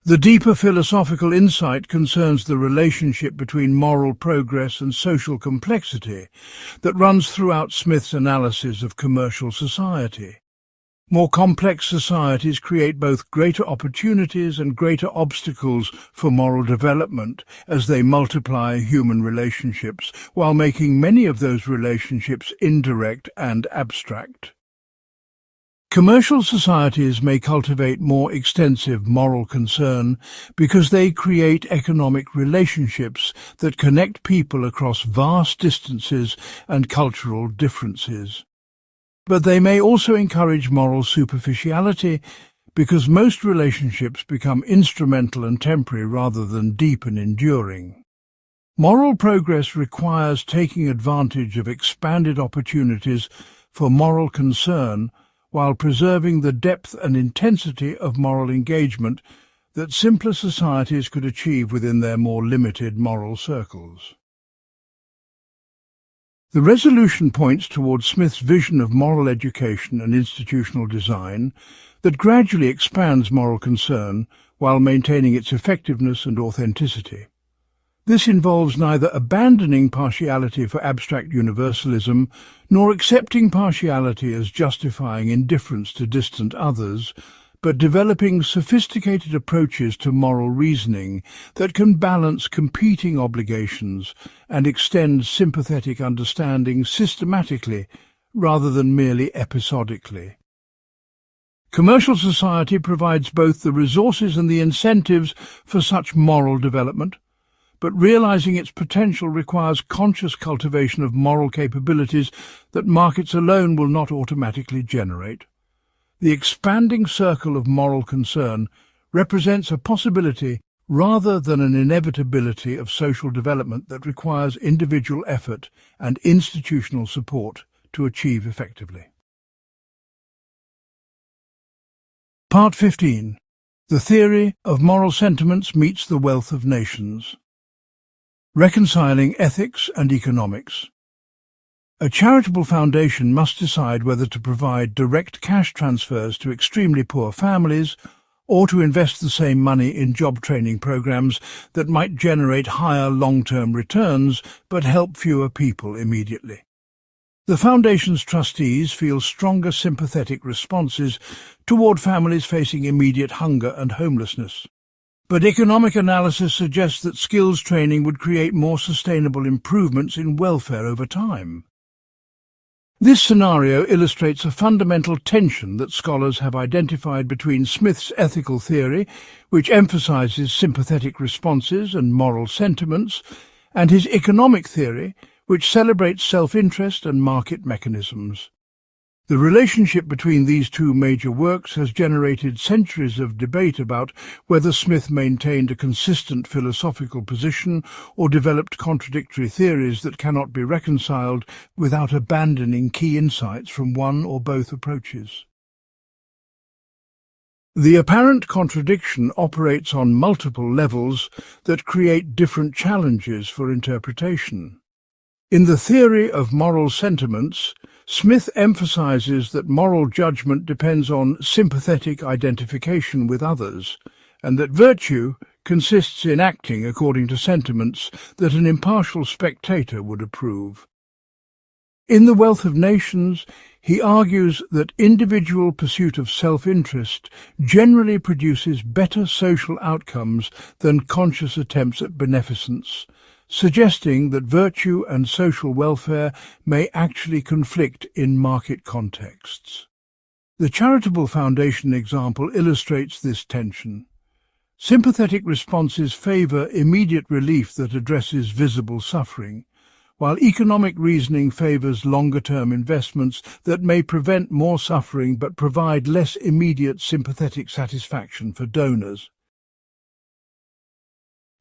The deeper philosophical insight concerns the relationship between moral progress and social complexity that runs throughout Smith's analysis of commercial society. More complex societies create both greater opportunities and greater obstacles for moral development as they multiply human relationships, while making many of those relationships indirect and abstract. Commercial societies may cultivate more extensive moral concern because they create economic relationships that connect people across vast distances and cultural differences. But they may also encourage moral superficiality because most relationships become instrumental and temporary rather than deep and enduring. Moral progress requires taking advantage of expanded opportunities for moral concern while preserving the depth and intensity of moral engagement that simpler societies could achieve within their more limited moral circles. The resolution points towards Smith's vision of moral education and institutional design that gradually expands moral concern while maintaining its effectiveness and authenticity. This involves neither abandoning partiality for abstract universalism nor accepting partiality as justifying indifference to distant others, but developing sophisticated approaches to moral reasoning that can balance competing obligations and extend sympathetic understanding systematically rather than merely episodically. Commercial society provides both the resources and the incentives for such moral development, but realizing its potential requires conscious cultivation of moral capabilities that markets alone will not automatically generate. The expanding circle of moral concern represents a possibility rather than an inevitability of social development that requires individual effort and institutional support to achieve effectively. Part 15. The Theory of Moral Sentiments Meets the Wealth of Nations. Reconciling ethics and economics. A charitable foundation must decide whether to provide direct cash transfers to extremely poor families or to invest the same money in job training programs that might generate higher long-term returns but help fewer people immediately. The foundation's trustees feel stronger sympathetic responses toward families facing immediate hunger and homelessness. But economic analysis suggests that skills training would create more sustainable improvements in welfare over time. This scenario illustrates a fundamental tension that scholars have identified between Smith's ethical theory, which emphasizes sympathetic responses and moral sentiments, and his economic theory, which celebrates self-interest and market mechanisms. The relationship between these two major works has generated centuries of debate about whether Smith maintained a consistent philosophical position or developed contradictory theories that cannot be reconciled without abandoning key insights from one or both approaches. The apparent contradiction operates on multiple levels that create different challenges for interpretation. In the theory of moral sentiments, Smith emphasizes that moral judgment depends on sympathetic identification with others, and that virtue consists in acting according to sentiments that an impartial spectator would approve. In The Wealth of Nations, he argues that individual pursuit of self-interest generally produces better social outcomes than conscious attempts at beneficence, suggesting that virtue and social welfare may actually conflict in market contexts. The charitable foundation example illustrates this tension. Sympathetic responses favor immediate relief that addresses visible suffering, while economic reasoning favors longer-term investments that may prevent more suffering but provide less immediate sympathetic satisfaction for donors.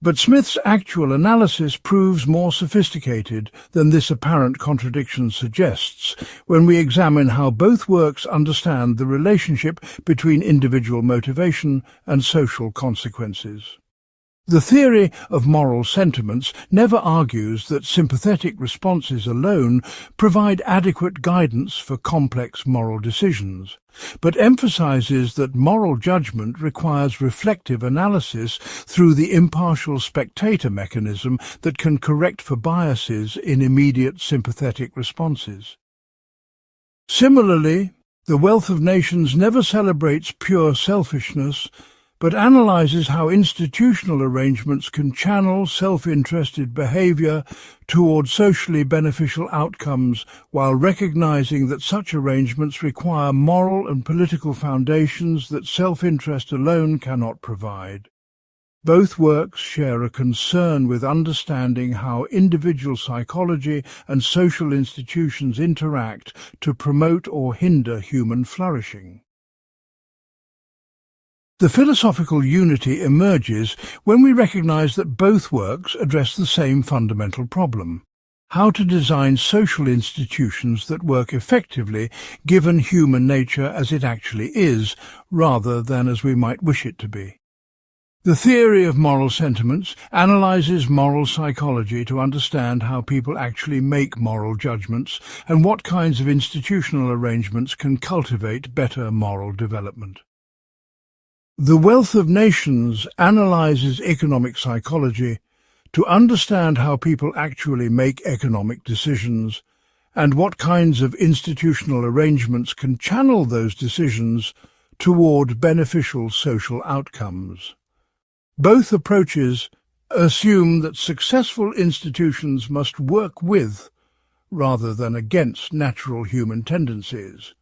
But Smith's actual analysis proves more sophisticated than this apparent contradiction suggests when we examine how both works understand the relationship between individual motivation and social consequences. The theory of moral sentiments never argues that sympathetic responses alone provide adequate guidance for complex moral decisions, but emphasizes that moral judgment requires reflective analysis through the impartial spectator mechanism that can correct for biases in immediate sympathetic responses. Similarly, The Wealth of Nations never celebrates pure selfishness, but analyzes how institutional arrangements can channel self-interested behavior toward socially beneficial outcomes while recognizing that such arrangements require moral and political foundations that self-interest alone cannot provide. Both works share a concern with understanding how individual psychology and social institutions interact to promote or hinder human flourishing. The philosophical unity emerges when we recognize that both works address the same fundamental problem: how to design social institutions that work effectively given human nature as it actually is, rather than as we might wish it to be. The theory of moral sentiments analyzes moral psychology to understand how people actually make moral judgments and what kinds of institutional arrangements can cultivate better moral development. The Wealth of Nations analyzes economic psychology to understand how people actually make economic decisions and what kinds of institutional arrangements can channel those decisions toward beneficial social outcomes. Both approaches assume that successful institutions must work with, rather than against, natural human tendencies,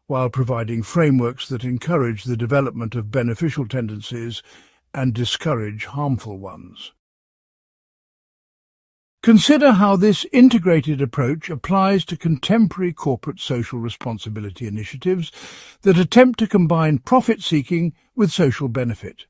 while providing frameworks that encourage the development of beneficial tendencies and discourage harmful ones. Consider how this integrated approach applies to contemporary corporate social responsibility initiatives that attempt to combine profit-seeking with social benefit.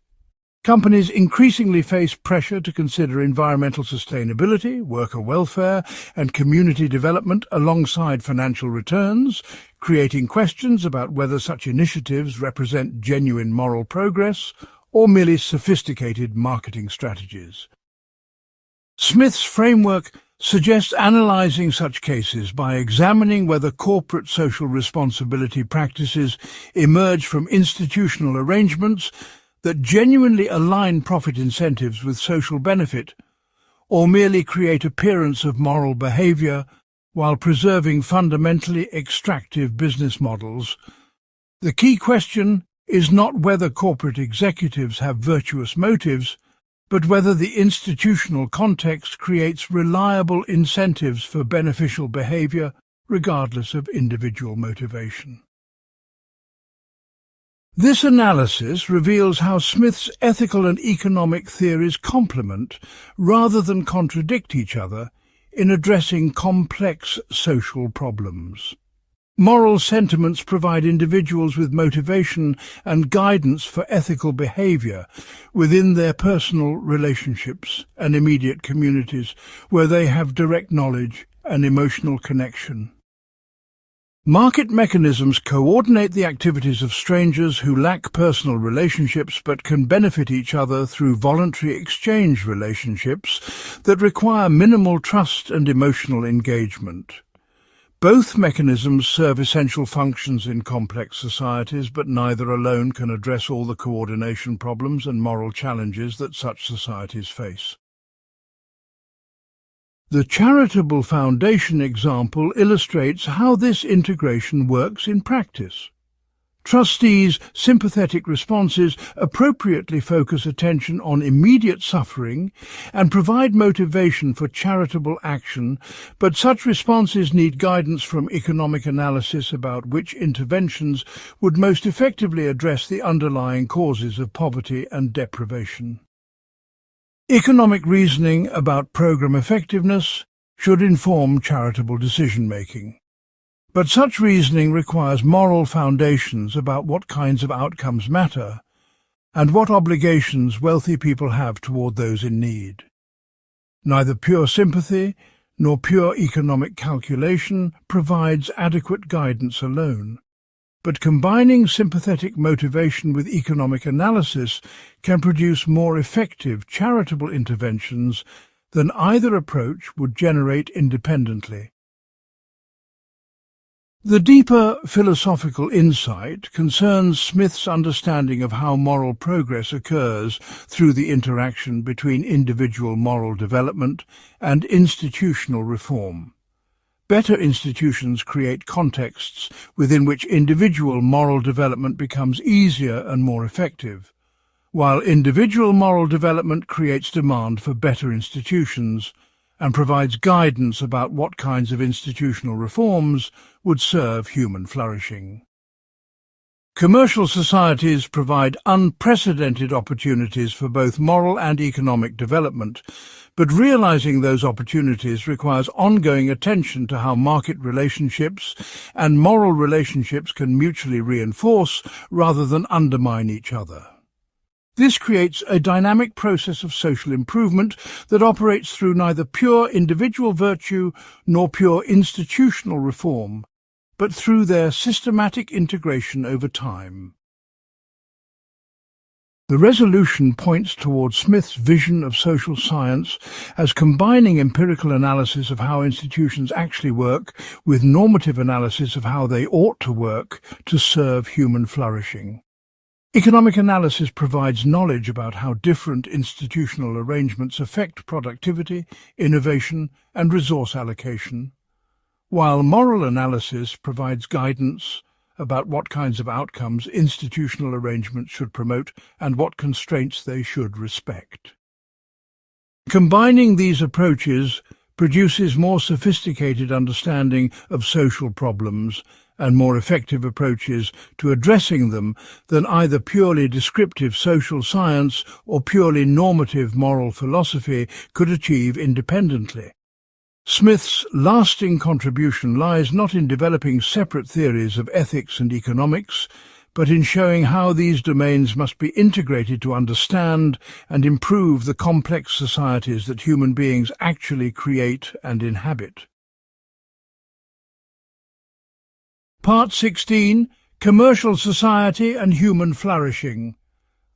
Companies increasingly face pressure to consider environmental sustainability, worker welfare, and community development alongside financial returns, creating questions about whether such initiatives represent genuine moral progress or merely sophisticated marketing strategies. Smith's framework suggests analyzing such cases by examining whether corporate social responsibility practices emerge from institutional arrangements that genuinely align profit incentives with social benefit, or merely create appearance of moral behavior while preserving fundamentally extractive business models. The key question is not whether corporate executives have virtuous motives, but whether the institutional context creates reliable incentives for beneficial behavior, regardless of individual motivation. This analysis reveals how Smith's ethical and economic theories complement, rather than contradict each other, in addressing complex social problems. Moral sentiments provide individuals with motivation and guidance for ethical behavior within their personal relationships and immediate communities, where they have direct knowledge and emotional connection. Market mechanisms coordinate the activities of strangers who lack personal relationships but can benefit each other through voluntary exchange relationships that require minimal trust and emotional engagement. Both mechanisms serve essential functions in complex societies, but neither alone can address all the coordination problems and moral challenges that such societies face. The charitable foundation example illustrates how this integration works in practice. Trustees' sympathetic responses appropriately focus attention on immediate suffering and provide motivation for charitable action, but such responses need guidance from economic analysis about which interventions would most effectively address the underlying causes of poverty and deprivation. Economic reasoning about program effectiveness should inform charitable decision-making. But such reasoning requires moral foundations about what kinds of outcomes matter and what obligations wealthy people have toward those in need. Neither pure sympathy nor pure economic calculation provides adequate guidance alone, but combining sympathetic motivation with economic analysis can produce more effective charitable interventions than either approach would generate independently. The deeper philosophical insight concerns Smith's understanding of how moral progress occurs through the interaction between individual moral development and institutional reform. Better institutions create contexts within which individual moral development becomes easier and more effective, while individual moral development creates demand for better institutions and provides guidance about what kinds of institutional reforms would serve human flourishing. Commercial societies provide unprecedented opportunities for both moral and economic development, but realizing those opportunities requires ongoing attention to how market relationships and moral relationships can mutually reinforce rather than undermine each other. This creates a dynamic process of social improvement that operates through neither pure individual virtue nor pure institutional reform, but through their systematic integration over time. The resolution points towards Smith's vision of social science as combining empirical analysis of how institutions actually work with normative analysis of how they ought to work to serve human flourishing. Economic analysis provides knowledge about how different institutional arrangements affect productivity, innovation, and resource allocation, while moral analysis provides guidance about what kinds of outcomes institutional arrangements should promote and what constraints they should respect. Combining these approaches produces more sophisticated understanding of social problems and more effective approaches to addressing them than either purely descriptive social science or purely normative moral philosophy could achieve independently. Smith's lasting contribution lies not in developing separate theories of ethics and economics, but in showing how these domains must be integrated to understand and improve the complex societies that human beings actually create and inhabit. Part 16, Commercial Society and Human Flourishing.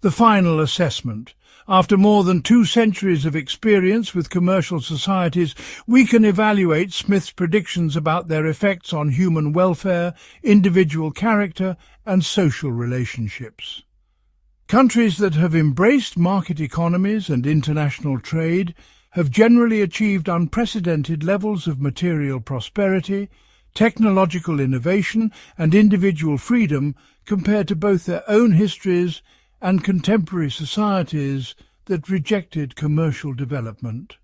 The final assessment. After more than 2 centuries of experience with commercial societies, we can evaluate Smith's predictions about their effects on human welfare, individual character, and social relationships. Countries that have embraced market economies and international trade have generally achieved unprecedented levels of material prosperity, technological innovation, and individual freedom compared to both their own histories and contemporary societies that rejected commercial development.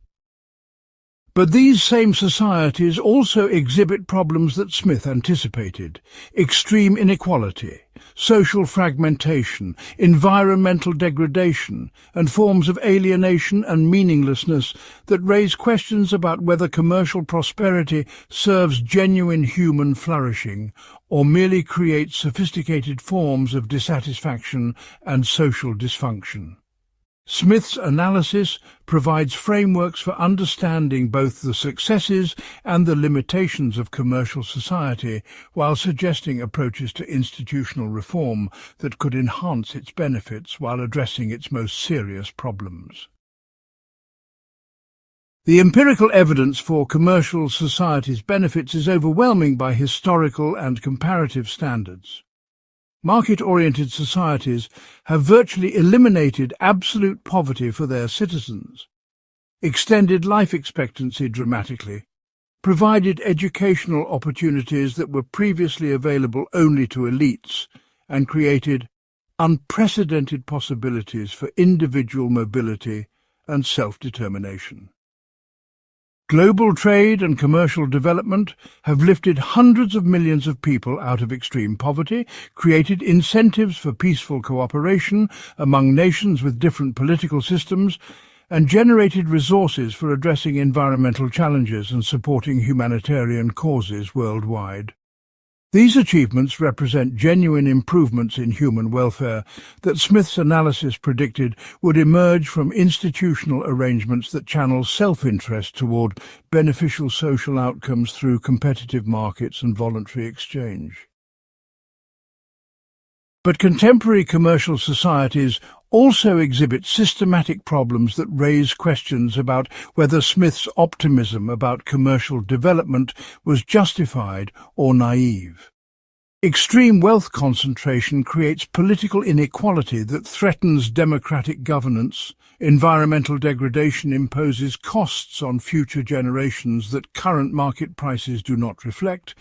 But these same societies also exhibit problems that Smith anticipated: extreme inequality, social fragmentation, environmental degradation, and forms of alienation and meaninglessness that raise questions about whether commercial prosperity serves genuine human flourishing or merely creates sophisticated forms of dissatisfaction and social dysfunction. Smith's analysis provides frameworks for understanding both the successes and the limitations of commercial society, while suggesting approaches to institutional reform that could enhance its benefits while addressing its most serious problems. The empirical evidence for commercial society's benefits is overwhelming by historical and comparative standards. Market-oriented societies have virtually eliminated absolute poverty for their citizens, extended life expectancy dramatically, provided educational opportunities that were previously available only to elites, and created unprecedented possibilities for individual mobility and self-determination. Global trade and commercial development have lifted hundreds of millions of people out of extreme poverty, created incentives for peaceful cooperation among nations with different political systems, and generated resources for addressing environmental challenges and supporting humanitarian causes worldwide. These achievements represent genuine improvements in human welfare that Smith's analysis predicted would emerge from institutional arrangements that channel self-interest toward beneficial social outcomes through competitive markets and voluntary exchange. But contemporary commercial societies also exhibit systematic problems that raise questions about whether Smith's optimism about commercial development was justified or naive. Extreme wealth concentration creates political inequality that threatens democratic governance. Environmental degradation imposes costs on future generations that current market prices do not reflect,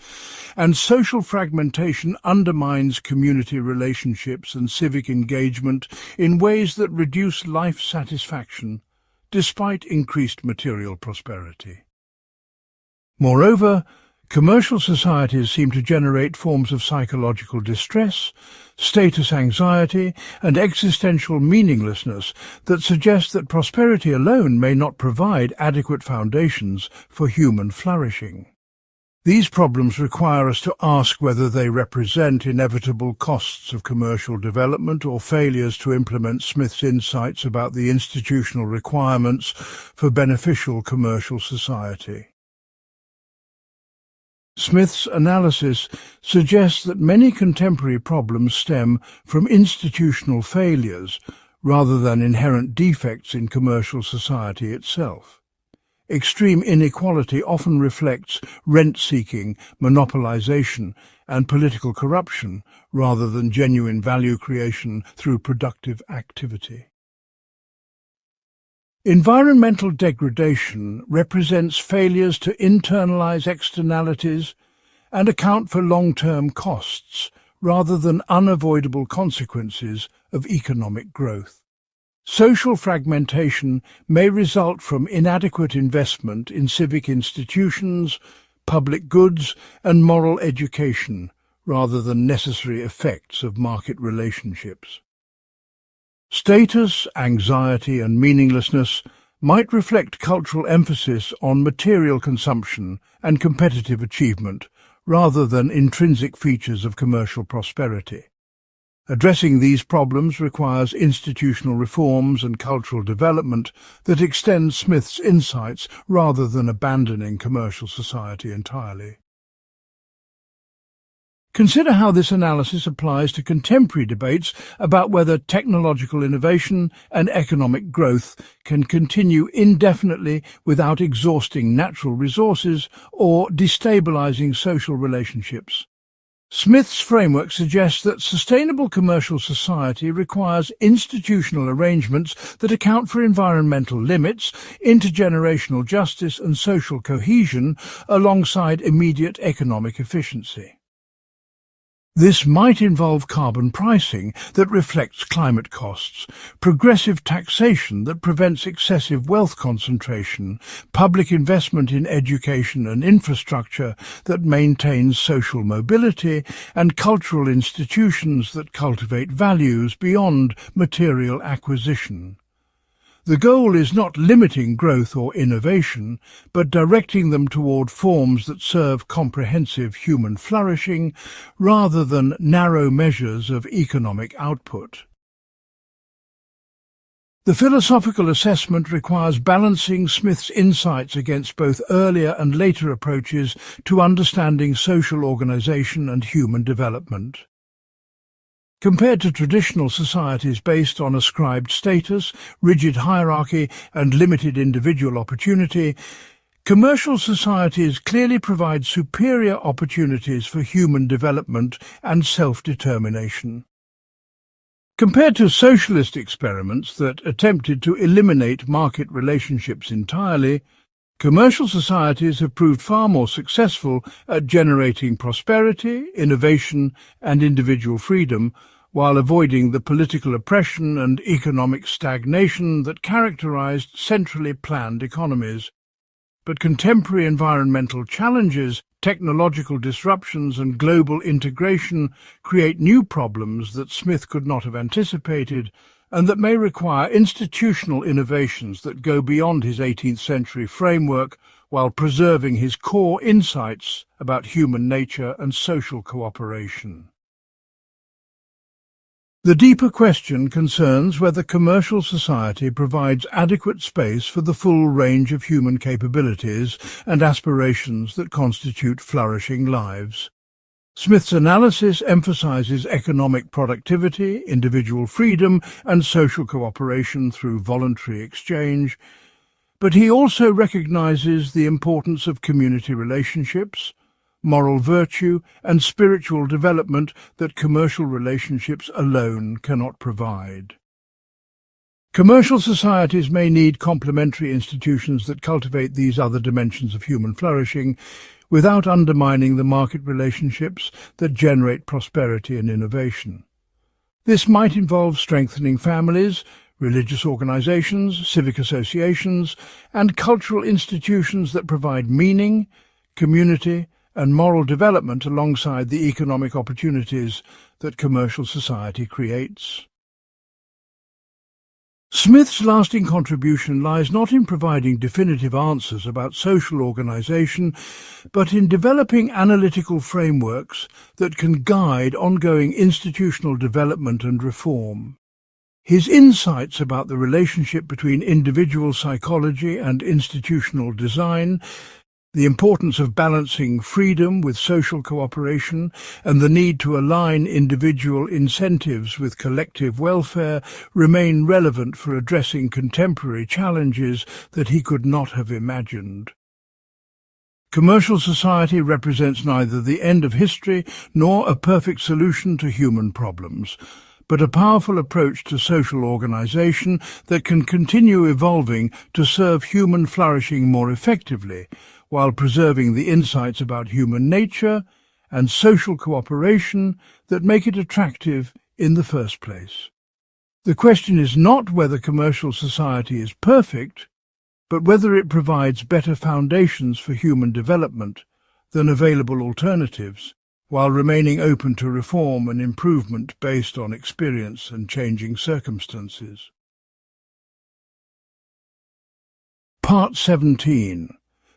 and social fragmentation undermines community relationships and civic engagement in ways that reduce life satisfaction, despite increased material prosperity. Moreover, commercial societies seem to generate forms of psychological distress, status anxiety, and existential meaninglessness that suggest that prosperity alone may not provide adequate foundations for human flourishing. These problems require us to ask whether they represent inevitable costs of commercial development or failures to implement Smith's insights about the institutional requirements for beneficial commercial society. Smith's analysis suggests that many contemporary problems stem from institutional failures rather than inherent defects in commercial society itself. Extreme inequality often reflects rent-seeking, monopolization, and political corruption rather than genuine value creation through productive activity. Environmental degradation represents failures to internalize externalities and account for long-term costs rather than unavoidable consequences of economic growth. Social fragmentation may result from inadequate investment in civic institutions, public goods, and moral education rather than necessary effects of market relationships. Status, anxiety, and meaninglessness might reflect cultural emphasis on material consumption and competitive achievement rather than intrinsic features of commercial prosperity. Addressing these problems requires institutional reforms and cultural development that extend Smith's insights rather than abandoning commercial society entirely. Consider how this analysis applies to contemporary debates about whether technological innovation and economic growth can continue indefinitely without exhausting natural resources or destabilizing social relationships. Smith's framework suggests that sustainable commercial society requires institutional arrangements that account for environmental limits, intergenerational justice, and social cohesion alongside immediate economic efficiency. This might involve carbon pricing that reflects climate costs, progressive taxation that prevents excessive wealth concentration, public investment in education and infrastructure that maintains social mobility, and cultural institutions that cultivate values beyond material acquisition. The goal is not limiting growth or innovation, but directing them toward forms that serve comprehensive human flourishing rather than narrow measures of economic output. The philosophical assessment requires balancing Smith's insights against both earlier and later approaches to understanding social organization and human development. Compared to traditional societies based on ascribed status, rigid hierarchy, and limited individual opportunity, commercial societies clearly provide superior opportunities for human development and self-determination. Compared to socialist experiments that attempted to eliminate market relationships entirely, commercial societies have proved far more successful at generating prosperity, innovation, and individual freedom, while avoiding the political oppression and economic stagnation that characterized centrally planned economies. But contemporary environmental challenges, technological disruptions, and global integration create new problems that Smith could not have anticipated, and that may require institutional innovations that go beyond his 18th century framework while preserving his core insights about human nature and social cooperation. The deeper question concerns whether commercial society provides adequate space for the full range of human capabilities and aspirations that constitute flourishing lives. Smith's analysis emphasizes economic productivity, individual freedom, and social cooperation through voluntary exchange, but he also recognizes the importance of community relationships, moral virtue, and spiritual development that commercial relationships alone cannot provide. Commercial societies may need complementary institutions that cultivate these other dimensions of human flourishing without undermining the market relationships that generate prosperity and innovation. This might involve strengthening families, religious organizations, civic associations, and cultural institutions that provide meaning, community, and moral development alongside the economic opportunities that commercial society creates. Smith's lasting contribution lies not in providing definitive answers about social organization, but in developing analytical frameworks that can guide ongoing institutional development and reform. His insights about the relationship between individual psychology and institutional design, the importance of balancing freedom with social cooperation, and the need to align individual incentives with collective welfare remain relevant for addressing contemporary challenges that he could not have imagined. Commercial society represents neither the end of history nor a perfect solution to human problems, but a powerful approach to social organization that can continue evolving to serve human flourishing more effectively, while preserving the insights about human nature and social cooperation that make it attractive in the first place. The question is not whether commercial society is perfect, but whether it provides better foundations for human development than available alternatives, while remaining open to reform and improvement based on experience and changing circumstances. Part 17.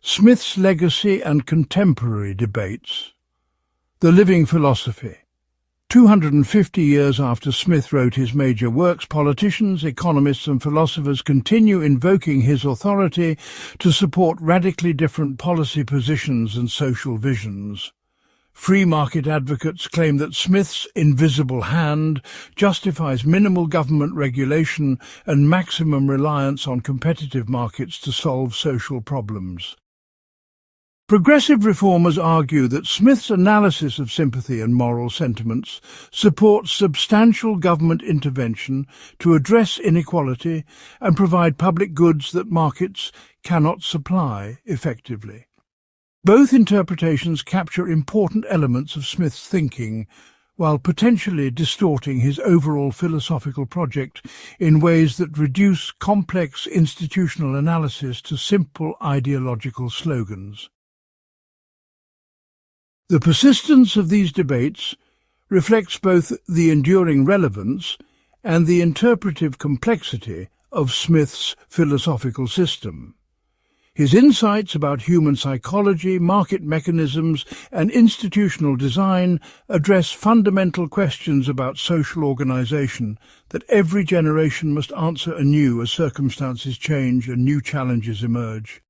Smith's Legacy and Contemporary Debates. The Living Philosophy. 250 years after Smith wrote his major works, politicians, economists and philosophers continue invoking his authority to support radically different policy positions and social visions. Free market advocates claim that Smith's invisible hand justifies minimal government regulation and maximum reliance on competitive markets to solve social problems. Progressive reformers argue that Smith's analysis of sympathy and moral sentiments supports substantial government intervention to address inequality and provide public goods that markets cannot supply effectively. Both interpretations capture important elements of Smith's thinking, while potentially distorting his overall philosophical project in ways that reduce complex institutional analysis to simple ideological slogans. The persistence of these debates reflects both the enduring relevance and the interpretive complexity of Smith's philosophical system. His insights about human psychology, market mechanisms, and institutional design address fundamental questions about social organization that every generation must answer anew as circumstances change and new challenges emerge.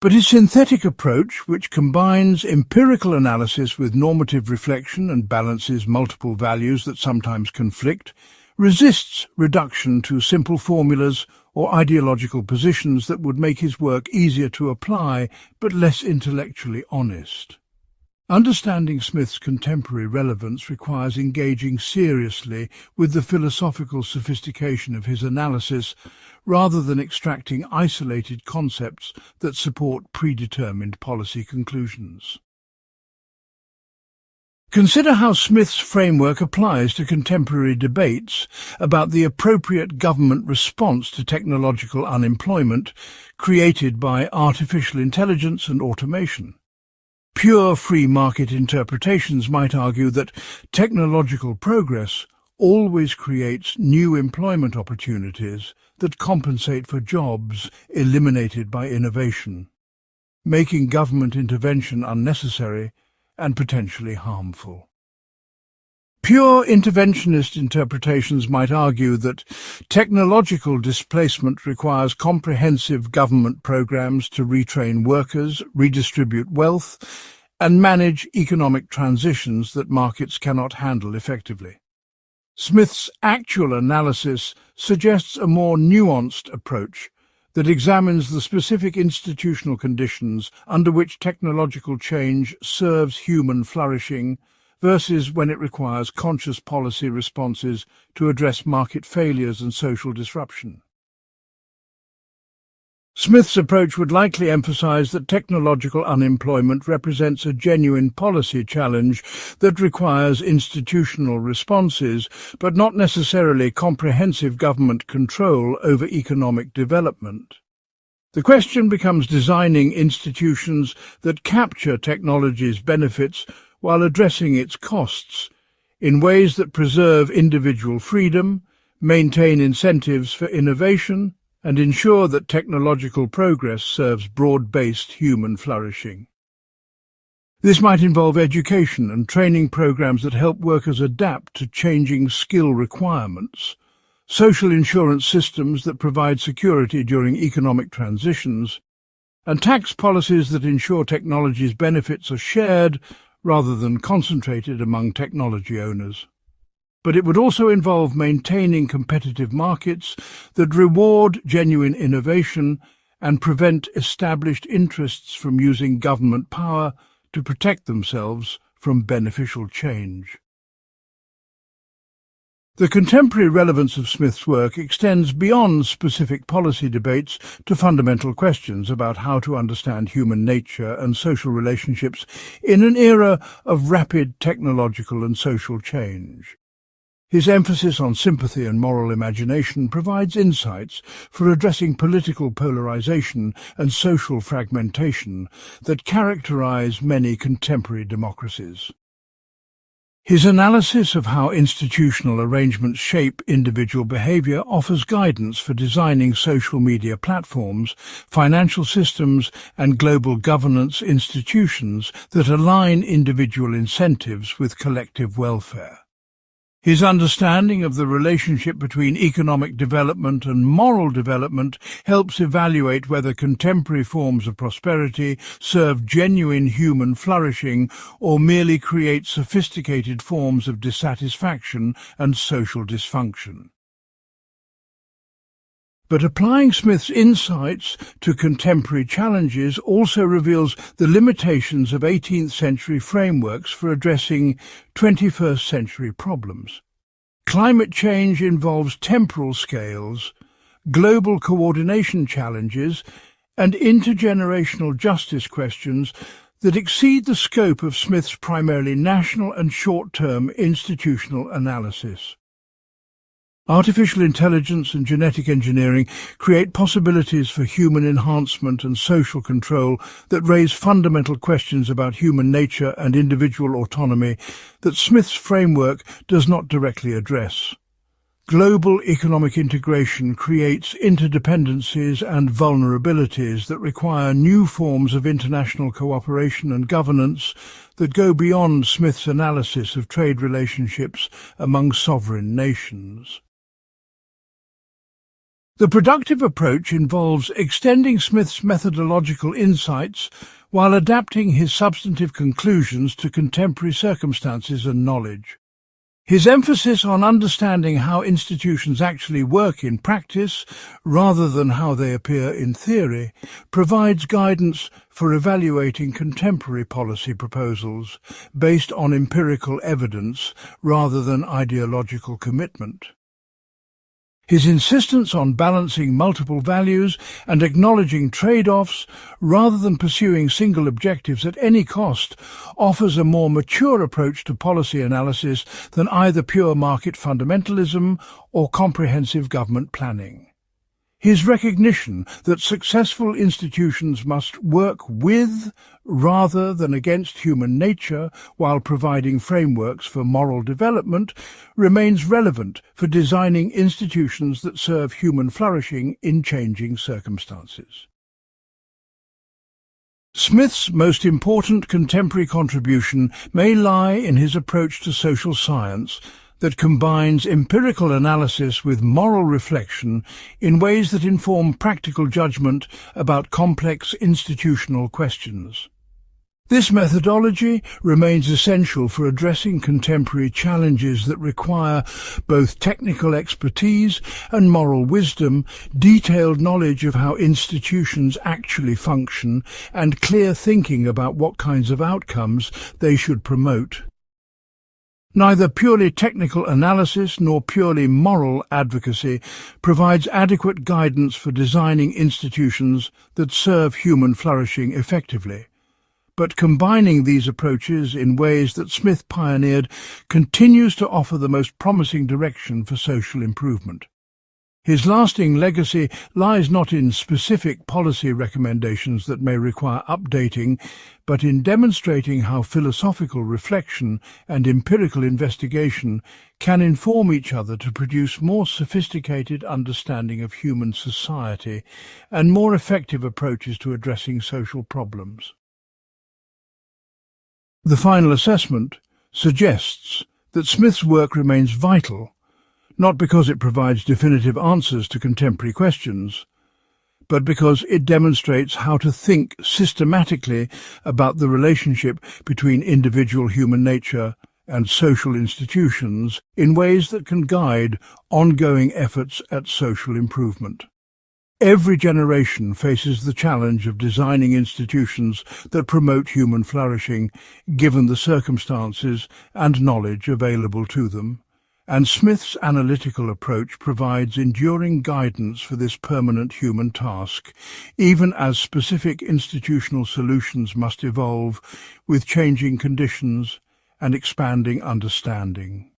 But his synthetic approach, which combines empirical analysis with normative reflection and balances multiple values that sometimes conflict, resists reduction to simple formulas or ideological positions that would make his work easier to apply but less intellectually honest. Understanding Smith's contemporary relevance requires engaging seriously with the philosophical sophistication of his analysis rather than extracting isolated concepts that support predetermined policy conclusions. Consider how Smith's framework applies to contemporary debates about the appropriate government response to technological unemployment created by artificial intelligence and automation. Pure free market interpretations might argue that technological progress always creates new employment opportunities that compensate for jobs eliminated by innovation, making government intervention unnecessary and potentially harmful. Pure interventionist interpretations might argue that technological displacement requires comprehensive government programs to retrain workers, redistribute wealth, and manage economic transitions that markets cannot handle effectively. Smith's actual analysis suggests a more nuanced approach that examines the specific institutional conditions under which technological change serves human flourishing versus when it requires conscious policy responses to address market failures and social disruption. Smith's approach would likely emphasize that technological unemployment represents a genuine policy challenge that requires institutional responses, but not necessarily comprehensive government control over economic development. The question becomes designing institutions that capture technology's benefits while addressing its costs in ways that preserve individual freedom, maintain incentives for innovation, and ensure that technological progress serves broad-based human flourishing. This might involve education and training programs that help workers adapt to changing skill requirements, social insurance systems that provide security during economic transitions, and tax policies that ensure technology's benefits are shared rather than concentrated among technology owners. But it would also involve maintaining competitive markets that reward genuine innovation and prevent established interests from using government power to protect themselves from beneficial change. The contemporary relevance of Smith's work extends beyond specific policy debates to fundamental questions about how to understand human nature and social relationships in an era of rapid technological and social change. His emphasis on sympathy and moral imagination provides insights for addressing political polarization and social fragmentation that characterize many contemporary democracies. His analysis of how institutional arrangements shape individual behavior offers guidance for designing social media platforms, financial systems, and global governance institutions that align individual incentives with collective welfare. His understanding of the relationship between economic development and moral development helps evaluate whether contemporary forms of prosperity serve genuine human flourishing or merely create sophisticated forms of dissatisfaction and social dysfunction. But applying Smith's insights to contemporary challenges also reveals the limitations of 18th century frameworks for addressing 21st century problems. Climate change involves temporal scales, global coordination challenges, and intergenerational justice questions that exceed the scope of Smith's primarily national and short-term institutional analysis. Artificial intelligence and genetic engineering create possibilities for human enhancement and social control that raise fundamental questions about human nature and individual autonomy that Smith's framework does not directly address. Global economic integration creates interdependencies and vulnerabilities that require new forms of international cooperation and governance that go beyond Smith's analysis of trade relationships among sovereign nations. The productive approach involves extending Smith's methodological insights while adapting his substantive conclusions to contemporary circumstances and knowledge. His emphasis on understanding how institutions actually work in practice, rather than how they appear in theory, provides guidance for evaluating contemporary policy proposals based on empirical evidence rather than ideological commitment. His insistence on balancing multiple values and acknowledging trade-offs rather than pursuing single objectives at any cost offers a more mature approach to policy analysis than either pure market fundamentalism or comprehensive government planning. His recognition that successful institutions must work with rather than against human nature while providing frameworks for moral development remains relevant for designing institutions that serve human flourishing in changing circumstances. Smith's most important contemporary contribution may lie in his approach to social science that combines empirical analysis with moral reflection in ways that inform practical judgment about complex institutional questions. This methodology remains essential for addressing contemporary challenges that require both technical expertise and moral wisdom, detailed knowledge of how institutions actually function, and clear thinking about what kinds of outcomes they should promote. Neither purely technical analysis nor purely moral advocacy provides adequate guidance for designing institutions that serve human flourishing effectively. But combining these approaches in ways that Smith pioneered continues to offer the most promising direction for social improvement. His lasting legacy lies not in specific policy recommendations that may require updating, but in demonstrating how philosophical reflection and empirical investigation can inform each other to produce more sophisticated understanding of human society and more effective approaches to addressing social problems. The final assessment suggests that Smith's work remains vital, not because it provides definitive answers to contemporary questions, but because it demonstrates how to think systematically about the relationship between individual human nature and social institutions in ways that can guide ongoing efforts at social improvement. Every generation faces the challenge of designing institutions that promote human flourishing, given the circumstances and knowledge available to them. And Smith's analytical approach provides enduring guidance for this permanent human task, even as specific institutional solutions must evolve with changing conditions and expanding understanding.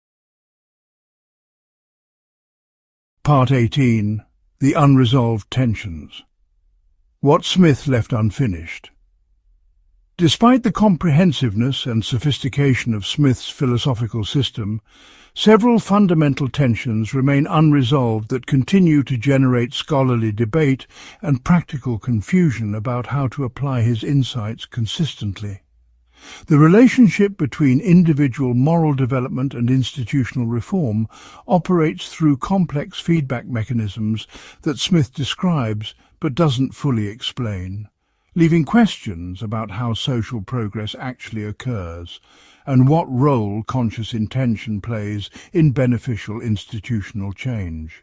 Part 18. The Unresolved Tensions. What Smith left unfinished. Despite the comprehensiveness and sophistication of Smith's philosophical system, several fundamental tensions remain unresolved that continue to generate scholarly debate and practical confusion about how to apply his insights consistently. The relationship between individual moral development and institutional reform operates through complex feedback mechanisms that Smith describes but doesn't fully explain, leaving questions about how social progress actually occurs and what role conscious intention plays in beneficial institutional change.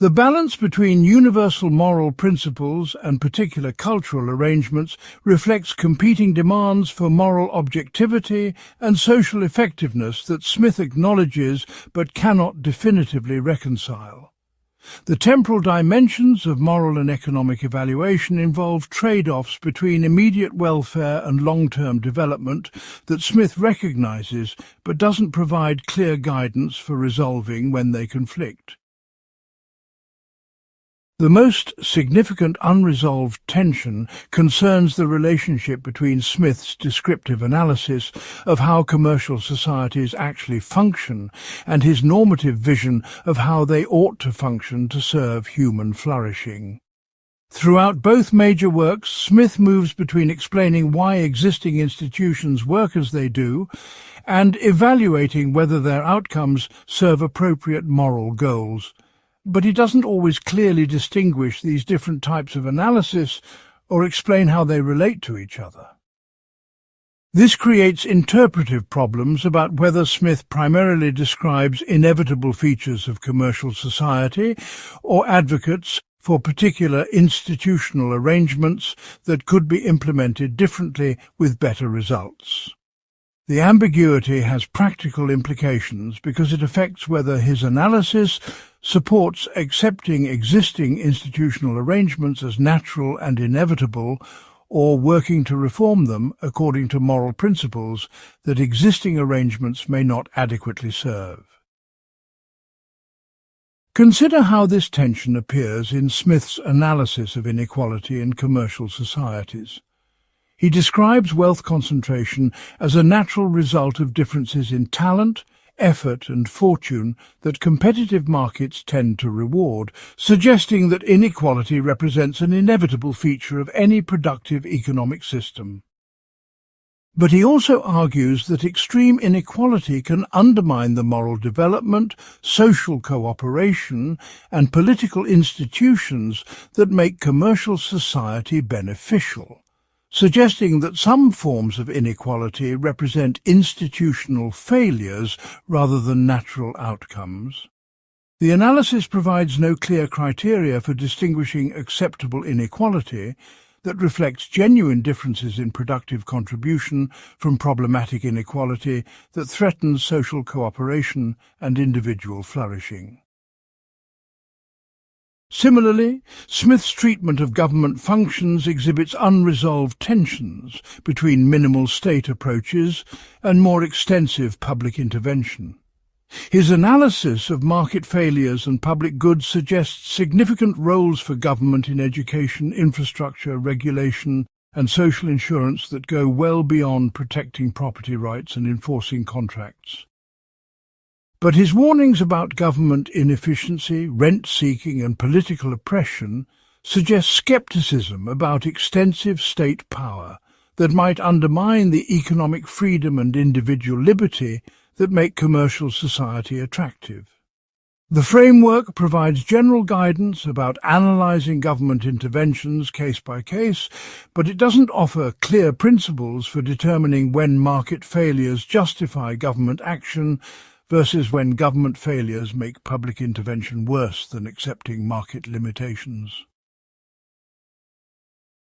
The balance between universal moral principles and particular cultural arrangements reflects competing demands for moral objectivity and social effectiveness that Smith acknowledges but cannot definitively reconcile. The temporal dimensions of moral and economic evaluation involve trade-offs between immediate welfare and long-term development that Smith recognizes but doesn't provide clear guidance for resolving when they conflict. The most significant unresolved tension concerns the relationship between Smith's descriptive analysis of how commercial societies actually function and his normative vision of how they ought to function to serve human flourishing. Throughout both major works, Smith moves between explaining why existing institutions work as they do and evaluating whether their outcomes serve appropriate moral goals. But he doesn't always clearly distinguish these different types of analysis or explain how they relate to each other. This creates interpretive problems about whether Smith primarily describes inevitable features of commercial society or advocates for particular institutional arrangements that could be implemented differently with better results. The ambiguity has practical implications because it affects whether his analysis supports accepting existing institutional arrangements as natural and inevitable or working to reform them according to moral principles that existing arrangements may not adequately serve. Consider how this tension appears in Smith's analysis of inequality in commercial societies. He describes wealth concentration as a natural result of differences in talent, effort and fortune that competitive markets tend to reward, suggesting that inequality represents an inevitable feature of any productive economic system. But he also argues that extreme inequality can undermine the moral development, social cooperation, and political institutions that make commercial society beneficial, suggesting that some forms of inequality represent institutional failures rather than natural outcomes. The analysis provides no clear criteria for distinguishing acceptable inequality that reflects genuine differences in productive contribution from problematic inequality that threatens social cooperation and individual flourishing. Similarly, Smith's treatment of government functions exhibits unresolved tensions between minimal state approaches and more extensive public intervention. His analysis of market failures and public goods suggests significant roles for government in education, infrastructure, regulation, and social insurance that go well beyond protecting property rights and enforcing contracts. But his warnings about government inefficiency, rent-seeking, and political oppression suggest skepticism about extensive state power that might undermine the economic freedom and individual liberty that make commercial society attractive. The framework provides general guidance about analyzing government interventions case by case, but it doesn't offer clear principles for determining when market failures justify government action versus when government failures make public intervention worse than accepting market limitations.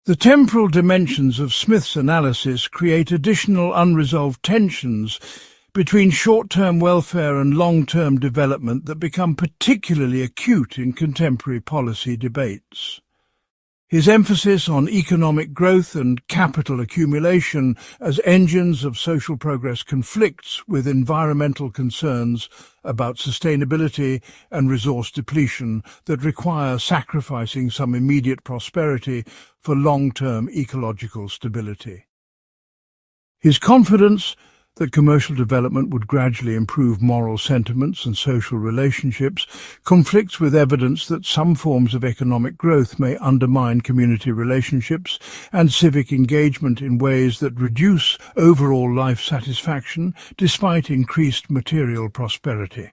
The temporal dimensions of Smith's analysis create additional unresolved tensions between short-term welfare and long-term development that become particularly acute in contemporary policy debates. His emphasis on economic growth and capital accumulation as engines of social progress conflicts with environmental concerns about sustainability and resource depletion that require sacrificing some immediate prosperity for long-term ecological stability. His confidence that commercial development would gradually improve moral sentiments and social relationships conflicts with evidence that some forms of economic growth may undermine community relationships and civic engagement in ways that reduce overall life satisfaction despite increased material prosperity.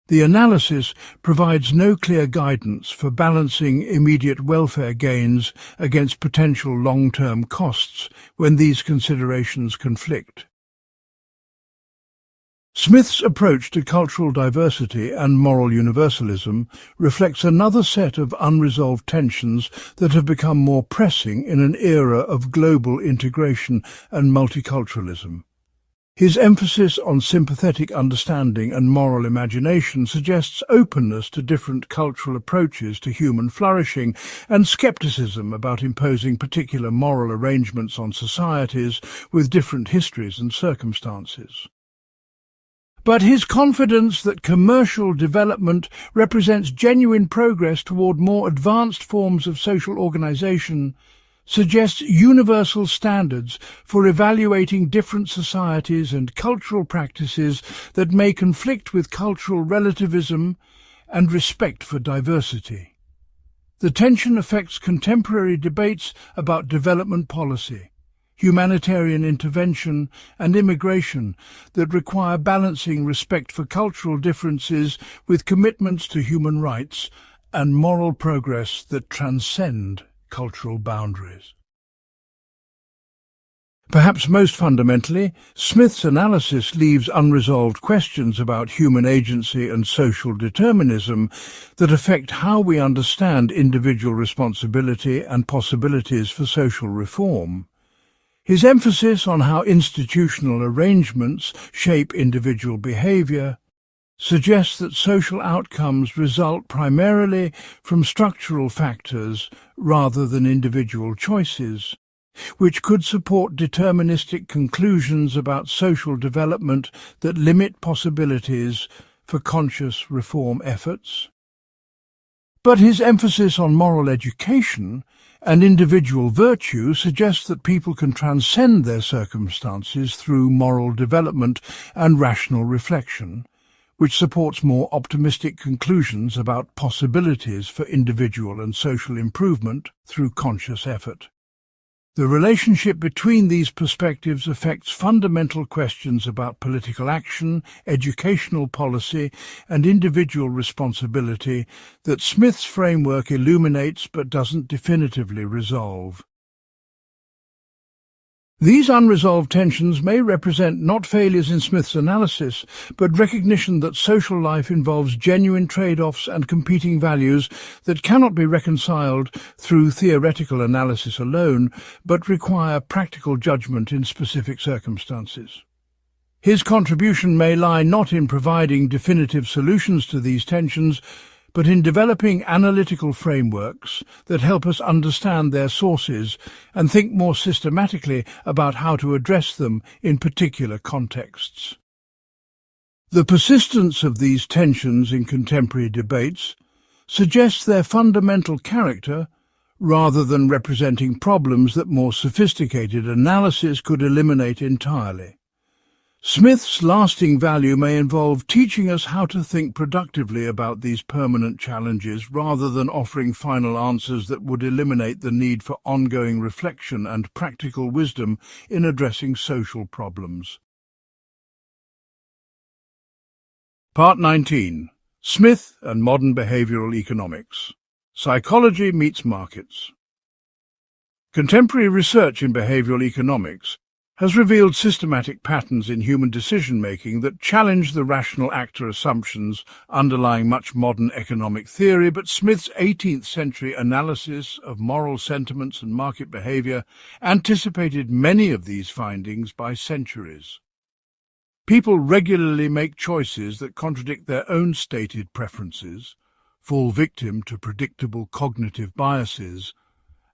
The analysis provides no clear guidance for balancing immediate welfare gains against potential long-term costs when these considerations conflict. Smith's approach to cultural diversity and moral universalism reflects another set of unresolved tensions that have become more pressing in an era of global integration and multiculturalism. His emphasis on sympathetic understanding and moral imagination suggests openness to different cultural approaches to human flourishing and skepticism about imposing particular moral arrangements on societies with different histories and circumstances. But his confidence that commercial development represents genuine progress toward more advanced forms of social organization suggests universal standards for evaluating different societies and cultural practices that may conflict with cultural relativism and respect for diversity. The tension affects contemporary debates about development policy, humanitarian intervention and immigration that require balancing respect for cultural differences with commitments to human rights and moral progress that transcend cultural boundaries. Perhaps most fundamentally, Smith's analysis leaves unresolved questions about human agency and social determinism that affect how we understand individual responsibility and possibilities for social reform. His emphasis on how institutional arrangements shape individual behavior suggests that social outcomes result primarily from structural factors rather than individual choices, which could support deterministic conclusions about social development that limit possibilities for conscious reform efforts. But his emphasis on moral education and individual virtue suggests that people can transcend their circumstances through moral development and rational reflection, which supports more optimistic conclusions about possibilities for individual and social improvement through conscious effort. The relationship between these perspectives affects fundamental questions about political action, educational policy, and individual responsibility that Smith's framework illuminates but doesn't definitively resolve. These unresolved tensions may represent not failures in Smith's analysis, but recognition that social life involves genuine trade-offs and competing values that cannot be reconciled through theoretical analysis alone, but require practical judgment in specific circumstances. His contribution may lie not in providing definitive solutions to these tensions, but in developing analytical frameworks that help us understand their sources and think more systematically about how to address them in particular contexts. The persistence of these tensions in contemporary debates suggests their fundamental character rather than representing problems that more sophisticated analysis could eliminate entirely. Smith's lasting value may involve teaching us how to think productively about these permanent challenges rather than offering final answers that would eliminate the need for ongoing reflection and practical wisdom in addressing social problems. Part 19. Smith and Modern Behavioral Economics. Psychology meets markets. Contemporary research in behavioral economics has revealed systematic patterns in human decision-making that challenge the rational actor assumptions underlying much modern economic theory, but Smith's 18th-century analysis of moral sentiments and market behavior anticipated many of these findings by centuries. People regularly make choices that contradict their own stated preferences, fall victim to predictable cognitive biases,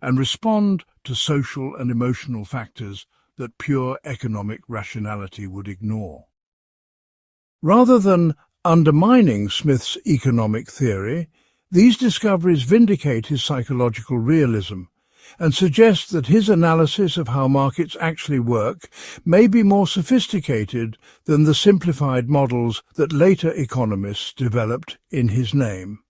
and respond to social and emotional factors that pure economic rationality would ignore. Rather than undermining Smith's economic theory, these discoveries vindicate his psychological realism and suggest that his analysis of how markets actually work may be more sophisticated than the simplified models that later economists developed in his name.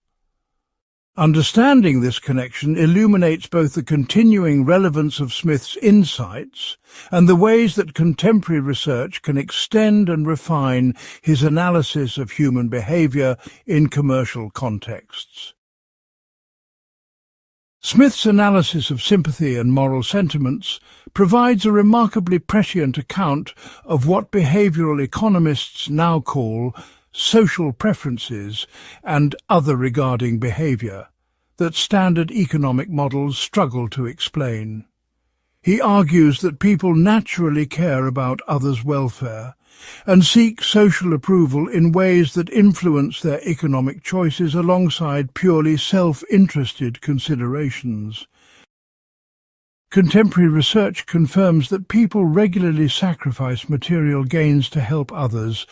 Understanding this connection illuminates both the continuing relevance of Smith's insights and the ways that contemporary research can extend and refine his analysis of human behavior in commercial contexts. Smith's analysis of sympathy and moral sentiments provides a remarkably prescient account of what behavioral economists now call social preferences and other regarding behavior that standard economic models struggle to explain. He argues that people naturally care about others' welfare and seek social approval in ways that influence their economic choices alongside purely self-interested considerations. Contemporary research confirms that people regularly sacrifice material gains to help others,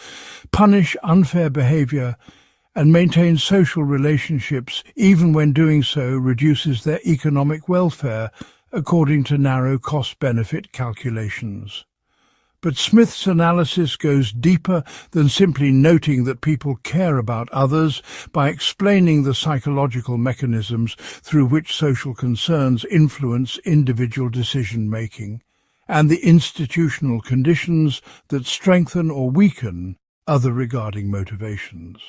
punish unfair behavior, and maintain social relationships even when doing so reduces their economic welfare, according to narrow cost-benefit calculations. But Smith's analysis goes deeper than simply noting that people care about others by explaining the psychological mechanisms through which social concerns influence individual decision-making and the institutional conditions that strengthen or weaken other regarding motivations.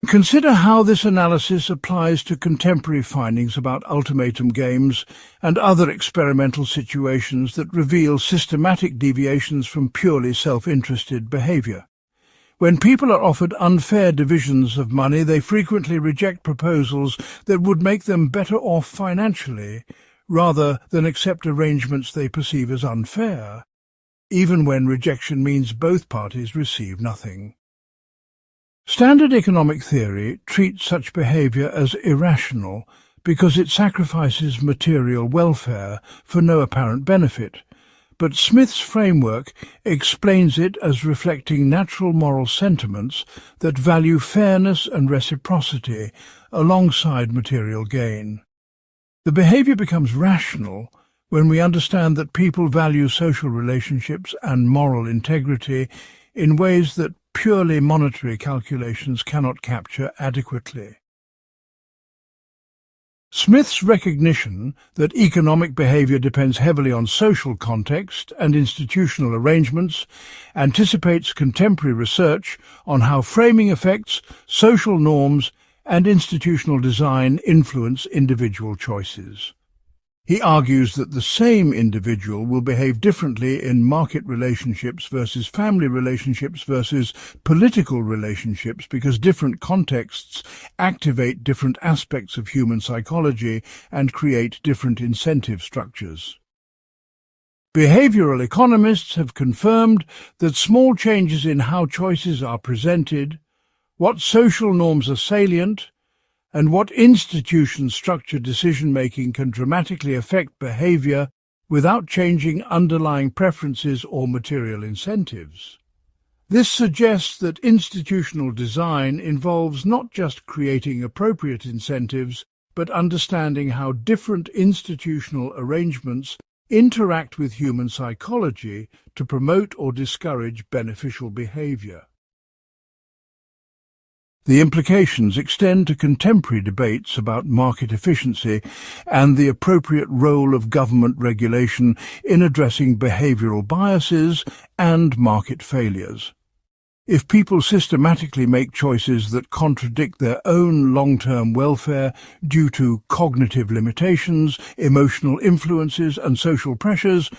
Consider how this analysis applies to contemporary findings about ultimatum games and other experimental situations that reveal systematic deviations from purely self-interested behavior. When people are offered unfair divisions of money, they frequently reject proposals that would make them better off financially, rather than accept arrangements they perceive as unfair, even when rejection means both parties receive nothing. Standard economic theory treats such behavior as irrational because it sacrifices material welfare for no apparent benefit, but Smith's framework explains it as reflecting natural moral sentiments that value fairness and reciprocity alongside material gain. The behavior becomes rational when we understand that people value social relationships and moral integrity in ways that purely monetary calculations cannot capture adequately. Smith's recognition that economic behavior depends heavily on social context and institutional arrangements anticipates contemporary research on how framing effects, social norms, and institutional design influence individual choices. He argues that the same individual will behave differently in market relationships versus family relationships versus political relationships because different contexts activate different aspects of human psychology and create different incentive structures. Behavioral economists have confirmed that small changes in how choices are presented, what social norms are salient, and what institutions structure decision-making can dramatically affect behavior without changing underlying preferences or material incentives. This suggests that institutional design involves not just creating appropriate incentives, but understanding how different institutional arrangements interact with human psychology to promote or discourage beneficial behavior. The implications extend to contemporary debates about market efficiency and the appropriate role of government regulation in addressing behavioral biases and market failures. If people systematically make choices that contradict their own long-term welfare due to cognitive limitations, emotional influences, and social pressures,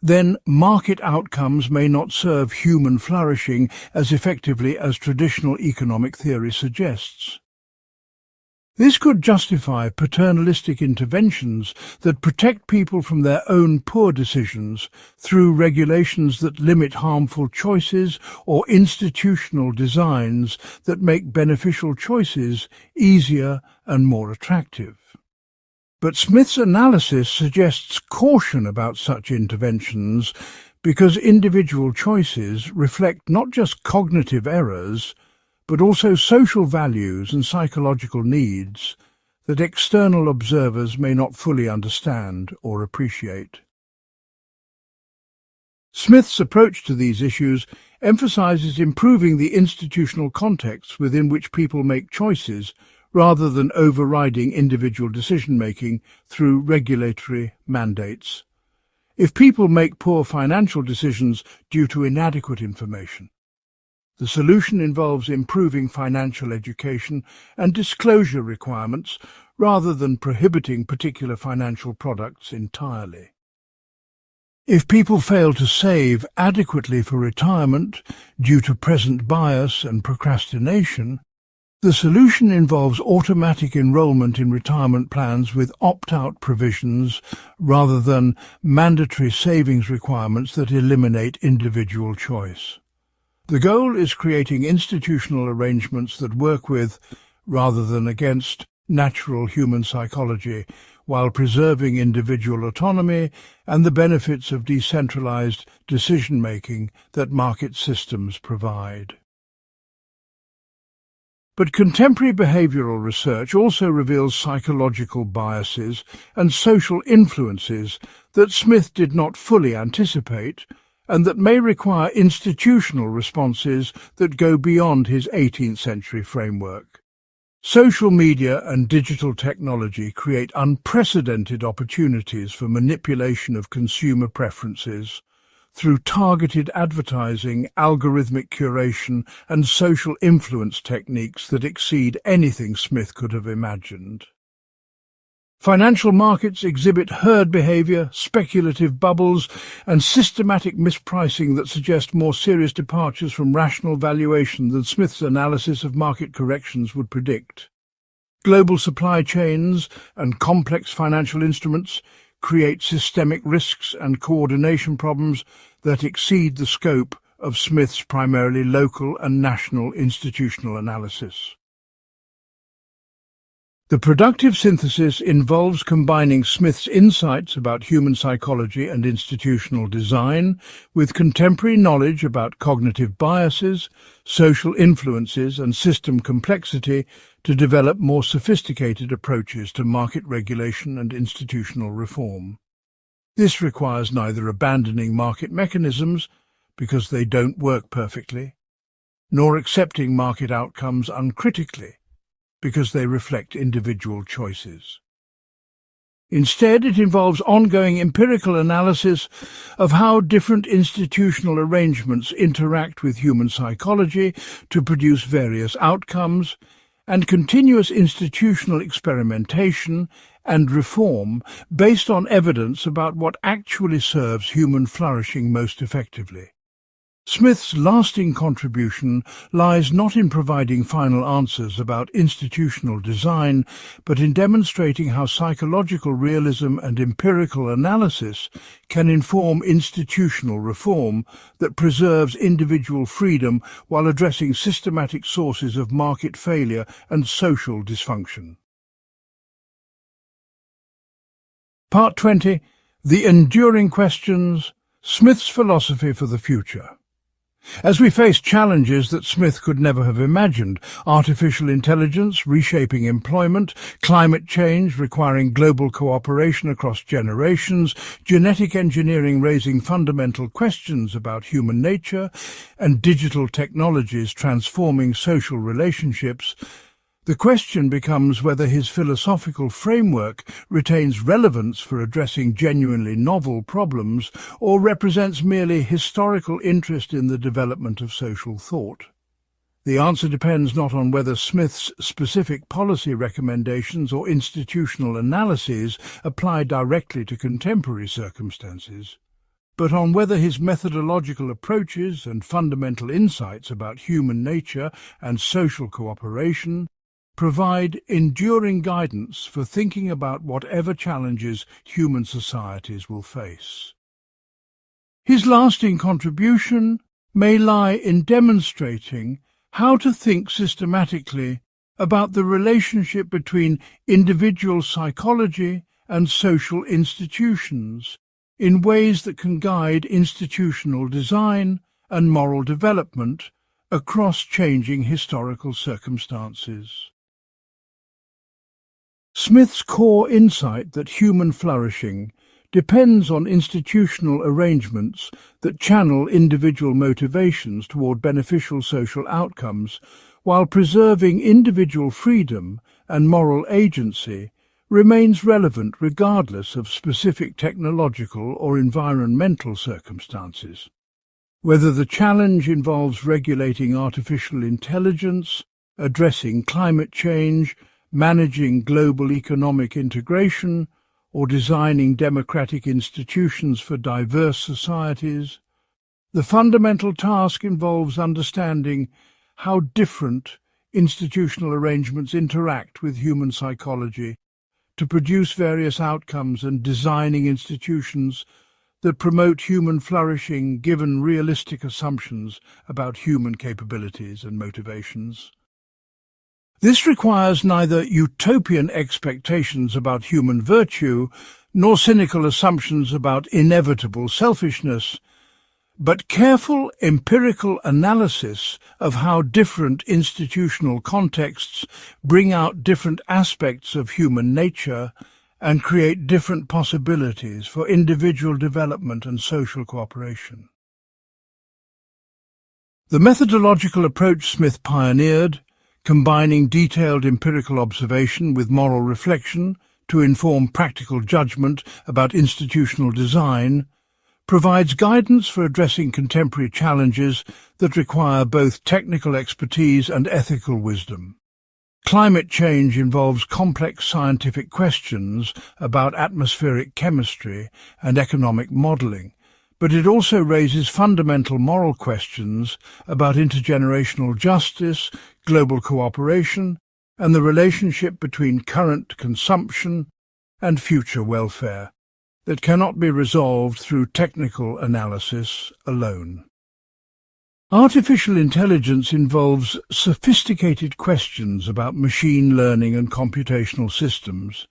then market outcomes may not serve human flourishing as effectively as traditional economic theory suggests. This could justify paternalistic interventions that protect people from their own poor decisions through regulations that limit harmful choices or institutional designs that make beneficial choices easier and more attractive. But Smith's analysis suggests caution about such interventions because individual choices reflect not just cognitive errors, but also social values and psychological needs that external observers may not fully understand or appreciate. Smith's approach to these issues emphasizes improving the institutional context within which people make choices rather than overriding individual decision-making through regulatory mandates. If people make poor financial decisions due to inadequate information, the solution involves improving financial education and disclosure requirements rather than prohibiting particular financial products entirely. If people fail to save adequately for retirement due to present bias and procrastination, the solution involves automatic enrollment in retirement plans with opt-out provisions rather than mandatory savings requirements that eliminate individual choice. The goal is creating institutional arrangements that work with, rather than against, natural human psychology, while preserving individual autonomy and the benefits of decentralized decision-making that market systems provide. But contemporary behavioral research also reveals psychological biases and social influences that Smith did not fully anticipate and that may require institutional responses that go beyond his 18th century framework. Social media and digital technology create unprecedented opportunities for manipulation of consumer preferences through targeted advertising, algorithmic curation, and social influence techniques that exceed anything Smith could have imagined. Financial markets exhibit herd behavior, speculative bubbles, and systematic mispricing that suggest more serious departures from rational valuation than Smith's analysis of market corrections would predict. Global supply chains and complex financial instruments create systemic risks and coordination problems that exceed the scope of Smith's primarily local and national institutional analysis. The productive synthesis involves combining Smith's insights about human psychology and institutional design with contemporary knowledge about cognitive biases, social influences, and system complexity to develop more sophisticated approaches to market regulation and institutional reform. This requires neither abandoning market mechanisms, because they don't work perfectly, nor accepting market outcomes uncritically, because they reflect individual choices. Instead, it involves ongoing empirical analysis of how different institutional arrangements interact with human psychology to produce various outcomes, and continuous institutional experimentation and reform based on evidence about what actually serves human flourishing most effectively. Smith's lasting contribution lies not in providing final answers about institutional design, but in demonstrating how psychological realism and empirical analysis can inform institutional reform that preserves individual freedom while addressing systematic sources of market failure and social dysfunction. Part 20. The Enduring Questions, Smith's Philosophy for the Future. As we face challenges that Smith could never have imagined, artificial intelligence reshaping employment, climate change requiring global cooperation across generations, genetic engineering raising fundamental questions about human nature, and digital technologies transforming social relationships, the question becomes whether his philosophical framework retains relevance for addressing genuinely novel problems or represents merely historical interest in the development of social thought. The answer depends not on whether Smith's specific policy recommendations or institutional analyses apply directly to contemporary circumstances, but on whether his methodological approaches and fundamental insights about human nature and social cooperation provide enduring guidance for thinking about whatever challenges human societies will face. His lasting contribution may lie in demonstrating how to think systematically about the relationship between individual psychology and social institutions in ways that can guide institutional design and moral development across changing historical circumstances. Smith's core insight that human flourishing depends on institutional arrangements that channel individual motivations toward beneficial social outcomes while preserving individual freedom and moral agency remains relevant regardless of specific technological or environmental circumstances. Whether the challenge involves regulating artificial intelligence, addressing climate change, managing global economic integration, or designing democratic institutions for diverse societies, the fundamental task involves understanding how different institutional arrangements interact with human psychology to produce various outcomes and designing institutions that promote human flourishing given realistic assumptions about human capabilities and motivations. This requires neither utopian expectations about human virtue nor cynical assumptions about inevitable selfishness, but careful empirical analysis of how different institutional contexts bring out different aspects of human nature and create different possibilities for individual development and social cooperation. The methodological approach Smith pioneered, combining detailed empirical observation with moral reflection to inform practical judgment about institutional design, provides guidance for addressing contemporary challenges that require both technical expertise and ethical wisdom. Climate change involves complex scientific questions about atmospheric chemistry and economic modelling, but it also raises fundamental moral questions about intergenerational justice, global cooperation, and the relationship between current consumption and future welfare that cannot be resolved through technical analysis alone. Artificial intelligence involves sophisticated questions about machine learning and computational systems,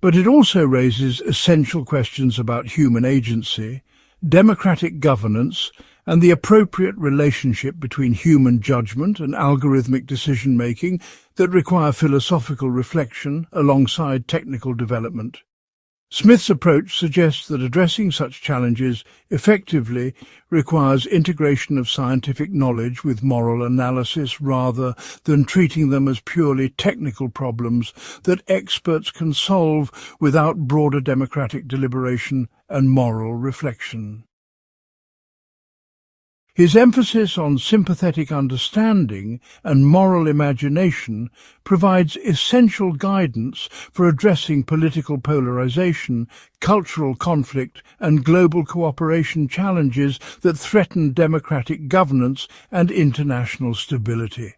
but it also raises essential questions about human agency, democratic governance, and the appropriate relationship between human judgment and algorithmic decision-making that require philosophical reflection alongside technical development. Smith's approach suggests that addressing such challenges effectively requires integration of scientific knowledge with moral analysis rather than treating them as purely technical problems that experts can solve without broader democratic deliberation and moral reflection. His emphasis on sympathetic understanding and moral imagination provides essential guidance for addressing political polarization, cultural conflict, and global cooperation challenges that threaten democratic governance and international stability.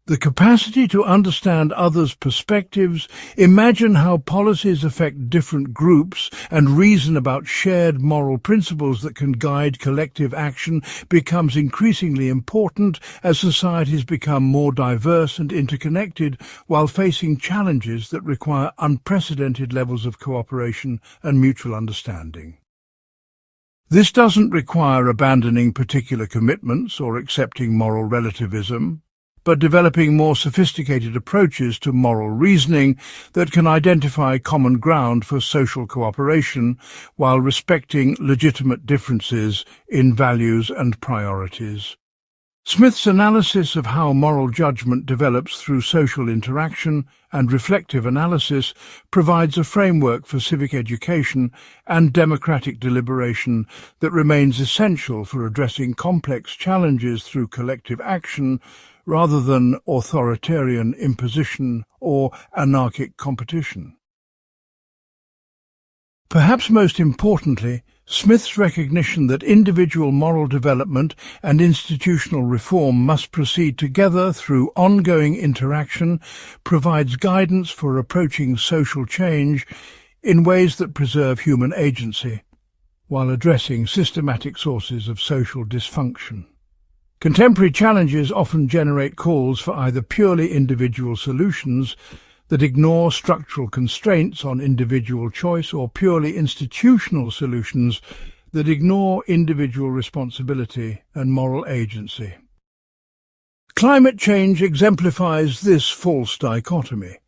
The capacity to understand others' perspectives, imagine how policies affect different groups, and reason about shared moral principles that can guide collective action becomes increasingly important as societies become more diverse and interconnected while facing challenges that require unprecedented levels of cooperation and mutual understanding. This doesn't require abandoning particular commitments or accepting moral relativism, but developing more sophisticated approaches to moral reasoning that can identify common ground for social cooperation while respecting legitimate differences in values and priorities. Smith's analysis of how moral judgment develops through social interaction and reflective analysis provides a framework for civic education and democratic deliberation that remains essential for addressing complex challenges through collective action rather than authoritarian imposition or anarchic competition. Perhaps most importantly, Smith's recognition that individual moral development and institutional reform must proceed together through ongoing interaction provides guidance for approaching social change in ways that preserve human agency, while addressing systematic sources of social dysfunction. Contemporary challenges often generate calls for either purely individual solutions that ignore structural constraints on individual choice or purely institutional solutions that ignore individual responsibility and moral agency. Climate change exemplifies this false dichotomy.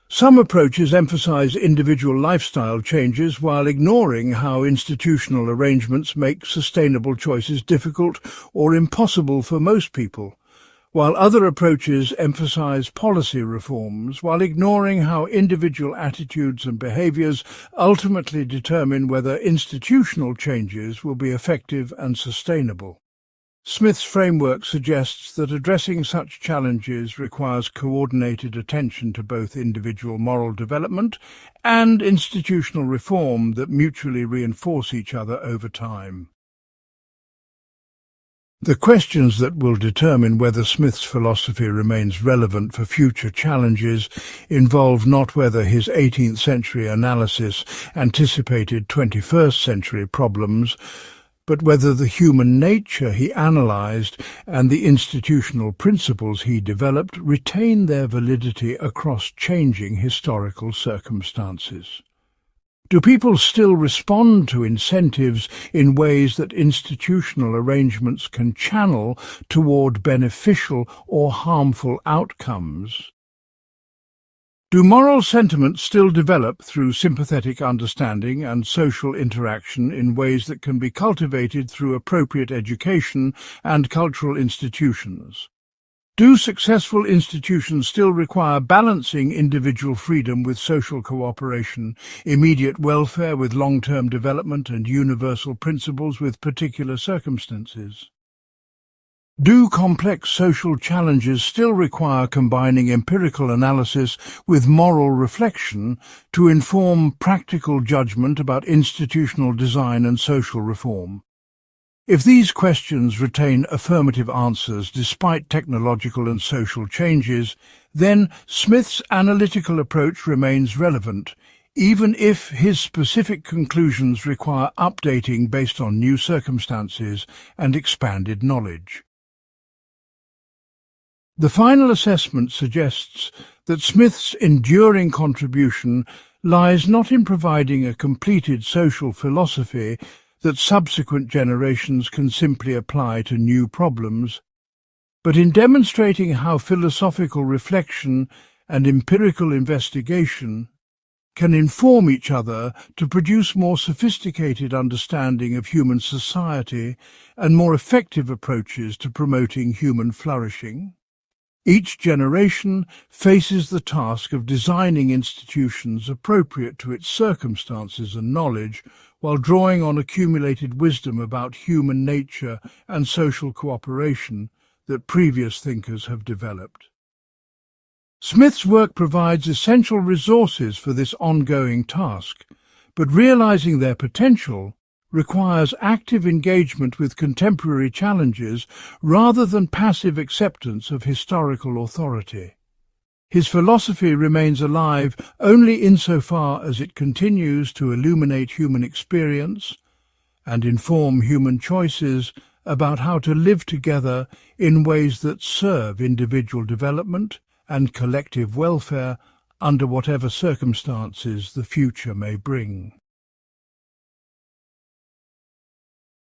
Some approaches emphasize individual lifestyle changes while ignoring how institutional arrangements make sustainable choices difficult or impossible for most people, while other approaches emphasize policy reforms while ignoring how individual attitudes and behaviors ultimately determine whether institutional changes will be effective and sustainable. Smith's framework suggests that addressing such challenges requires coordinated attention to both individual moral development and institutional reform that mutually reinforce each other over time. The questions that will determine whether Smith's philosophy remains relevant for future challenges involve not whether his 18th century analysis anticipated 21st century problems, but whether the human nature he analyzed and the institutional principles he developed retain their validity across changing historical circumstances. Do people still respond to incentives in ways that institutional arrangements can channel toward beneficial or harmful outcomes? Do moral sentiments still develop through sympathetic understanding and social interaction in ways that can be cultivated through appropriate education and cultural institutions? Do successful institutions still require balancing individual freedom with social cooperation, immediate welfare with long-term development, and universal principles with particular circumstances? Do complex social challenges still require combining empirical analysis with moral reflection to inform practical judgment about institutional design and social reform? If these questions retain affirmative answers despite technological and social changes, then Smith's analytical approach remains relevant, even if his specific conclusions require updating based on new circumstances and expanded knowledge. The final assessment suggests that Smith's enduring contribution lies not in providing a completed social philosophy that subsequent generations can simply apply to new problems, but in demonstrating how philosophical reflection and empirical investigation can inform each other to produce more sophisticated understanding of human society and more effective approaches to promoting human flourishing. Each generation faces the task of designing institutions appropriate to its circumstances and knowledge, while drawing on accumulated wisdom about human nature and social cooperation that previous thinkers have developed. Smith's work provides essential resources for this ongoing task, but realizing their potential requires active engagement with contemporary challenges rather than passive acceptance of historical authority. His philosophy remains alive only insofar as it continues to illuminate human experience and inform human choices about how to live together in ways that serve individual development and collective welfare under whatever circumstances the future may bring.